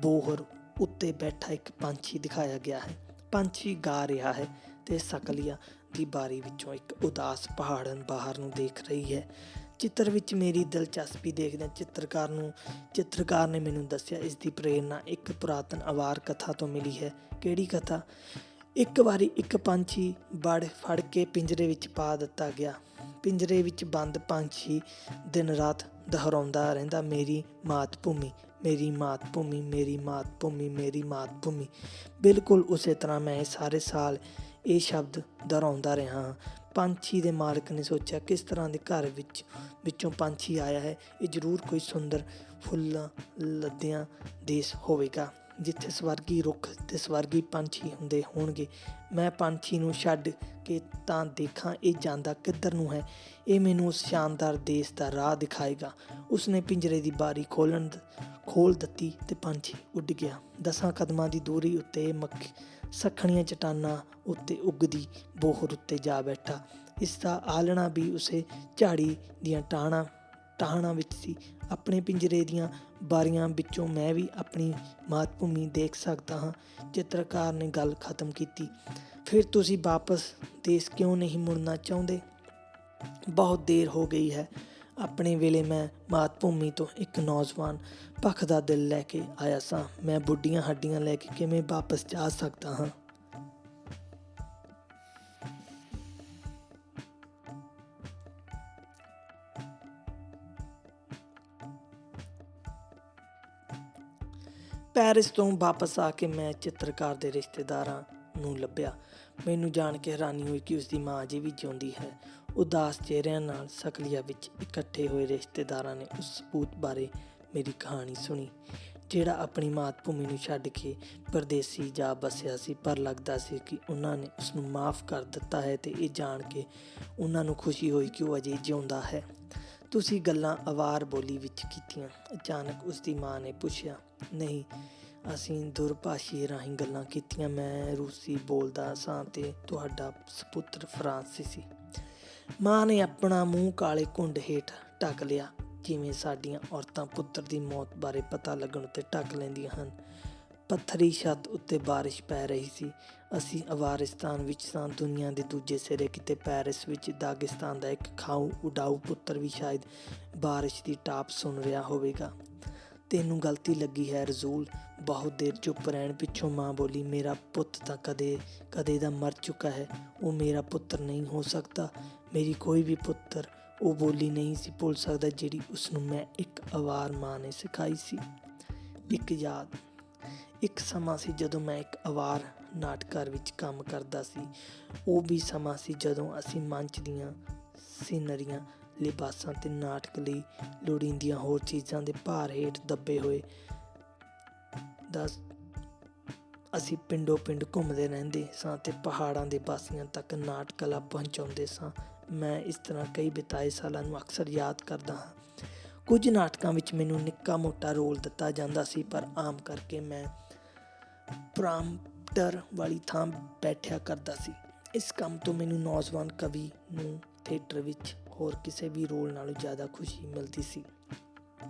ਬੋਹਰ ਉੱਤੇ ਬੈਠਾ ਇੱਕ ਪੰਛੀ ਦਿਖਾਇਆ ਗਿਆ ਹੈ। ਪੰਛੀ ਗਾ ਰਿਹਾ ਹੈ ਤੇ ਸਕਲੀਆ ਦੀ ਬਾਰੀ ਵਿੱਚੋਂ ਇੱਕ ਉਦਾਸ ਪਹਾੜਨ ਬਾਹਰ ਨੂੰ ਦੇਖ ਰਹੀ ਹੈ। ਚਿੱਤਰ ਵਿੱਚ ਮੇਰੀ ਦਿਲਚਸਪੀ ਦੇਖਦਿਆਂ ਚਿੱਤਰਕਾਰ ਨੇ ਮੈਨੂੰ ਦੱਸਿਆ, ਇਸ ਦੀ ਪ੍ਰੇਰਨਾ ਇੱਕ ਪੁਰਾਤਨ ਅਵਾਰ ਕਥਾ ਤੋਂ ਮਿਲੀ ਹੈ। ਕਿਹੜੀ ਕਥਾ? ਇੱਕ ਵਾਰੀ ਇੱਕ ਪੰਛੀ ਫੜ ਕੇ ਪਿੰਜਰੇ ਵਿੱਚ ਪਾ ਦਿੱਤਾ ਗਿਆ। ਪਿੰਜਰੇ ਵਿੱਚ ਬੰਦ ਪੰਛੀ ਦਿਨ ਰਾਤ ਦੁਹਰਾਉਂਦਾ ਰਹਿੰਦਾ, ਮੇਰੀ ਮਾਤ ਭੂਮੀ, ਮੇਰੀ ਮਾਤ ਭੂਮੀ, ਮੇਰੀ ਮਾਤ ਭੂਮੀ, ਮੇਰੀ ਮਾਤ ਭੂਮੀ। ਬਿਲਕੁਲ ਉਸੇ ਤਰ੍ਹਾਂ ਮੈਂ ਸਾਰੇ ਸਾਲ ਇਹ ਸ਼ਬਦ ਦੁਹਰਾਉਂਦਾ ਰਿਹਾ ਹਾਂ। ਪੰਛੀ ਦੇ ਮਾਲਕ ਨੇ ਸੋਚਿਆ, ਕਿਸ ਤਰ੍ਹਾਂ ਦੇ ਘਰ ਵਿੱਚੋਂ ਪੰਛੀ ਆਇਆ ਹੈ। ਇਹ ਜ਼ਰੂਰ ਕੋਈ ਸੁੰਦਰ ਫੁੱਲਾਂ ਲੱਦਿਆਂ ਦੇਸ਼ ਹੋਵੇਗਾ, ਜਿੱਥੇ ਸਵਰਗੀ ਰੁੱਖ ਤੇ ਸਵਰਗੀ ਪੰਛੀ ਹੁੰਦੇ ਹੋਣਗੇ। ਮੈਂ ਪੰਛੀ ਨੂੰ ਛੱਡ ਕੇ ਤਾਂ ਦੇਖਾਂ ਇਹ ਜਾਂਦਾ ਕਿੱਧਰ ਨੂੰ ਹੈ। ਇਹ ਮੈਨੂੰ ਉਸ ਸ਼ਾਨਦਾਰ ਦੇਸ਼ ਦਾ ਰਾਹ ਦਿਖਾਏਗਾ। ਉਸਨੇ ਪਿੰਜਰੇ ਦੀ ਬਾਰੀ ਖੋਲ੍ਹ ਦਿੱਤੀ ਤੇ ਪੰਛੀ ਉੱਡ ਗਿਆ। 10 ਕਦਮਾਂ ਦੀ ਦੂਰੀ ਉੱਤੇ ਸੱਖਣੀਆਂ ਚਟਾਨਾਂ ਉੱਤੇ ਉੱਗਦੀ ਬੋਹਰ ਉੱਤੇ ਜਾ ਬੈਠਾ। ਇਸ ਦਾ ਆਲ੍ਹਣਾ ਵੀ ਉਸੇ ਝਾੜੀ ਦੀਆਂ ਟਾਹਣਾਂ ਵਿੱਚ ਸੀ। ਆਪਣੇ ਪਿੰਜਰੇ ਦੀਆਂ ਬਾਰੀਆਂ ਵਿੱਚੋਂ ਮੈਂ ਵੀ ਆਪਣੀ ਮਾਤ ਭੂਮੀ ਦੇਖ ਸਕਦਾ ਹਾਂ। ਚਿੱਤਰਕਾਰ ਨੇ ਗੱਲ ਖਤਮ ਕੀਤੀ। ਫਿਰ ਤੁਸੀਂ ਵਾਪਸ ਦੇਸ਼ ਕਿਉਂ ਨਹੀਂ ਮੁੜਨਾ ਚਾਹੁੰਦੇ? ਬਹੁਤ ਦੇਰ ਹੋ ਗਈ ਹੈ। ਆਪਣੇ ਵੇਲੇ ਮੈਂ ਮਾਤ ਭੂਮੀ ਤੋਂ ਇੱਕ ਨੌਜਵਾਨ ਭਖਦਾ ਦਿਲ ਲੈ ਕੇ ਆਇਆ ਸਾਂ। ਮੈਂ ਬੁੱਢੀਆਂ ਹੱਡੀਆਂ ਲੈ ਕੇ ਕਿਵੇਂ ਵਾਪਸ ਜਾ ਸਕਦਾ ਹਾਂ? ਪੈਰਿਸ ਤੋਂ ਵਾਪਸ ਆ ਕੇ ਮੈਂ ਚਿੱਤਰਕਾਰ ਦੇ ਰਿਸ਼ਤੇਦਾਰਾਂ ਨੂੰ ਲੱਭਿਆ। ਮੈਨੂੰ ਜਾਣ ਕੇ ਹੈਰਾਨੀ ਹੋਈ ਕਿ ਉਸਦੀ ਮਾਂ ਅਜੇ ਵੀ ਜਿਉਂਦੀ ਹੈ। ਉਦਾਸ ਚਿਹਰਿਆਂ ਨਾਲ ਸਕਲੀਆ ਵਿੱਚ ਇਕੱਠੇ ਹੋਏ ਰਿਸ਼ਤੇਦਾਰਾਂ ਨੇ ਉਸ ਸਪੂਤ ਬਾਰੇ ਮੇਰੀ ਕਹਾਣੀ ਸੁਣੀ, ਜਿਹੜਾ ਆਪਣੀ ਮਾਤ ਭੂਮੀ ਨੂੰ ਛੱਡ ਕੇ ਪਰਦੇਸੀ ਜਾ ਵਸਿਆ ਸੀ, ਪਰ ਲੱਗਦਾ ਸੀ ਕਿ ਉਹਨਾਂ ਨੇ ਉਸਨੂੰ ਮਾਫ਼ ਕਰ ਦਿੱਤਾ ਹੈ ਤੇ ਇਹ ਜਾਣ ਕੇ ਉਹਨਾਂ ਨੂੰ ਖੁਸ਼ੀ ਹੋਈ ਕਿ ਉਹ ਅਜੇ ਜਿਉਂਦਾ ਹੈ। ਤੁਸੀਂ ਗੱਲਾਂ ਅਵਾਰ ਬੋਲੀ ਵਿੱਚ ਕੀਤੀਆਂ? ਅਚਾਨਕ ਉਸਦੀ ਮਾਂ ਨੇ ਪੁੱਛਿਆ। ਨਹੀਂ, ਅਸੀਂ ਦੁਰਭਾਸ਼ੀ ਰਾਹੀਂ ਗੱਲਾਂ ਕੀਤੀਆਂ। ਮੈਂ ਰੂਸੀ ਬੋਲਦਾ ਸਾਂ ਤੇ ਤੁਹਾਡਾ ਸਪੁੱਤਰ ਫਰਾਂਸੀਸੀ ਸੀ। ਮਾਂ ਨੇ ਆਪਣਾ ਮੂੰਹ ਕਾਲੇ ਘੁੰਡ ਹੇਠ ਢੱਕ ਲਿਆ, ਜਿਵੇਂ ਸਾਡੀਆਂ ਔਰਤਾਂ ਪੁੱਤਰ ਦੀ ਮੌਤ ਬਾਰੇ ਪਤਾ ਲੱਗਣ ਉੱਤੇ ਢੱਕ ਲੈਂਦੀਆਂ ਹਨ। ਪੱਥਰੀ ਛੱਤ ਉੱਤੇ ਬਾਰਿਸ਼ ਪੈ ਰਹੀ ਸੀ। ਅਸੀਂ ਅਫਗਾਨਿਸਤਾਨ ਵਿੱਚ ਸਾਂ। ਦੁਨੀਆ ਦੇ ਦੂਜੇ ਸਿਰੇ ਕਿਤੇ ਪੈਰਿਸ ਵਿੱਚ ਦਾਗਿਸਤਾਨ ਦਾ ਇੱਕ ਖਾਊ ਉਡਾਊ ਪੁੱਤਰ ਵੀ ਸ਼ਾਇਦ ਬਾਰਿਸ਼ ਦੀ ਟਾਪ ਸੁਣ ਰਿਹਾ ਹੋਵੇਗਾ। ਤੈਨੂੰ ਗਲਤੀ ਲੱਗੀ ਹੈ ਰਜ਼ੂਲ। ਬਹੁਤ ਦੇਰ ਚੁੱਪ ਰਹਿਣ ਪਿੱਛੋਂ ਮਾਂ ਬੋਲੀ, ਮੇਰਾ ਪੁੱਤ ਤਾਂ ਕਦੇ ਦਾ ਮਰ ਚੁੱਕਾ ਹੈ। ਉਹ ਮੇਰਾ ਪੁੱਤਰ ਨਹੀਂ ਹੋ ਸਕਦਾ। ਮੇਰੀ ਕੋਈ ਵੀ ਪੁੱਤਰ ਉਹ ਬੋਲੀ ਨਹੀਂ ਸੀ ਭੁੱਲ ਸਕਦਾ ਜਿਹੜੀ ਉਸਨੂੰ ਮੈਂ ਇੱਕ ਅਵਾਰ ਮਾਂ ਨੇ ਸਿਖਾਈ ਸੀ। ਇੱਕ ਸਮਾਂ ਸੀ ਜਦੋਂ ਮੈਂ ਇੱਕ ਅਵਾਰ ਨਾਟਘਰ ਵਿੱਚ ਕੰਮ ਕਰਦਾ ਸੀ। ਉਹ ਵੀ ਸਮਾਂ ਸੀ ਜਦੋਂ ਅਸੀਂ ਮੰਚ ਦੀਆਂ ਸੀਨਰੀਆਂ, ਲਿਬਾਸਾਂ ਤੇ ਨਾਟਕ ਲਈ ਲੋੜੀਂਦੀਆਂ ਹੋਰ ਚੀਜ਼ਾਂ ਦੇ ਭਾਰ ਹੇਠ ਦੱਬੇ ਹੋਏ ਅਸੀਂ ਪਿੰਡੋਂ ਪਿੰਡ ਘੁੰਮਦੇ ਰਹਿੰਦੇ ਸਾਂ ਤੇ ਪਹਾੜਾਂ ਦੇ ਵਾਸੀਆਂ ਤੱਕ ਨਾਟ ਕਲਾ ਪਹੁੰਚਾਉਂਦੇ ਸਾਂ। ਮੈਂ ਇਸ ਤਰ੍ਹਾਂ ਕਈ ਬਿਤਾਏ ਸਾਲਾਂ ਨੂੰ ਅਕਸਰ ਯਾਦ ਕਰਦਾ ਹਾਂ। ਕੁਝ ਨਾਟਕਾਂ ਵਿੱਚ ਮੈਨੂੰ ਨਿੱਕਾ ਮੋਟਾ ਰੋਲ ਦਿੱਤਾ ਜਾਂਦਾ ਸੀ, ਪਰ ਆਮ ਕਰਕੇ ਮੈਂ ਪ੍ਰਾਂਪਟਰ ਵਾਲੀ ਥਾਂ ਬੈਠਿਆ ਕਰਦਾ ਸੀ। ਇਸ ਕੰਮ ਤੋਂ ਮੈਨੂੰ ਨੌਜਵਾਨ ਕਵੀ ਨੂੰ ਥੀਏਟਰ ਵਿੱਚ ਹੋਰ ਕਿਸੇ ਵੀ ਰੋਲ ਨਾਲੋਂ ਜ਼ਿਆਦਾ ਖੁਸ਼ੀ ਮਿਲਦੀ ਸੀ।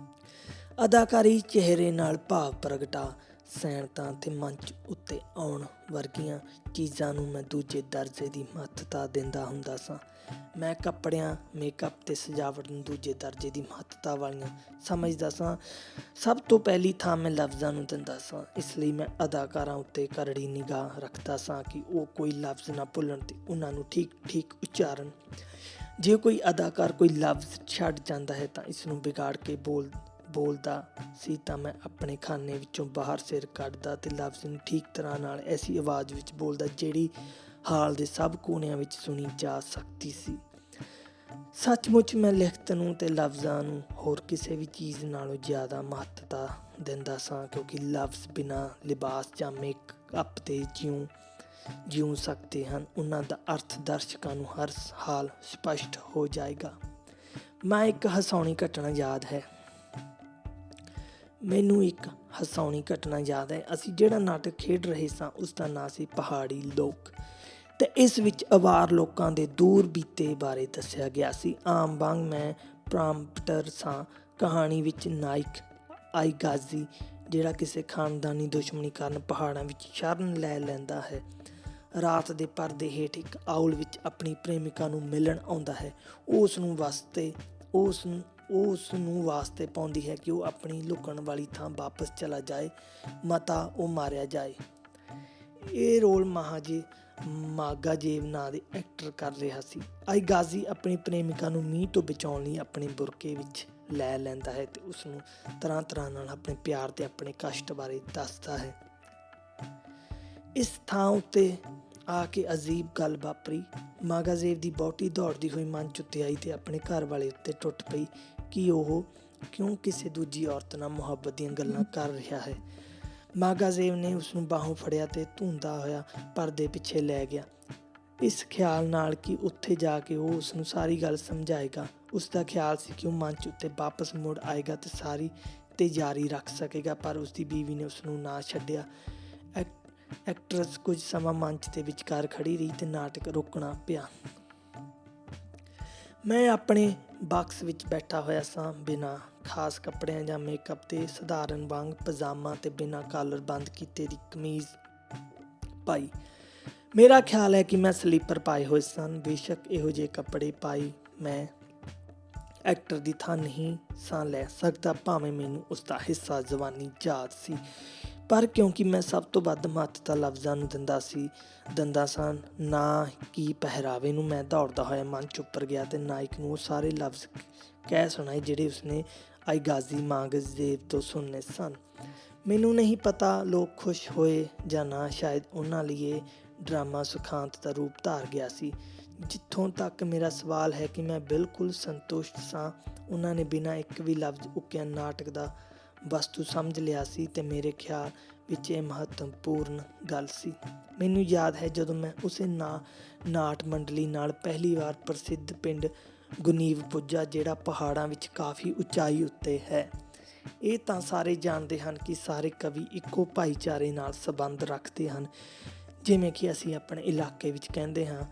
ਅਦਾਕਾਰੀ, ਚਿਹਰੇ ਨਾਲ ਭਾਵ ਪ੍ਰਗਟਾ, ਸੈਨਤਾ ਅਤੇ ਮੰਚ ਉੱਤੇ ਆਉਣ ਵਰਗੀਆਂ ਚੀਜ਼ਾਂ ਨੂੰ ਮੈਂ ਦੂਜੇ ਦਰਜੇ ਦੀ ਮਹੱਤਤਾ ਦਿੰਦਾ ਹੁੰਦਾ ਸਾਂ। ਮੈਂ ਕੱਪੜਿਆਂ, ਮੇਕਅਪ ਅਤੇ ਸਜਾਵਟ ਨੂੰ ਦੂਜੇ ਦਰਜੇ ਦੀ ਮਹੱਤਤਾ ਵਾਲੀਆਂ ਸਮਝਦਾ ਸਾਂ। ਸਭ ਤੋਂ ਪਹਿਲੀ ਥਾਂ ਮੈਂ ਲਫ਼ਜ਼ਾਂ ਨੂੰ ਦਿੰਦਾ ਸਾਂ। ਇਸ ਲਈ ਮੈਂ ਅਦਾਕਾਰਾਂ ਉੱਤੇ ਕਰੜੀ ਨਿਗਾਹ ਰੱਖਦਾ ਸਾਂ ਕਿ ਉਹ ਕੋਈ ਲਫ਼ਜ਼ ਨਾ ਭੁੱਲਣ ਅਤੇ ਉਹਨਾਂ ਨੂੰ ਠੀਕ ਠੀਕ ਉਚਾਰਨ। ਜੇ ਕੋਈ ਅਦਾਕਾਰ ਕੋਈ ਲਫ਼ਜ਼ ਛੱਡ ਜਾਂਦਾ ਹੈ ਤਾਂ ਇਸ ਨੂੰ ਵਿਗਾੜ ਕੇ ਬੋਲਦਾ ਸੀ ਤਾਂ ਮੈਂ ਆਪਣੇ ਖਾਨੇ ਵਿੱਚੋਂ ਬਾਹਰ ਸਿਰ ਕੱਢਦਾ ਅਤੇ ਲਫ਼ਜ਼ ਨੂੰ ਠੀਕ ਤਰ੍ਹਾਂ ਨਾਲ ਐਸੀ ਆਵਾਜ਼ ਵਿੱਚ ਬੋਲਦਾ ਜਿਹੜੀ ਹਾਲ ਦੇ ਸਭ ਕੋਨਿਆਂ ਵਿੱਚ ਸੁਣੀ ਜਾ ਸਕਦੀ ਸੀ। ਸੱਚਮੁੱਚ ਮੈਂ ਲਿਖਤ ਨੂੰ ਅਤੇ ਲਫ਼ਜ਼ਾਂ ਨੂੰ ਹੋਰ ਕਿਸੇ ਵੀ ਚੀਜ਼ ਨਾਲੋਂ ਜ਼ਿਆਦਾ ਮਹੱਤਤਾ ਦਿੰਦਾ ਸਾਂ, ਕਿਉਂਕਿ ਲਫ਼ਜ਼ ਬਿਨਾਂ ਲਿਬਾਸ ਜਾਂ ਮੇਕਅਪ ਦੇ ਜਿਉ ਸਕਦੇ ਹਨ। ਉਹਨਾਂ ਦਾ ਅਰਥ ਦਰਸ਼ਕਾਂ ਨੂੰ ਹਰ ਹਾਲ ਸਪਸ਼ਟ ਹੋ ਜਾਏਗਾ। ਮੈਨੂੰ ਇੱਕ ਹਸਾਉਣੀ ਘਟਨਾ ਯਾਦ ਹੈ। ਅਸੀਂ ਜਿਹੜਾ ਨਾਟਕ ਖੇਡ ਰਹੇ ਸਾਂ ਉਸ ਦਾ ਨਾਂ ਸੀ ਪਹਾੜੀ ਲੋਕ, ਅਤੇ ਇਸ ਵਿੱਚ ਅਵਾਰ ਲੋਕਾਂ ਦੇ ਦੂਰ ਬੀਤੇ ਬਾਰੇ ਦੱਸਿਆ ਗਿਆ ਸੀ। ਆਮ ਵਾਂਗ ਮੈਂ ਪ੍ਰਾਂਪਟਰ ਸਾਂ। ਕਹਾਣੀ ਵਿੱਚ ਨਾਇਕ ਆਈਗਾਜ਼ੀ, ਜਿਹੜਾ ਕਿਸੇ ਖਾਨਦਾਨੀ ਦੁਸ਼ਮਣੀ ਕਾਰਨ ਪਹਾੜਾਂ ਵਿੱਚ ਸ਼ਰਨ ਲੈ ਲੈਂਦਾ ਹੈ, ਰਾਤ ਦੇ ਪਰਦੇ ਹੇਠ ਇੱਕ ਆਉਲ ਵਿੱਚ ਆਪਣੀ ਪ੍ਰੇਮਿਕਾ ਨੂੰ ਮਿਲਣ ਆਉਂਦਾ ਹੈ। ਉਸ ਨੂੰ ਵਾਸਤੇ ਪਾਉਂਦੀ ਹੈ ਕਿ ਉਹ ਆਪਣੀ ਲੁਕਣ ਵਾਲੀ ਥਾਂ ਵਾਪਸ ਚਲਾ ਜਾਏ, ਮਤਾ ਉਹ ਮਾਰਿਆ ਜਾਏ। ਇਹ ਰੋਲ ਮਾਗਾਜ਼ੇਵ ਨਾਂ ਦੇ ਐਕਟਰ ਕਰ ਰਿਹਾ ਸੀ। ਆਈਗਾਜ਼ੀ ਆਪਣੀ ਪ੍ਰੇਮਿਕਾ ਨੂੰ ਮੀਂਹ ਤੋਂ ਬਚਾਉਣ ਲਈ ਆਪਣੇ ਬੁਰਕੇ ਵਿੱਚ ਲੈ ਲੈਂਦਾ ਹੈ ਅਤੇ ਉਸ ਨੂੰ ਤਰ੍ਹਾਂ ਤਰ੍ਹਾਂ ਨਾਲ ਆਪਣੇ ਪਿਆਰ ਅਤੇ ਆਪਣੇ ਕਸ਼ਟ ਬਾਰੇ ਦੱਸਦਾ ਹੈ। ਇਸ ਥਾਂ ਉੱਤੇ ਆ ਕੇ ਅਜੀਬ ਗੱਲ ਵਾਪਰੀ। ਮਾਗਾਜ਼ੇਵ ਦੀ ਵਹੁਟੀ ਦੌੜਦੀ ਹੋਈ ਮੰਚ ਉੱਤੇ ਆਈ ਅਤੇ ਆਪਣੇ ਘਰ ਵਾਲੇ ਉੱਤੇ ਟੁੱਟ ਪਈ ਕਿ ਉਹ ਕਿਉਂ ਕਿਸੇ ਦੂਜੀ ਔਰਤ ਨਾਲ ਮੁਹੱਬਤ ਦੀਆਂ ਗੱਲਾਂ ਕਰ ਰਿਹਾ ਹੈ। ਮਾਗਾਜ਼ੇਵ ਨੇ ਉਸ ਨੂੰ ਬਾਹੋਂ ਫੜਿਆ ਅਤੇ ਧੂੰਦਾ ਹੋਇਆ ਪਰਦੇ ਪਿੱਛੇ ਲੈ ਗਿਆ, ਇਸ ਖਿਆਲ ਨਾਲ ਕਿ ਉੱਥੇ ਜਾ ਕੇ ਉਹ ਉਸ ਨੂੰ ਸਾਰੀ ਗੱਲ ਸਮਝਾਏਗਾ। ਉਸ ਦਾ ਖਿਆਲ ਸੀ ਕਿ ਉਹ ਮੰਚ ਉੱਤੇ ਵਾਪਸ ਮੁੜ ਆਏਗਾ ਅਤੇ ਸਾਰੀ ਤੇ ਜਾਰੀ ਰੱਖ ਸਕੇਗਾ, ਪਰ ਉਸਦੀ ਬੀਵੀ ਨੇ ਉਸ ਨੂੰ ਨਾ ਛੱਡਿਆ। ਐਕਟਰਸ ਕੁਝ ਸਮਾਂ ਮੰਚ ਦੇ ਵਿਚਕਾਰ ਖੜੀ ਰਹੀ ਅਤੇ ਨਾਟਕ ਰੋਕਣਾ ਪਿਆ। ਮੈਂ ਆਪਣੇ ਬਾਕਸ ਵਿੱਚ ਬੈਠਾ ਹੋਇਆ ਸਾਂ, ਬਿਨਾਂ ਖਾਸ ਕੱਪੜਿਆਂ ਜਾਂ ਮੇਕਅਪ ਦੇ, ਸਧਾਰਨ ਵਾਂਗ ਪਜਾਮਾ ਅਤੇ ਬਿਨਾਂ ਕਾਲਰ ਬੰਦ ਕੀਤੇ ਦੀ ਕਮੀਜ਼ ਪਾਈ। ਮੇਰਾ ਖਿਆਲ ਹੈ ਕਿ ਮੈਂ ਸਲੀਪਰ ਪਾਏ ਹੋਏ ਸਨ। ਬੇਸ਼ੱਕ ਇਹੋ ਜਿਹੇ ਕੱਪੜੇ ਪਾਈ ਮੈਂ ਐਕਟਰ ਦੀ ਥਾਂ ਨਹੀਂ ਸਾਂ ਲੈ ਸਕਦਾ, ਭਾਵੇਂ ਮੈਨੂੰ ਉਸਦਾ ਹਿੱਸਾ ਜਵਾਨੀ ਯਾਦ ਸੀ, ਪਰ ਕਿਉਂਕਿ ਮੈਂ ਸਭ ਤੋਂ ਵੱਧ ਮਹੱਤਤਾ ਲਫ਼ਜ਼ਾਂ ਨੂੰ ਦਿੰਦਾ ਸਾਂ, ਨਾ ਕਿ ਪਹਿਰਾਵੇ ਨੂੰ, ਮੈਂ ਦੌੜਦਾ ਹੋਇਆ ਮੰਚ ਉੱਪਰ ਗਿਆ ਅਤੇ ਨਾਇਕ ਨੂੰ ਉਹ ਸਾਰੇ ਲਫ਼ਜ਼ ਕਹਿ ਸੁਣਾਏ ਜਿਹੜੇ ਉਸਨੇ ਆਈਗਾਜ਼ੀ ਮਾਗਾਜ਼ੇਵ ਤੋਂ ਸੁਣੇ ਸਨ। ਮੈਨੂੰ ਨਹੀਂ ਪਤਾ ਲੋਕ ਖੁਸ਼ ਹੋਏ ਜਾਂ ਨਾ, ਸ਼ਾਇਦ ਉਹਨਾਂ ਲਈ ਇਹ ਡਰਾਮਾ ਸੁਖਾਂਤ ਦਾ ਰੂਪ ਧਾਰ ਗਿਆ ਸੀ। ਜਿੱਥੋਂ ਤੱਕ ਮੇਰਾ ਸਵਾਲ ਹੈ ਕਿ ਮੈਂ ਬਿਲਕੁਲ ਸੰਤੁਸ਼ਟ ਸਾਂ। ਉਹਨਾਂ ਨੇ ਬਿਨਾਂ ਇੱਕ ਵੀ ਲਫ਼ਜ਼ ਉੱਕਿਆਂ ਨਾਟਕ ਦਾ ਵਸਤੂ ਸਮਝ ਲਿਆ ਸੀ ਅਤੇ ਮੇਰੇ ਖਿਆਲ ਵਿੱਚ ਇਹ ਮਹੱਤਵਪੂਰਨ ਗੱਲ ਸੀ। ਮੈਨੂੰ ਯਾਦ ਹੈ ਜਦੋਂ ਮੈਂ ਉਸੇ ਨਾਟ ਮੰਡਲੀ ਨਾਲ ਪਹਿਲੀ ਵਾਰ ਪ੍ਰਸਿੱਧ ਪਿੰਡ ਗੁਨੀਵ ਪੁੱਜਾ, ਜਿਹੜਾ ਪਹਾੜਾਂ ਵਿੱਚ ਕਾਫੀ ਉਚਾਈ ਉੱਤੇ ਹੈ। ਇਹ ਤਾਂ ਸਾਰੇ ਜਾਣਦੇ ਹਨ ਕਿ ਸਾਰੇ ਕਵੀ ਇੱਕੋ ਭਾਈਚਾਰੇ ਨਾਲ ਸੰਬੰਧ ਰੱਖਦੇ ਹਨ, ਜਿਵੇਂ ਕਿ ਅਸੀਂ ਆਪਣੇ ਇਲਾਕੇ ਵਿੱਚ ਕਹਿੰਦੇ ਹਾਂ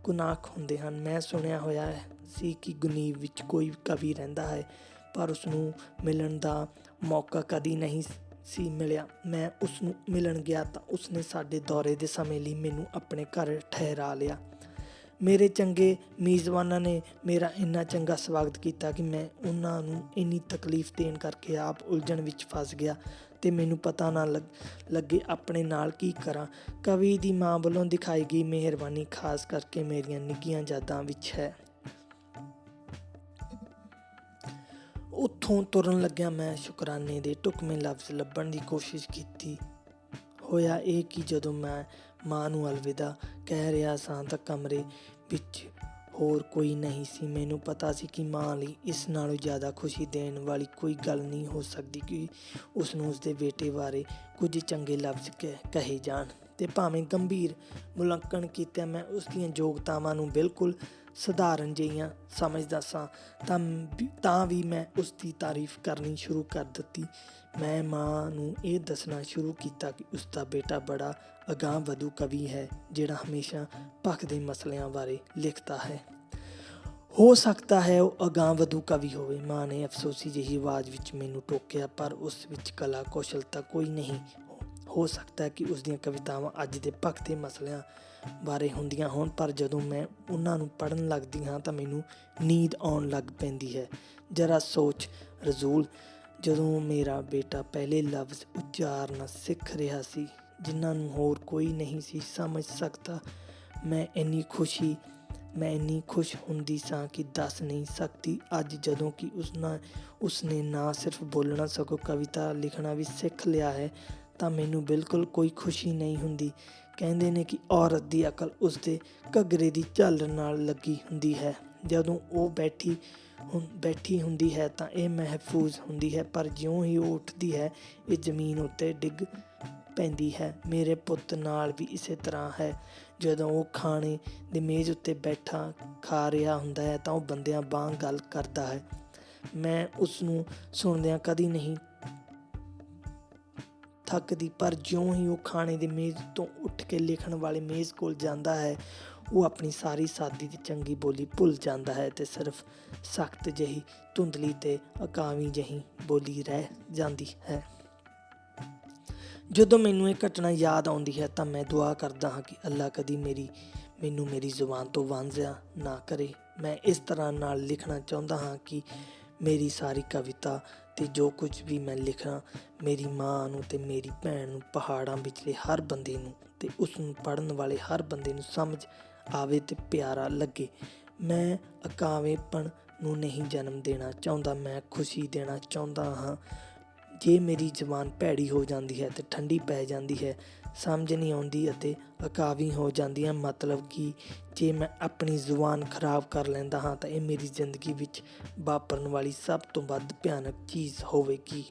ਕੁਨਾਖ ਹੁੰਦੇ ਹਨ। ਮੈਂ ਸੁਣਿਆ ਹੋਇਆ ਸੀ ਕਿ ਗੁਨੀਵ ਵਿੱਚ ਕੋਈ ਕਵੀ ਰਹਿੰਦਾ ਹੈ, ਪਰ ਉਸਨੂੰ ਮਿਲਣ ਦਾ ਮੌਕਾ ਕਦੀ ਨਹੀਂ ਸੀ ਮਿਲਿਆ। ਮੈਂ ਉਸ ਨੂੰ ਮਿਲਣ ਗਿਆ ਤਾਂ ਉਸਨੇ ਸਾਡੇ ਦੌਰੇ ਦੇ ਸਮੇਂ ਲਈ ਮੈਨੂੰ ਆਪਣੇ ਘਰ ਠਹਿਰਾ ਲਿਆ। ਮੇਰੇ ਚੰਗੇ ਮੇਜ਼ਬਾਨਾਂ ਨੇ ਮੇਰਾ ਇੰਨਾ ਚੰਗਾ ਸਵਾਗਤ ਕੀਤਾ ਕਿ ਮੈਂ ਉਹਨਾਂ ਨੂੰ ਇੰਨੀ ਤਕਲੀਫ ਦੇਣ ਕਰਕੇ ਆਪ ਉਲਝਣ ਵਿੱਚ ਫਸ ਗਿਆ ਅਤੇ ਮੈਨੂੰ ਪਤਾ ਨਾ ਲੱਗੇ ਆਪਣੇ ਨਾਲ ਕੀ ਕਰਾਂ। ਕਵੀ ਦੀ ਮਾਂ ਵੱਲੋਂ ਦਿਖਾਈ ਗਈ ਮਿਹਰਬਾਨੀ ਖਾਸ ਕਰਕੇ ਮੇਰੀਆਂ ਨਿੱਘੀਆਂ ਯਾਦਾਂ ਵਿੱਚ ਹੈ। ਉੱਥੋਂ ਤੁਰਨ ਲੱਗਿਆ ਮੈਂ ਸ਼ੁਕਰਾਨੇ ਦੇ ਢੁਕਵੇਂ ਲਫ਼ਜ਼ ਲੱਭਣ ਦੀ ਕੋਸ਼ਿਸ਼ ਕੀਤੀ। ਹੋਇਆ ਇਹ ਕਿ ਜਦੋਂ ਮੈਂ ਮਾਂ ਨੂੰ ਅਲਵਿਦਾ ਕਹਿ ਰਿਹਾ ਸਾਂ ਤਾਂ ਕਮਰੇ ਵਿੱਚ ਹੋਰ ਕੋਈ ਨਹੀਂ ਸੀ। ਮੈਨੂੰ ਪਤਾ ਸੀ ਕਿ ਮਾਂ ਲਈ ਇਸ ਨਾਲੋਂ ਜ਼ਿਆਦਾ ਖੁਸ਼ੀ ਦੇਣ ਵਾਲੀ ਕੋਈ ਗੱਲ ਨਹੀਂ ਹੋ ਸਕਦੀ ਕਿ ਉਸਨੂੰ ਉਸਦੇ ਬੇਟੇ ਬਾਰੇ ਕੁਝ ਚੰਗੇ ਲਫ਼ਜ਼ ਕਹੇ ਜਾਣ, ਅਤੇ ਭਾਵੇਂ ਗੰਭੀਰ ਮੁਲਾਂਕਣ ਕੀਤਿਆਂ ਮੈਂ ਉਸਦੀਆਂ ਯੋਗਤਾਵਾਂ ਨੂੰ ਬਿਲਕੁਲ ਸਧਾਰਨ ਜਿਹੀਆਂ ਸਮਝਦਾ ਸਾਂ ਤਾਂ ਵੀ ਮੈਂ ਉਸ ਦੀ ਤਾਰੀਫ ਕਰਨੀ ਸ਼ੁਰੂ ਕਰ ਦਿੱਤੀ। ਮੈਂ ਮਾਂ ਨੂੰ ਇਹ ਦੱਸਣਾ ਸ਼ੁਰੂ ਕੀਤਾ ਕਿ ਉਸ ਦਾ ਬੇਟਾ ਬੜਾ ਅਗਾਂਹ-ਵਧੂ ਕਵੀ ਹੈ, ਜਿਹੜਾ ਹਮੇਸ਼ਾ ਭਖ ਦੇ ਮਸਲਿਆਂ ਬਾਰੇ ਲਿਖਦਾ ਹੈ। ਹੋ ਸਕਦਾ ਹੈ ਉਹ ਅਗਾਂਹ-ਵਧੂ ਕਵੀ ਹੋਵੇ, ਮਾਂ ਨੇ ਅਫਸੋਸੀ ਜਿਹੀ ਆਵਾਜ਼ ਵਿੱਚ ਮੈਨੂੰ ਟੋਕਿਆ, ਪਰ ਉਸ ਵਿੱਚ ਕਲਾ ਕੌਸ਼ਲਤਾ ਕੋਈ ਨਹੀਂ। ਹੋ ਸਕਦਾ ਹੈ ਕਿ ਉਸ ਦੀਆਂ ਕਵਿਤਾਵਾਂ ਅੱਜ ਦੇ ਭਖ ਦੇ ਮਸਲਿਆਂ ਬਾਰੇ ਹੁੰਦੀਆਂ ਹੋਣ, ਪਰ ਜਦੋਂ ਮੈਂ ਉਹਨਾਂ ਨੂੰ ਪੜ੍ਹਨ ਲੱਗਦੀ ਹਾਂ ਤਾਂ ਮੈਨੂੰ ਨੀਂਦ ਆਉਣ ਲੱਗ ਪੈਂਦੀ ਹੈ। ਜ਼ਰਾ ਸੋਚ ਰਜ਼ੂਲ, ਜਦੋਂ ਮੇਰਾ ਬੇਟਾ ਪਹਿਲੇ ਲਫ਼ਜ਼ ਉਚਾਰਨਾ ਸਿੱਖ ਰਿਹਾ ਸੀ, ਜਿਨ੍ਹਾਂ ਨੂੰ ਹੋਰ ਕੋਈ ਨਹੀਂ ਸੀ ਸਮਝ ਸਕਦਾ, ਮੈਂ ਇੰਨੀ ਖੁਸ਼ ਹੁੰਦੀ ਸਾਂ ਕਿ ਦੱਸ ਨਹੀਂ ਸਕਦੀ। ਅੱਜ ਜਦੋਂ ਕਿ ਉਸਨੇ ਨਾ ਸਿਰਫ ਬੋਲਣਾ ਸਗੋਂ ਕਵਿਤਾ ਲਿਖਣਾ ਵੀ ਸਿੱਖ ਲਿਆ ਹੈ, ਤਾਂ ਮੈਨੂੰ ਬਿਲਕੁਲ ਕੋਈ ਖੁਸ਼ੀ ਨਹੀਂ ਹੁੰਦੀ। ਕਹਿੰਦੇ ਨੇ ਕਿ ਔਰਤ ਦੀ ਅਕਲ ਉਸਦੇ ਘੱਗਰੇ ਦੀ ਝਾਲਰ ਨਾਲ ਲੱਗੀ ਹੁੰਦੀ ਹੈ। ਜਦੋਂ ਉਹ ਬੈਠੀ ਹੁੰਦੀ ਹੈ ਤਾਂ ਇਹ ਮਹਿਫੂਜ਼ ਹੁੰਦੀ ਹੈ, ਪਰ ਜਿਉਂ ਹੀ ਉਹ ਉੱਠਦੀ ਹੈ ਇਹ ਜ਼ਮੀਨ ਉੱਤੇ ਡਿੱਗ ਪੈਂਦੀ ਹੈ। ਮੇਰੇ ਪੁੱਤ ਨਾਲ ਵੀ ਇਸੇ ਤਰ੍ਹਾਂ ਹੈ। ਜਦੋਂ ਉਹ ਖਾਣੇ ਦੇ ਮੇਜ਼ ਉੱਤੇ ਬੈਠਾ ਖਾ ਰਿਹਾ ਹੁੰਦਾ ਹੈ ਤਾਂ ਉਹ ਬੰਦਿਆਂ ਵਾਂਗ ਗੱਲ ਕਰਦਾ ਹੈ। ਮੈਂ ਉਸ ਨੂੰ ਸੁਣਦਿਆਂ ਕਦੀ ਨਹੀਂ ਥੱਕਦੀ, ਪਰ ਜਿਉਂ ਹੀ ਉਹ ਖਾਣੇ ਦੇ ਮੇਜ਼ ਤੋਂ ਉੱਠ ਕੇ ਲਿਖਣ ਵਾਲੇ ਮੇਜ਼ ਕੋਲ ਜਾਂਦਾ ਹੈ, ਉਹ ਆਪਣੀ ਸਾਰੀ ਸਾਦੀ ਤੇ ਚੰਗੀ ਬੋਲੀ ਭੁੱਲ ਜਾਂਦਾ ਹੈ ਤੇ ਸਿਰਫ ਸਖਤ ਜਿਹੀ, ਧੁੰਦਲੀ ਤੇ ਅਕਾਵੀ ਜਿਹੀ ਬੋਲੀ ਰਹਿ ਜਾਂਦੀ ਹੈ। ਜਦੋਂ ਮੈਨੂੰ ਇਹ ਘਟਨਾ ਯਾਦ ਆਉਂਦੀ ਹੈ ਤਾਂ ਮੈਂ ਦੁਆ ਕਰਦਾ ਹਾਂ ਕਿ ਅੱਲਾ ਕਦੀ ਮੈਨੂੰ ਮੇਰੀ ਜ਼ੁਬਾਨ ਤੋਂ ਵਾਂਝਾ ਨਾ ਕਰੇ। ਮੈਂ ਇਸ ਤਰ੍ਹਾਂ ਨਾਲ ਲਿਖਣਾ ਚਾਹੁੰਦਾ ਹਾਂ ਕਿ ਮੇਰੀ ਸਾਰੀ ਕਵਿਤਾ ਤੇ ਜੋ ਕੁਝ ਵੀ ਮੈਂ ਲਿਖਾਂ ਮੇਰੀ ਮਾਂ ਨੂੰ ਤੇ ਮੇਰੀ ਭੈਣ ਨੂੰ, ਪਹਾੜਾਂ ਵਿਚਲੇ ਹਰ ਬੰਦੇ ਨੂੰ ਤੇ ਉਸ ਨੂੰ ਪੜ੍ਹਨ ਵਾਲੇ ਹਰ ਬੰਦੇ ਨੂੰ ਸਮਝ ਆਵੇ ਤੇ ਪਿਆਰਾ ਲੱਗੇ। ਮੈਂ ਅਕਾਵੇਪਣ ਨੂੰ ਨਹੀਂ ਜਨਮ ਦੇਣਾ ਚਾਹੁੰਦਾ, ਮੈਂ ਖੁਸ਼ੀ ਦੇਣਾ ਚਾਹੁੰਦਾ ਹਾਂ। ਜੇ ਮੇਰੀ ਜ਼ੁਬਾਨ ਭੈੜੀ ਹੋ ਜਾਂਦੀ ਹੈ ਤੇ ਠੰਡੀ ਪੈ ਜਾਂਦੀ ਹੈ, ਸਮਝ ਨਹੀਂ ਆਉਂਦੀ ਅਤੇ ਅਕਾਵੀ ਹੋ ਜਾਂਦੀ ਹੈ, ਮਤਲਬ ਕਿ ਜੇ ਮੈਂ ਆਪਣੀ ਜ਼ੁਬਾਨ ਖਰਾਬ ਕਰ ਲੈਂਦਾ ਹਾਂ ਤਾਂ ਇਹ ਮੇਰੀ ਜ਼ਿੰਦਗੀ ਵਿੱਚ ਵਾਪਰਨ ਵਾਲੀ ਸਭ ਤੋਂ ਵੱਧ ਭਿਆਨਕ ਚੀਜ਼ ਹੋਵੇਗੀ।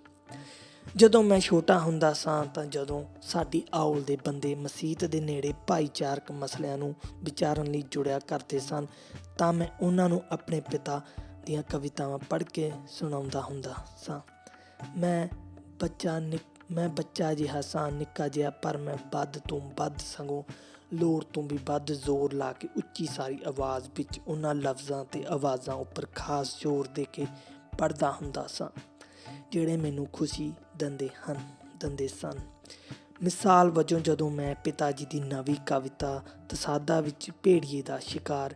ਜਦੋਂ ਮੈਂ ਛੋਟਾ ਹੁੰਦਾ ਸਾਂ ਤਾਂ ਜਦੋਂ ਸਾਡੀ ਆਉਲ ਦੇ ਬੰਦੇ ਮਸੀਤ ਦੇ ਨੇੜੇ ਭਾਈਚਾਰਕ ਮਸਲਿਆਂ ਨੂੰ ਵਿਚਾਰਨ ਲਈ ਜੁੜਿਆ ਕਰਦੇ ਸਨ, ਤਾਂ ਮੈਂ ਉਹਨਾਂ ਨੂੰ ਆਪਣੇ ਪਿਤਾ ਦੀਆਂ ਕਵਿਤਾਵਾਂ ਪੜ੍ਹ ਕੇ ਸੁਣਾਉਂਦਾ ਹੁੰਦਾ ਸਾਂ। ਮੈਂ ਬੱਚਾ ਜਿਹਾ ਸਾਂ, ਨਿੱਕਾ ਜਿਹਾ, ਪਰ ਮੈਂ ਵੱਧ ਤੋਂ ਵੱਧ, ਸਗੋਂ ਲੋੜ ਤੋਂ ਵੀ ਵੱਧ ਜ਼ੋਰ ਲਾ ਕੇ ਉੱਚੀ ਸਾਰੀ ਆਵਾਜ਼ ਵਿੱਚ ਉਹਨਾਂ ਲਫ਼ਜ਼ਾਂ ਤੇ ਆਵਾਜ਼ਾਂ ਉੱਪਰ ਖਾਸ ਜ਼ੋਰ ਦੇ ਕੇ ਪੜ੍ਹਦਾ ਹੁੰਦਾ ਸਾਂ ਜਿਹੜੇ ਮੈਨੂੰ ਖੁਸ਼ੀ ਦਿੰਦੇ ਸਨ। ਮਿਸਾਲ ਵਜੋਂ ਜਦੋਂ ਮੈਂ ਪਿਤਾ ਜੀ ਦੀ ਨਵੀਂ ਕਵਿਤਾ ਤਸਾਦਾ ਵਿੱਚ ਭੇੜੀਏ ਦਾ ਸ਼ਿਕਾਰ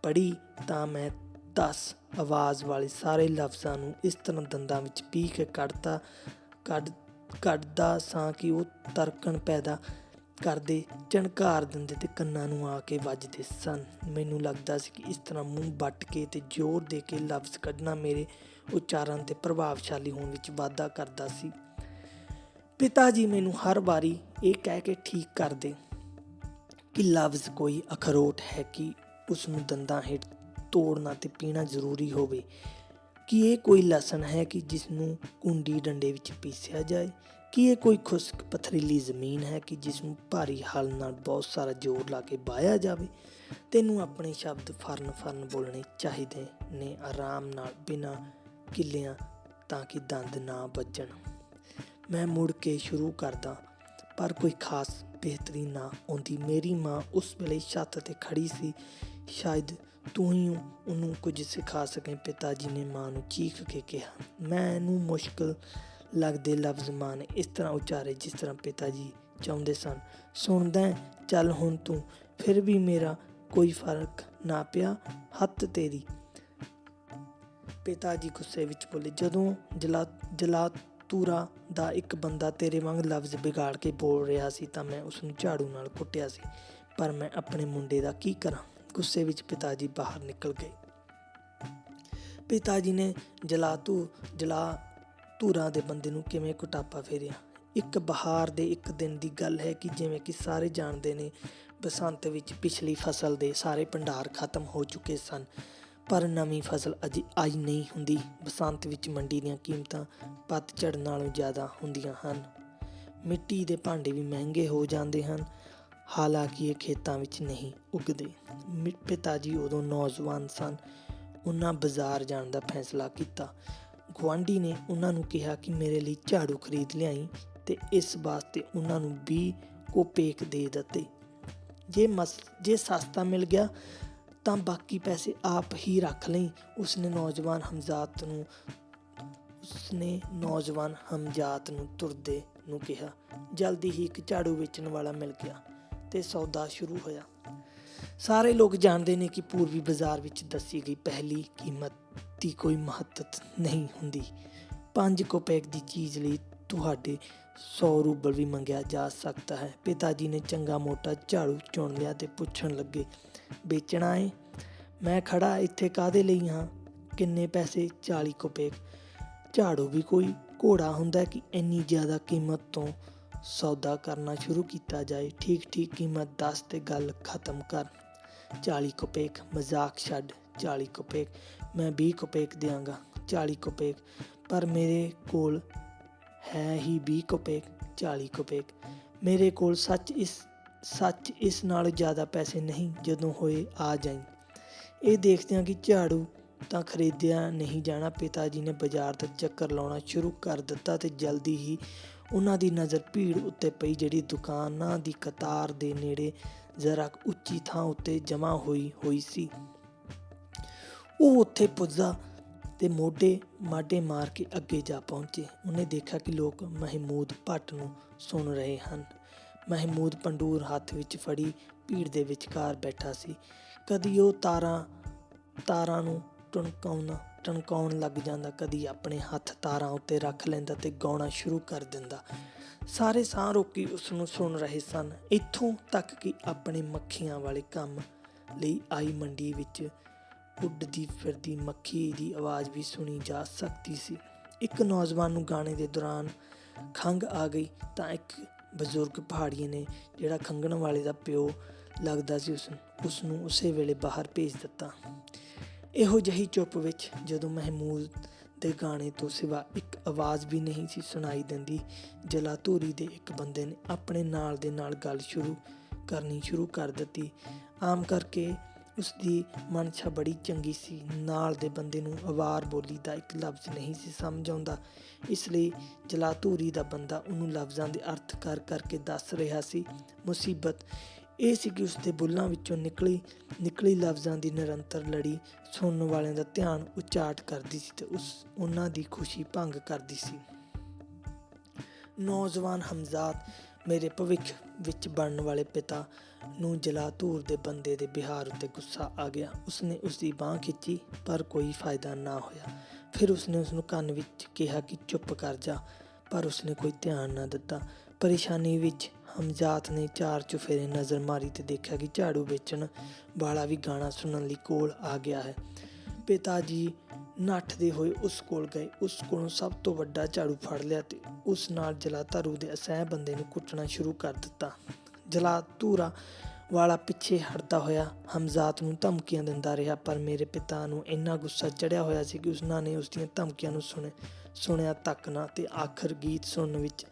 ਪੜ੍ਹੀ ਤਾਂ ਮੈਂ 10 ਆਵਾਜ਼ ਵਾਲੇ ਸਾਰੇ ਲਫ਼ਜ਼ਾਂ ਨੂੰ ਇਸ ਤਰ੍ਹਾਂ ਦੰਦਾਂ ਵਿੱਚ ਪੀਹ ਕੇ ਕੱਢਦਾ ਸਾਂ ਕਿ ਉਹ ਤਰਕਣ ਪੈਦਾ ਕਰਦੇ, ਝਣਕਾਰ ਦਿੰਦੇ ਤੇ ਕੰਨਾਂ ਨੂੰ ਆ ਕੇ ਵੱਜਦੇ ਸਨ। ਮੈਨੂੰ ਲੱਗਦਾ ਸੀ ਕਿ ਇਸ ਤਰ੍ਹਾਂ ਮੂੰਹ ਵੱਟ ਕੇ ਤੇ ਜ਼ੋਰ ਦੇ ਕੇ ਲਫ਼ਜ਼ ਕੱਢਣਾ ਮੇਰੇ ਉਚਾਰਨ ਤੇ ਪ੍ਰਭਾਵਸ਼ਾਲੀ ਹੋਣ ਵਿੱਚ ਵਾਧਾ ਕਰਦਾ ਸੀ। ਪਿਤਾ ਜੀ ਮੈਨੂੰ ਹਰ ਵਾਰੀ ਇਹ ਕਹਿ ਕੇ ਠੀਕ ਕਰਦੇ ਕਿ ਲਫ਼ਜ਼ ਕੋਈ ਅਖਰੋਟ ਹੈ ਕਿ ਉਸ ਨੂੰ ਦੰਦਾਂ ਹੇਠ ਤੋੜਨਾ ਤੇ ਪੀਣਾ ਜ਼ਰੂਰੀ ਹੋਵੇ, ਕਿ ਇਹ ਕੋਈ ਲਸਣ ਹੈ ਕਿ ਜਿਸ ਨੂੰ ਕੁੰਡੀ ਡੰਡੇ ਵਿੱਚ ਪੀਸਿਆ ਜਾਏ, ਕਿ ਇਹ ਕੋਈ ਖੁਸ਼ਕ ਪਥਰੀਲੀ ਜ਼ਮੀਨ ਹੈ ਕਿ ਜਿਸ ਨੂੰ ਭਾਰੀ ਹਲ ਨਾਲ ਬਹੁਤ ਸਾਰਾ ਜ਼ੋਰ ਲਾ ਕੇ ਵਾਹਿਆ ਜਾਵੇ। ਤੈਨੂੰ ਆਪਣੇ ਸ਼ਬਦ ਫਰਨ ਬੋਲਣੇ ਚਾਹੀਦੇ ਨੇ, ਆਰਾਮ ਨਾਲ, ਬਿਨਾਂ ਕਿੱਲਿਆਂ, ਤਾਂ ਕਿ ਦੰਦ ਨਾ ਵੱਜਣ। ਮੈਂ ਮੁੜ ਕੇ ਸ਼ੁਰੂ ਕਰਦਾ, ਪਰ ਕੋਈ ਖਾਸ ਬਿਹਤਰੀ ਨਾ ਆਉਂਦੀ। ਮੇਰੀ ਮਾਂ ਉਸ ਵੇਲੇ ਛੱਤ 'ਤੇ ਖੜ੍ਹੀ ਸੀ। ਸ਼ਾਇਦ ਤੂੰ ਹੀ ਉਹਨੂੰ ਕੁਝ ਸਿਖਾ ਸਕੇ, ਪਿਤਾ ਜੀ ਨੇ ਮਾਂ ਨੂੰ ਚੀਖ ਕੇ ਕਿਹਾ। ਮੈਨੂੰ ਮੁਸ਼ਕਿਲ ਲੱਗਦੇ ਲਫ਼ਜ਼ ਮਾਂ ਨੇ ਇਸ ਤਰ੍ਹਾਂ ਉਚਾਰੇ ਜਿਸ ਤਰ੍ਹਾਂ ਪਿਤਾ ਜੀ ਚਾਹੁੰਦੇ ਸਨ। ਸੁਣਦਾ ਚੱਲ ਹੁਣ ਤੂੰ। ਫਿਰ ਵੀ ਮੇਰਾ ਕੋਈ ਫਰਕ ਨਾ ਪਿਆ। ਹੱਥ ਤੇਰੀ। ਪਿਤਾ ਜੀ ਗੁੱਸੇ ਵਿੱਚ ਬੋਲੇ, ਜਦੋਂ ਜਲਾਤੂਰਾ ਦਾ ਇੱਕ ਬੰਦਾ ਤੇਰੇ ਵਾਂਗ ਲਫ਼ਜ਼ ਵਿਗਾੜ ਕੇ ਬੋਲ ਰਿਹਾ ਸੀ ਤਾਂ ਮੈਂ ਉਸਨੂੰ ਝਾੜੂ ਨਾਲ ਕੁੱਟਿਆ ਸੀ, ਪਰ ਮੈਂ ਆਪਣੇ ਮੁੰਡੇ ਦਾ ਕੀ ਕਰਾਂ। ਗੁੱਸੇ ਵਿੱਚ ਪਿਤਾ ਜੀ ਬਾਹਰ ਨਿਕਲ ਗਏ। ਪਿਤਾ ਜੀ ਨੇ ਜਲਾਤੂਰਾ ਦੇ ਬੰਦੇ ਨੂੰ ਕਿਵੇਂ ਕੁਟਾਪਾ ਫੇਰਿਆ। ਇੱਕ ਬਹਾਰ ਦੇ ਇੱਕ ਦਿਨ ਦੀ ਗੱਲ ਹੈ ਕਿ ਜਿਵੇਂ ਕਿ ਸਾਰੇ ਜਾਣਦੇ ਨੇ, ਬਸੰਤ ਵਿੱਚ ਪਿਛਲੀ ਫਸਲ ਦੇ ਸਾਰੇ ਭੰਡਾਰ ਖਤਮ ਹੋ ਚੁੱਕੇ ਸਨ, ਪਰ ਨਵੀਂ ਫਸਲ ਅਜੇ ਆਈ ਨਹੀਂ ਹੁੰਦੀ। ਬਸੰਤ ਵਿੱਚ ਮੰਡੀ ਦੀਆਂ ਕੀਮਤਾਂ ਪਤਝੜ ਨਾਲੋਂ ਜ਼ਿਆਦਾ ਹੁੰਦੀਆਂ ਹਨ। ਮਿੱਟੀ ਦੇ ਭਾਂਡੇ ਵੀ ਮਹਿੰਗੇ ਹੋ ਜਾਂਦੇ ਹਨ। ਹਾਲਾਂਕਿ ਇਹ ਖੇਤਾਂ ਵਿੱਚ ਨਹੀਂ ਉੱਗਦੇ। ਪਿਤਾ ਜੀ ਉਦੋਂ ਨੌਜਵਾਨ ਸਨ। ਉਹਨਾਂ ਬਾਜ਼ਾਰ ਜਾਣ ਦਾ ਫੈਸਲਾ ਕੀਤਾ। ਗੁਆਂਢੀ ਨੇ ਉਹਨਾਂ ਨੂੰ ਕਿਹਾ ਕਿ ਮੇਰੇ ਲਈ ਝਾੜੂ ਖਰੀਦ ਲਿਆਈ ਤੇ ਇਸ ਵਾਸਤੇ ਉਹਨਾਂ ਨੂੰ 20 ਕੋਪੇਕ ਦੇ ਦਿੱਤੇ। ਜੇ ਸਸਤਾ ਮਿਲ ਗਿਆ ਤਾਂ ਬਾਕੀ ਪੈਸੇ ਆਪ ਹੀ ਰੱਖ ਲਈ। ਉਸਨੇ ਨੌਜਵਾਨ ਹਮਜ਼ਾਤ ਨੂੰ ਤੁਰਦੇ ਨੂੰ ਕਿਹਾ। ਜਲਦੀ ਹੀ ਇੱਕ ਝਾੜੂ ਵੇਚਣ ਵਾਲਾ ਮਿਲ ਗਿਆ ਤੇ ਸੌਦਾ ਸ਼ੁਰੂ ਹੋਇਆ। ਸਾਰੇ ਲੋਕ ਜਾਣਦੇ ਨੇ ਕਿ ਪੂਰਬੀ ਬਾਜ਼ਾਰ ਵਿੱਚ ਦੱਸੀ ਗਈ ਪਹਿਲੀ ਕੀਮਤ ਦੀ ਕੋਈ ਮਹੱਤਤਾ ਨਹੀਂ ਹੁੰਦੀ। 5 ਕੋਪੇਕ ਦੀ ਚੀਜ਼ ਲਈ ਤੁਹਾਡੇ 100 ਰੂਬਲ ਵੀ ਮੰਗਿਆ ਜਾ ਸਕਦਾ ਹੈ। ਪਿਤਾ ਜੀ ਨੇ ਚੰਗਾ ਮੋਟਾ ਝਾੜੂ ਚੁਣ ਲਿਆ ਤੇ ਪੁੱਛਣ ਲੱਗੇ, ਵੇਚਣਾ ਏ? ਮੈਂ ਖੜਾ ਇੱਥੇ ਕਾਹਦੇ ਲਈ ਹਾਂ? ਕਿੰਨੇ ਪੈਸੇ? 40 ਕੋਪੇਕ। ਝਾੜੂ ਵੀ ਕੋਈ ਘੋੜਾ ਹੁੰਦਾ ਕਿ ਇੰਨੀ ਜ਼ਿਆਦਾ ਕੀਮਤ ਤੋਂ ਸੌਦਾ ਕਰਨਾ ਸ਼ੁਰੂ ਕੀਤਾ ਜਾਏ। ਠੀਕ ਕੀਮਤ ਦੱਸ ਤੇ ਗੱਲ ਖਤਮ ਕਰ। 40 ਕੋਪੇਕ। ਮਜ਼ਾਕ ਛੱਡ। 40 ਕੋਪੇਕ। ਮੈਂ 20 ਕੋਪੇਕ ਦਿਆਂਗਾ। 40 ਕੋਪੇਕ। ਪਰ ਮੇਰੇ ਕੋਲ ਹੈ ਹੀ 20 ਕੋਪੇਕ। 40 ਕੋਪੇਕ। ਮੇਰੇ ਕੋਲ ਸੱਚ ਇਸ ਨਾਲੋਂ ਜ਼ਿਆਦਾ ਪੈਸੇ ਨਹੀਂ। ਜਦੋਂ ਹੋਏ ਆ ਜਾਈਂ। ਇਹ ਦੇਖਦਿਆਂ ਕਿ ਝਾੜੂ ਤਾਂ ਖਰੀਦਿਆ ਨਹੀਂ ਜਾਣਾ, ਪਿਤਾ ਜੀ ਨੇ ਬਾਜ਼ਾਰ ਦਾ ਚੱਕਰ ਲਾਉਣਾ ਸ਼ੁਰੂ ਕਰ ਦਿੱਤਾ ਤੇ ਜਲਦੀ ਹੀ ਉਹਨਾਂ ਦੀ ਨਜ਼ਰ ਭੀੜ ਉੱਤੇ ਪਈ, ਜਿਹੜੀ ਦੁਕਾਨਾਂ ਦੀ ਕਤਾਰ ਦੇ ਨੇੜੇ ਜ਼ਰਾ ਉੱਚੀ ਥਾਂ ਉੱਤੇ ਜਮ੍ਹਾਂ ਹੋਈ ਸੀ। ਉਹ ਉੱਥੇ ਪੁੱਜਾ ਤੇ ਮਾਡੇ ਮਾਰ ਕੇ ਅੱਗੇ ਜਾ ਪਹੁੰਚੇ। ਉਹਨੇ ਦੇਖਿਆ ਕਿ ਲੋਕ ਮਹਿਮੂਦ ਭੱਟ ਨੂੰ ਸੁਣ ਰਹੇ ਹਨ। ਮਹਿਮੂਦ ਪੰਡੂਰ ਹੱਥ ਵਿੱਚ ਫੜੀ ਭੀੜ ਦੇ ਵਿਚਕਾਰ ਬੈਠਾ ਸੀ। ਕਦੀ ਉਹ ਤਾਰਾਂ ਨੂੰ ਟਣਕਾਉਣ ਲੱਗ ਜਾਂਦਾ, ਕਦੀ ਆਪਣੇ ਹੱਥ ਤਾਰਾਂ ਉੱਤੇ ਰੱਖ ਲੈਂਦਾ ਤੇ ਗਾਉਣਾ ਸ਼ੁਰੂ ਕਰ ਦਿੰਦਾ। ਸਾਰੇ ਸਾਹ ਰੋਕੀ ਉਸ ਨੂੰ ਸੁਣ ਰਹੇ ਸਨ, ਇੱਥੋਂ ਤੱਕ ਕਿ ਆਪਣੇ ਮੱਖੀਆਂ ਵਾਲੇ ਕੰਮ ਲਈ ਆਈ ਮੰਡੀ ਵਿੱਚ ਉੱਡਦੀ ਫਿਰਦੀ ਮੱਖੀ ਦੀ ਆਵਾਜ਼ ਵੀ ਸੁਣੀ ਜਾ ਸਕਦੀ ਸੀ। ਇੱਕ ਨੌਜਵਾਨ ਨੂੰ ਗਾਣੇ ਦੇ ਦੌਰਾਨ ਖੰਘ ਆ ਗਈ ਤਾਂ ਇੱਕ ਬਜ਼ੁਰਗ ਪਹਾੜੀਏ ਨੇ, ਜਿਹੜਾ ਖੰਘਣ ਵਾਲੇ ਦਾ ਪਿਓ ਲੱਗਦਾ ਸੀ, ਉਸ ਨੂੰ ਉਸੇ ਵੇਲੇ ਬਾਹਰ ਭੇਜ ਦਿੱਤਾ। ਇਹੋ ਜਿਹੀ ਚੁੱਪ ਵਿੱਚ ਜਦੋਂ ਮਹਿਮੂਦ ਦੇ ਗਾਣੇ ਤੋਂ ਸਿਵਾ ਇੱਕ ਆਵਾਜ਼ ਵੀ ਨਹੀਂ ਸੀ ਸੁਣਾਈ ਦਿੰਦੀ, ਜਲਾਧੂਰੀ ਦੇ ਇੱਕ ਬੰਦੇ ਨੇ ਆਪਣੇ ਨਾਲ ਦੇ ਨਾਲ ਗੱਲ ਕਰਨੀ ਸ਼ੁਰੂ ਕਰ ਦਿੱਤੀ। ਆਮ ਕਰਕੇ ਉਸਦੀ ਮਨਸ਼ਾ ਬੜੀ ਚੰਗੀ ਸੀ। ਨਾਲ ਦੇ ਬੰਦੇ ਨੂੰ ਅਵਾਰ ਬੋਲੀ ਦਾ ਇੱਕ ਲਫ਼ਜ਼ ਨਹੀਂ ਸੀ ਸਮਝ ਆਉਂਦਾ, ਇਸ ਲਈ ਜਲਾਧੂਰੀ ਦਾ ਬੰਦਾ ਉਹਨੂੰ ਲਫ਼ਜ਼ਾਂ ਦੇ ਅਰਥ ਕਰਕੇ ਦੱਸ ਰਿਹਾ ਸੀ। ਮੁਸੀਬਤ ਇਹ ਸੀ ਕਿ ਉਸਦੇ ਬੁੱਲ੍ਹਾਂ ਵਿੱਚੋਂ ਨਿਕਲੀ ਲਫ਼ਜ਼ਾਂ ਦੀ ਨਿਰੰਤਰ ਲੜੀ ਸੁਣਨ ਵਾਲਿਆਂ ਦਾ ਧਿਆਨ ਉਚਾਟ ਕਰਦੀ ਸੀ ਤੇ ਉਹਨਾਂ ਦੀ ਖੁਸ਼ੀ ਭੰਗ ਕਰਦੀ ਸੀ। ਨੌਜਵਾਨ ਹਮਜ਼ਾਤ, ਮੇਰੇ ਭਵਿੱਖ ਵਿੱਚ ਬਣਨ ਵਾਲੇ ਪਿਤਾ ਨੂੰ ਜਲਾਧੂਰ ਦੇ ਬੰਦੇ ਦੇ ਵਿਹਾਰ ਉੱਤੇ ਗੁੱਸਾ ਆ ਗਿਆ। ਉਸਨੇ ਉਸਦੀ ਬਾਂਹ ਖਿੱਚੀ ਪਰ ਕੋਈ ਫਾਇਦਾ ਨਾ ਹੋਇਆ। ਫਿਰ ਉਸਨੇ ਉਸਨੂੰ ਕੰਨ ਵਿੱਚ ਕਿਹਾ ਕਿ ਚੁੱਪ ਕਰ ਜਾ, ਪਰ ਉਸਨੇ ਕੋਈ ਧਿਆਨ ਨਾ ਦਿੱਤਾ। ਪਰੇਸ਼ਾਨੀ ਵਿੱਚ ਹਮਜ਼ਾਤ ਨੇ 4 ਚੁਫੇਰੇ ਨਜ਼ਰ ਮਾਰੀ ਤੇ ਦੇਖਿਆ ਕਿ ਝਾੜੂ ਵੇਚਣ ਵਾਲਾ ਵੀ ਗਾਣਾ ਸੁਣਨ ਲਈ ਕੋਲ ਆ ਗਿਆ ਹੈ। ਪਿਤਾ ਜੀ ਨੱਠਦੇ ਹੋਏ ਉਸ ਕੋਲ ਗਏ, ਉਸ ਕੋਲੋਂ ਸਭ ਤੋਂ ਵੱਡਾ ਝਾੜੂ ਫੜ ਲਿਆ ਤੇ ਉਸ ਨਾਲ ਜਲਾਧਾਰੂ ਦੇ ਅਸਹਿ ਬੰਦੇ ਨੂੰ ਕੁੱਟਣਾ ਸ਼ੁਰੂ ਕਰ ਦਿੱਤਾ। ਜਲਾਧੂਰਾ ਵਾਲਾ ਪਿੱਛੇ ਹਟਦਾ ਹੋਇਆ ਹਮਜ਼ਾਤ ਨੂੰ ਧਮਕੀਆਂ ਦਿੰਦਾ ਰਿਹਾ, ਪਰ ਮੇਰੇ ਪਿਤਾ ਨੂੰ ਇੰਨਾ ਗੁੱਸਾ ਚੜ੍ਹਿਆ ਹੋਇਆ ਸੀ ਕਿ ਉਹਨਾਂ ਨੇ ਉਸਦੀਆਂ ਧਮਕੀਆਂ ਨੂੰ ਸੁਣਿਆ ਤੱਕ ਨਾ ਤੇ ਆਖਰ ਗੀਤ ਸੁਣਨ ਵਿੱਚ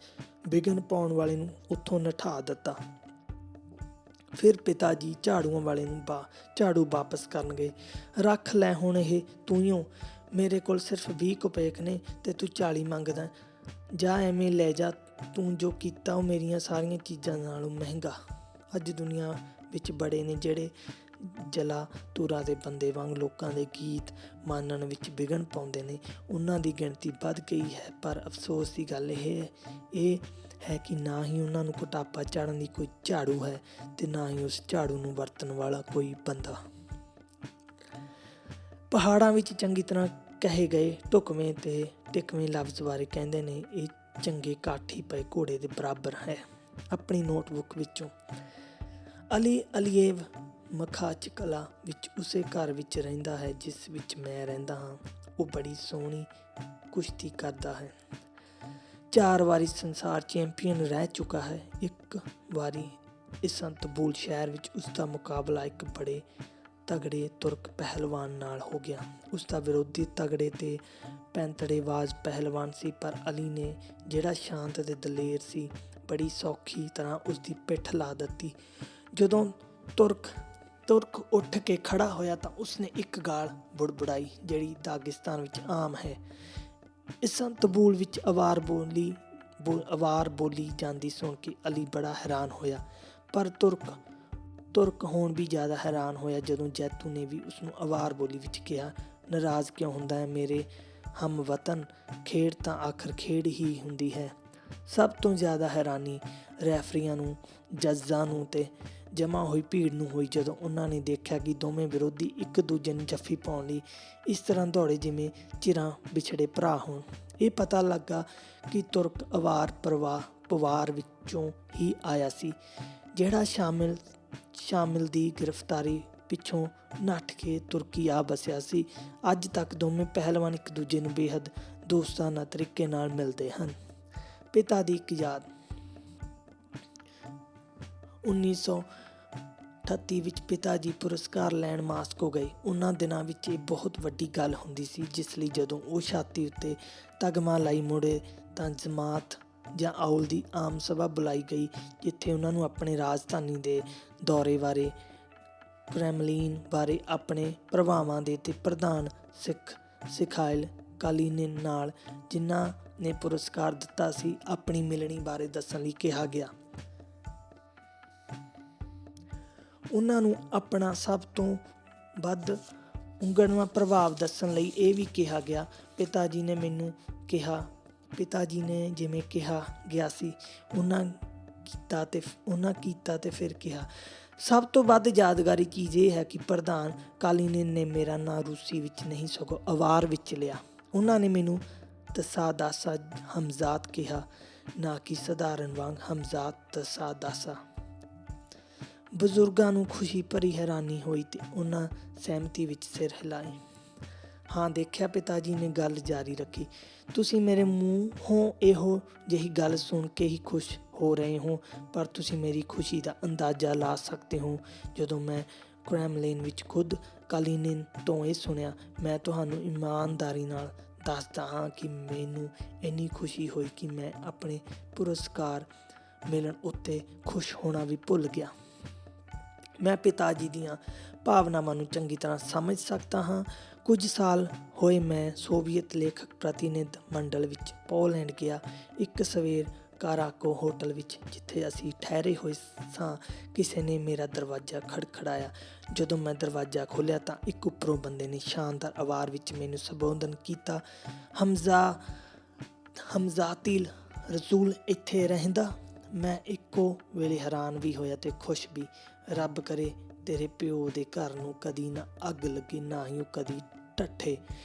ਵਿਘਨ ਪਾਉਣ ਵਾਲੇ ਨੂੰ ਉੱਥੋਂ ਨਠਾ ਦਿੱਤਾ। ਫਿਰ ਪਿਤਾ ਜੀ ਝਾੜੂਆਂ ਵਾਲੇ ਨੂੰ ਝਾੜੂ ਵਾਪਸ ਕਰਨ ਗਏ। ਰੱਖ ਲੈ ਹੁਣ ਇਹ ਤੂੰ, ਮੇਰੇ ਕੋਲ ਸਿਰਫ 20 ਕੋਪੇਕ ਨੇ ਤੇ ਤੂੰ 40 ਮੰਗਦਾ। ਜਾ ਐਵੇਂ ਲੈ ਜਾ, ਤੂੰ ਜੋ ਕੀਤਾ ਉਹ ਮੇਰੀਆਂ ਸਾਰੀਆਂ ਚੀਜ਼ਾਂ ਨਾਲੋਂ ਮਹਿੰਗਾ। ਅੱਜ ਦੁਨੀਆ ਵਿੱਚ ਬੜੇ ਨੇ ਜਿਹੜੇ ਜਲਾਧੂਰਾ ਦੇ ਬੰਦੇ ਵਾਂਗ ਲੋਕਾਂ ਦੇ ਗੀਤ ਮਾਨਣ ਵਿੱਚ ਵਿਘਨ ਪਾਉਂਦੇ ਨੇ। ਉਹਨਾਂ ਦੀ ਗਿਣਤੀ ਵੱਧ ਗਈ ਹੈ, ਪਰ ਅਫਸੋਸ ਦੀ ਗੱਲ ਇਹ ਹੈ ਕਿ ਨਾ ਹੀ ਉਹਨਾਂ ਨੂੰ ਕੁਟਾਪਾ ਚਾੜ੍ਹਨ ਦੀ ਕੋਈ ਝਾੜੂ ਹੈ ਤੇ ਨਾ ਹੀ ਉਸ ਝਾੜੂ ਨੂੰ ਵਰਤਣ ਵਾਲਾ ਕੋਈ ਬੰਦਾ। ਪਹਾੜਾਂ ਵਿੱਚ ਚੰਗੀ ਤਰ੍ਹਾਂ ਕਹੇ ਗਏ ਢੁਕਵੇਂ ਤੇ ਟਿਕਵੇਂ ਲਫ਼ਜ਼ ਬਾਰੇ ਕਹਿੰਦੇ ਨੇ, ਇਹ ਚੰਗੇ ਕਾਠੀ ਪਏ ਘੋੜੇ ਦੇ ਬਰਾਬਰ ਹੈ। ਆਪਣੀ ਨੋਟਬੁੱਕ ਵਿੱਚੋਂ ਅਲੀ ਅਲੀਏਵ ਮਖਾਚਕਲਾ ਵਿੱਚ ਉਸੇ ਘਰ ਵਿੱਚ ਰਹਿੰਦਾ ਹੈ ਜਿਸ ਵਿੱਚ ਮੈਂ ਰਹਿੰਦਾ ਹਾਂ। ਉਹ ਬੜੀ ਸੋਹਣੀ ਕੁਸ਼ਤੀ ਕਰਦਾ ਹੈ। 4 ਵਾਰੀ ਸੰਸਾਰ ਚੈਂਪੀਅਨ ਰਹਿ ਚੁੱਕਾ ਹੈ। ਇੱਕ ਵਾਰੀ ਇਸਤੰਬੂਲ ਸ਼ਹਿਰ ਵਿੱਚ ਉਸਦਾ ਮੁਕਾਬਲਾ ਇੱਕ ਬੜੇ ਤਗੜੇ ਤੁਰਕ ਪਹਿਲਵਾਨ ਨਾਲ ਹੋ ਗਿਆ। ਉਸਦਾ ਵਿਰੋਧੀ ਤਗੜੇ ਤੇ ਪੈਂਤੜੇਬਾਜ਼ ਪਹਿਲਵਾਨ ਸੀ, ਪਰ ਅਲੀ ਨੇ, ਜਿਹੜਾ ਸ਼ਾਂਤ ਤੇ ਦਲੇਰ ਸੀ, ਬੜੀ ਸੌਖੀ ਤਰ੍ਹਾਂ ਉਸਦੀ ਪਿੱਠ ਲਾ ਦਿੱਤੀ। ਜਦੋਂ ਤੁਰਕ ਉੱਠ ਕੇ ਖੜਾ ਹੋਇਆ ਤਾਂ ਉਸਨੇ ਇੱਕ ਗਾਲ ਬੁੜਬੁੜਾਈ, ਜਿਹੜੀ ਦਾਗਿਸਤਾਨ ਵਿੱਚ ਆਮ ਹੈ। ਇਸਤਾਂਬੁਲ ਵਿੱਚ ਅਵਾਰ ਬੋਲੀ ਜਾਂਦੀ ਸੁਣ ਕੇ ਅਲੀ ਬੜਾ ਹੈਰਾਨ ਹੋਇਆ, ਪਰ ਤੁਰਕ ਹੋਣ ਵੀ ਜ਼ਿਆਦਾ ਹੈਰਾਨ ਹੋਇਆ ਜਦੋਂ ਜੈਤੂ ਨੇ ਵੀ ਉਸਨੂੰ ਅਵਾਰ ਬੋਲੀ ਵਿੱਚ ਕਿਹਾ, ਨਾਰਾਜ਼ ਕਿਉਂ ਹੁੰਦਾ ਹੈ ਮੇਰੇ ਹਮਵਤਨ, ਖੇਡ ਤਾਂ ਆਖਰ ਖੇਡ ਹੀ ਹੁੰਦੀ ਹੈ। ਸਭ ਤੋਂ ਜ਼ਿਆਦਾ ਹੈਰਾਨੀ ਰੈਫਰੀਆਂ ਨੂੰ, ਜੱਜਾਂ ਨੂੰ ਤੇ ਜਮ੍ਹਾਂ ਹੋਈ ਭੀੜ ਨੂੰ ਹੋਈ ਜਦੋਂ ਉਹਨਾਂ ਨੇ ਦੇਖਿਆ ਕਿ ਦੋਵੇਂ ਵਿਰੋਧੀ ਇੱਕ ਦੂਜੇ ਨੂੰ ਜੱਫੀ ਪਾਉਣ ਲਈ ਇਸ ਤਰ੍ਹਾਂ ਦੌੜੇ ਜਿਵੇਂ ਚਿਰਾਂ ਵਿਛੜੇ ਭਰਾ ਹੋਣ। ਇਹ ਪਤਾ ਲੱਗਾ ਕਿ ਤੁਰਕ ਅਵਾਰ ਪਵਾਰ ਵਿੱਚੋਂ ਹੀ ਆਇਆ ਸੀ, ਜਿਹੜਾ ਸ਼ਾਮਿਲ ਦੀ ਗ੍ਰਿਫਤਾਰੀ ਪਿੱਛੋਂ ਨੱਠ ਕੇ ਤੁਰਕੀ ਆ ਬਸਿਆ ਸੀ। ਅੱਜ ਤੱਕ ਦੋਵੇਂ ਪਹਿਲਵਾਨ ਇੱਕ ਦੂਜੇ ਨੂੰ ਬੇਹੱਦ ਦੋਸਤਾਨਾ ਤਰੀਕੇ ਨਾਲ ਮਿਲਦੇ ਹਨ। ਪਿਤਾ ਦੀ ਇੱਕ ਯਾਦ। 1938 ਵਿੱਚ ਪਿਤਾ ਜੀ ਪੁਰਸਕਾਰ ਲੈਣ ਮਾਸਕੋ ਗਏ। ਉਹਨਾਂ ਦਿਨਾਂ ਵਿੱਚ ਇਹ ਬਹੁਤ ਵੱਡੀ ਗੱਲ ਹੁੰਦੀ ਸੀ, ਜਿਸ ਲਈ ਜਦੋਂ ਉਹ ਛਾਤੀ ਉੱਤੇ ਤਗਮਾ ਲਾਈ ਮੁੜੇ ਤਾਂ ਜਮਾਤ ਜਾਂ ਆਉਲ ਦੀ ਆਮ ਸਭਾ ਬੁਲਾਈ ਗਈ, ਜਿੱਥੇ ਉਹਨਾਂ ਨੂੰ ਆਪਣੇ ਰਾਜਧਾਨੀ ਦੇ ਦੌਰੇ ਬਾਰੇ, ਕ੍ਰੈਮਲਿਨ ਬਾਰੇ, ਆਪਣੇ ਪ੍ਰਭਾਵਾਂ ਦੇ ਤੇ ਪ੍ਰਧਾਨ ਮਿਖਾਇਲ ਕਾਲੀਨਿਨ ਨਾਲ, ਜਿਨ੍ਹਾਂ ਨੇ ਪੁਰਸਕਾਰ ਦਿੱਤਾ ਸੀ, ਆਪਣੀ ਮਿਲਣੀ ਬਾਰੇ ਦੱਸਣ ਲਈ ਕਿਹਾ ਗਿਆ। ਉਹਨਾਂ ਨੂੰ ਆਪਣਾ ਸਭ ਤੋਂ ਵੱਧ ਉਗਣਵਾਂ ਪ੍ਰਭਾਵ ਦੱਸਣ ਲਈ ਇਹ ਵੀ ਕਿਹਾ ਗਿਆ। ਪਿਤਾ ਜੀ ਨੇ ਜਿਵੇਂ ਕਿਹਾ ਗਿਆ ਸੀ, ਉਹਨਾਂ ਕੀਤਾ ਤੇ ਫਿਰ ਕਿਹਾ। ਸਭ ਤੋਂ ਵੱਧ ਯਾਦਗਾਰੀ ਚੀਜ਼ ਇਹ ਹੈ ਕਿ ਪ੍ਰਧਾਨ ਕਾਲੀਨਿਨ ਨੇ ਮੇਰਾ ਨਾਂ ਰੂਸੀ ਵਿੱਚ ਨਹੀਂ ਸਗੋਂ ਅਵਾਰ ਵਿੱਚ ਲਿਆ। ਉਹਨਾਂ ਨੇ ਮੈਨੂੰ ਤਸਾਦਾਸਾ ਹਮਜ਼ਾਦ ਕਿਹਾ, ਨਾ ਕਿ ਸਧਾਰਨ ਵਾਂਗ ਹਮਜ਼ਾਦ ਤਸਾਦਾਸਾ। ਬਜ਼ੁਰਗਾਂ ਨੂੰ ਖੁਸ਼ੀ ਭਰੀ ਹੈਰਾਨੀ ਹੋਈ ਤੇ ਉਹਨਾਂ ਸਹਿਮਤੀ ਵਿੱਚ ਸਿਰ ਹਿਲਾਏ। ਹਾਂ ਦੇਖਿਆ, ਪਿਤਾ ਜੀ ਨੇ ਗੱਲ ਜਾਰੀ ਰੱਖੀ, ਤੁਸੀਂ ਮੇਰੇ ਮੂੰਹੋਂ ਇਹੋ ਜਿਹੀ ਗੱਲ ਸੁਣ ਕੇ ਹੀ ਖੁਸ਼ ਹੋ ਰਹੇ ਹੋ, ਪਰ ਤੁਸੀਂ ਮੇਰੀ ਖੁਸ਼ੀ ਦਾ ਅੰਦਾਜ਼ਾ ਲਾ ਸਕਦੇ ਹੋ ਜਦੋਂ ਮੈਂ ਕ੍ਰੈਮਲਿਨ ਵਿੱਚ ਖੁਦ ਕਾਲੀਨਿਨ ਤੋਂ ਇਹ ਸੁਣਿਆ। ਮੈਂ ਤੁਹਾਨੂੰ ਇਮਾਨਦਾਰੀ ਨਾਲ ਦੱਸਦਾ ਹਾਂ ਕਿ ਮੈਨੂੰ ਇੰਨੀ ਖੁਸ਼ੀ ਹੋਈ ਕਿ ਮੈਂ ਆਪਣੇ ਪੁਰਸਕਾਰ ਮਿਲਣ ਉੱਤੇ ਖੁਸ਼ ਹੋਣਾ ਵੀ ਭੁੱਲ ਗਿਆ। ਮੈਂ ਪਿਤਾ ਜੀ ਦੀਆਂ ਭਾਵਨਾਵਾਂ ਨੂੰ ਚੰਗੀ ਤਰ੍ਹਾਂ ਸਮਝ ਸਕਦਾ ਹਾਂ। ਕੁਝ ਸਾਲ ਹੋਏ ਮੈਂ ਸੋਵੀਅਤ ਲੇਖਕ ਪ੍ਰਤੀਨਿਧ ਮੰਡਲ ਵਿੱਚ ਪੋਲੈਂਡ ਗਿਆ। ਇੱਕ ਸਵੇਰ ਕਾਰਾਕੋ ਹੋਟਲ ਵਿੱਚ, ਜਿੱਥੇ ਅਸੀਂ ਠਹਿਰੇ ਹੋਏ ਸਾਂ, ਕਿਸੇ ਨੇ ਮੇਰਾ ਦਰਵਾਜ਼ਾ ਖੜਖੜਾਇਆ। ਜਦੋਂ ਮੈਂ ਦਰਵਾਜ਼ਾ ਖੋਲ੍ਹਿਆ ਤਾਂ ਇੱਕ ਉੱਪਰੋਂ ਬੰਦੇ ਨੇ ਸ਼ਾਨਦਾਰ ਆਵਾਜ਼ ਵਿੱਚ ਮੈਨੂੰ ਸੰਬੋਧਨ ਕੀਤਾ, ਹਮਜ਼ਾਤਿਲ ਰਸੂਲ ਇੱਥੇ ਰਹਿੰਦਾ? ਮੈਂ ਇੱਕੋ ਵੇਲੇ ਹੈਰਾਨ ਵੀ ਹੋਇਆ ਤੇ ਖੁਸ਼ ਵੀ। ਰੱਬ ਕਰੇ ਤੇਰੇ ਪਿਓ ਦੇ ਘਰ ਨੂੰ ਕਦੀ ਨਾ ਅੱਗ ਲੱਗੇ, ਨਾ ਹੀ ਉਹ ਕਦੀ ਢੱਠੇ।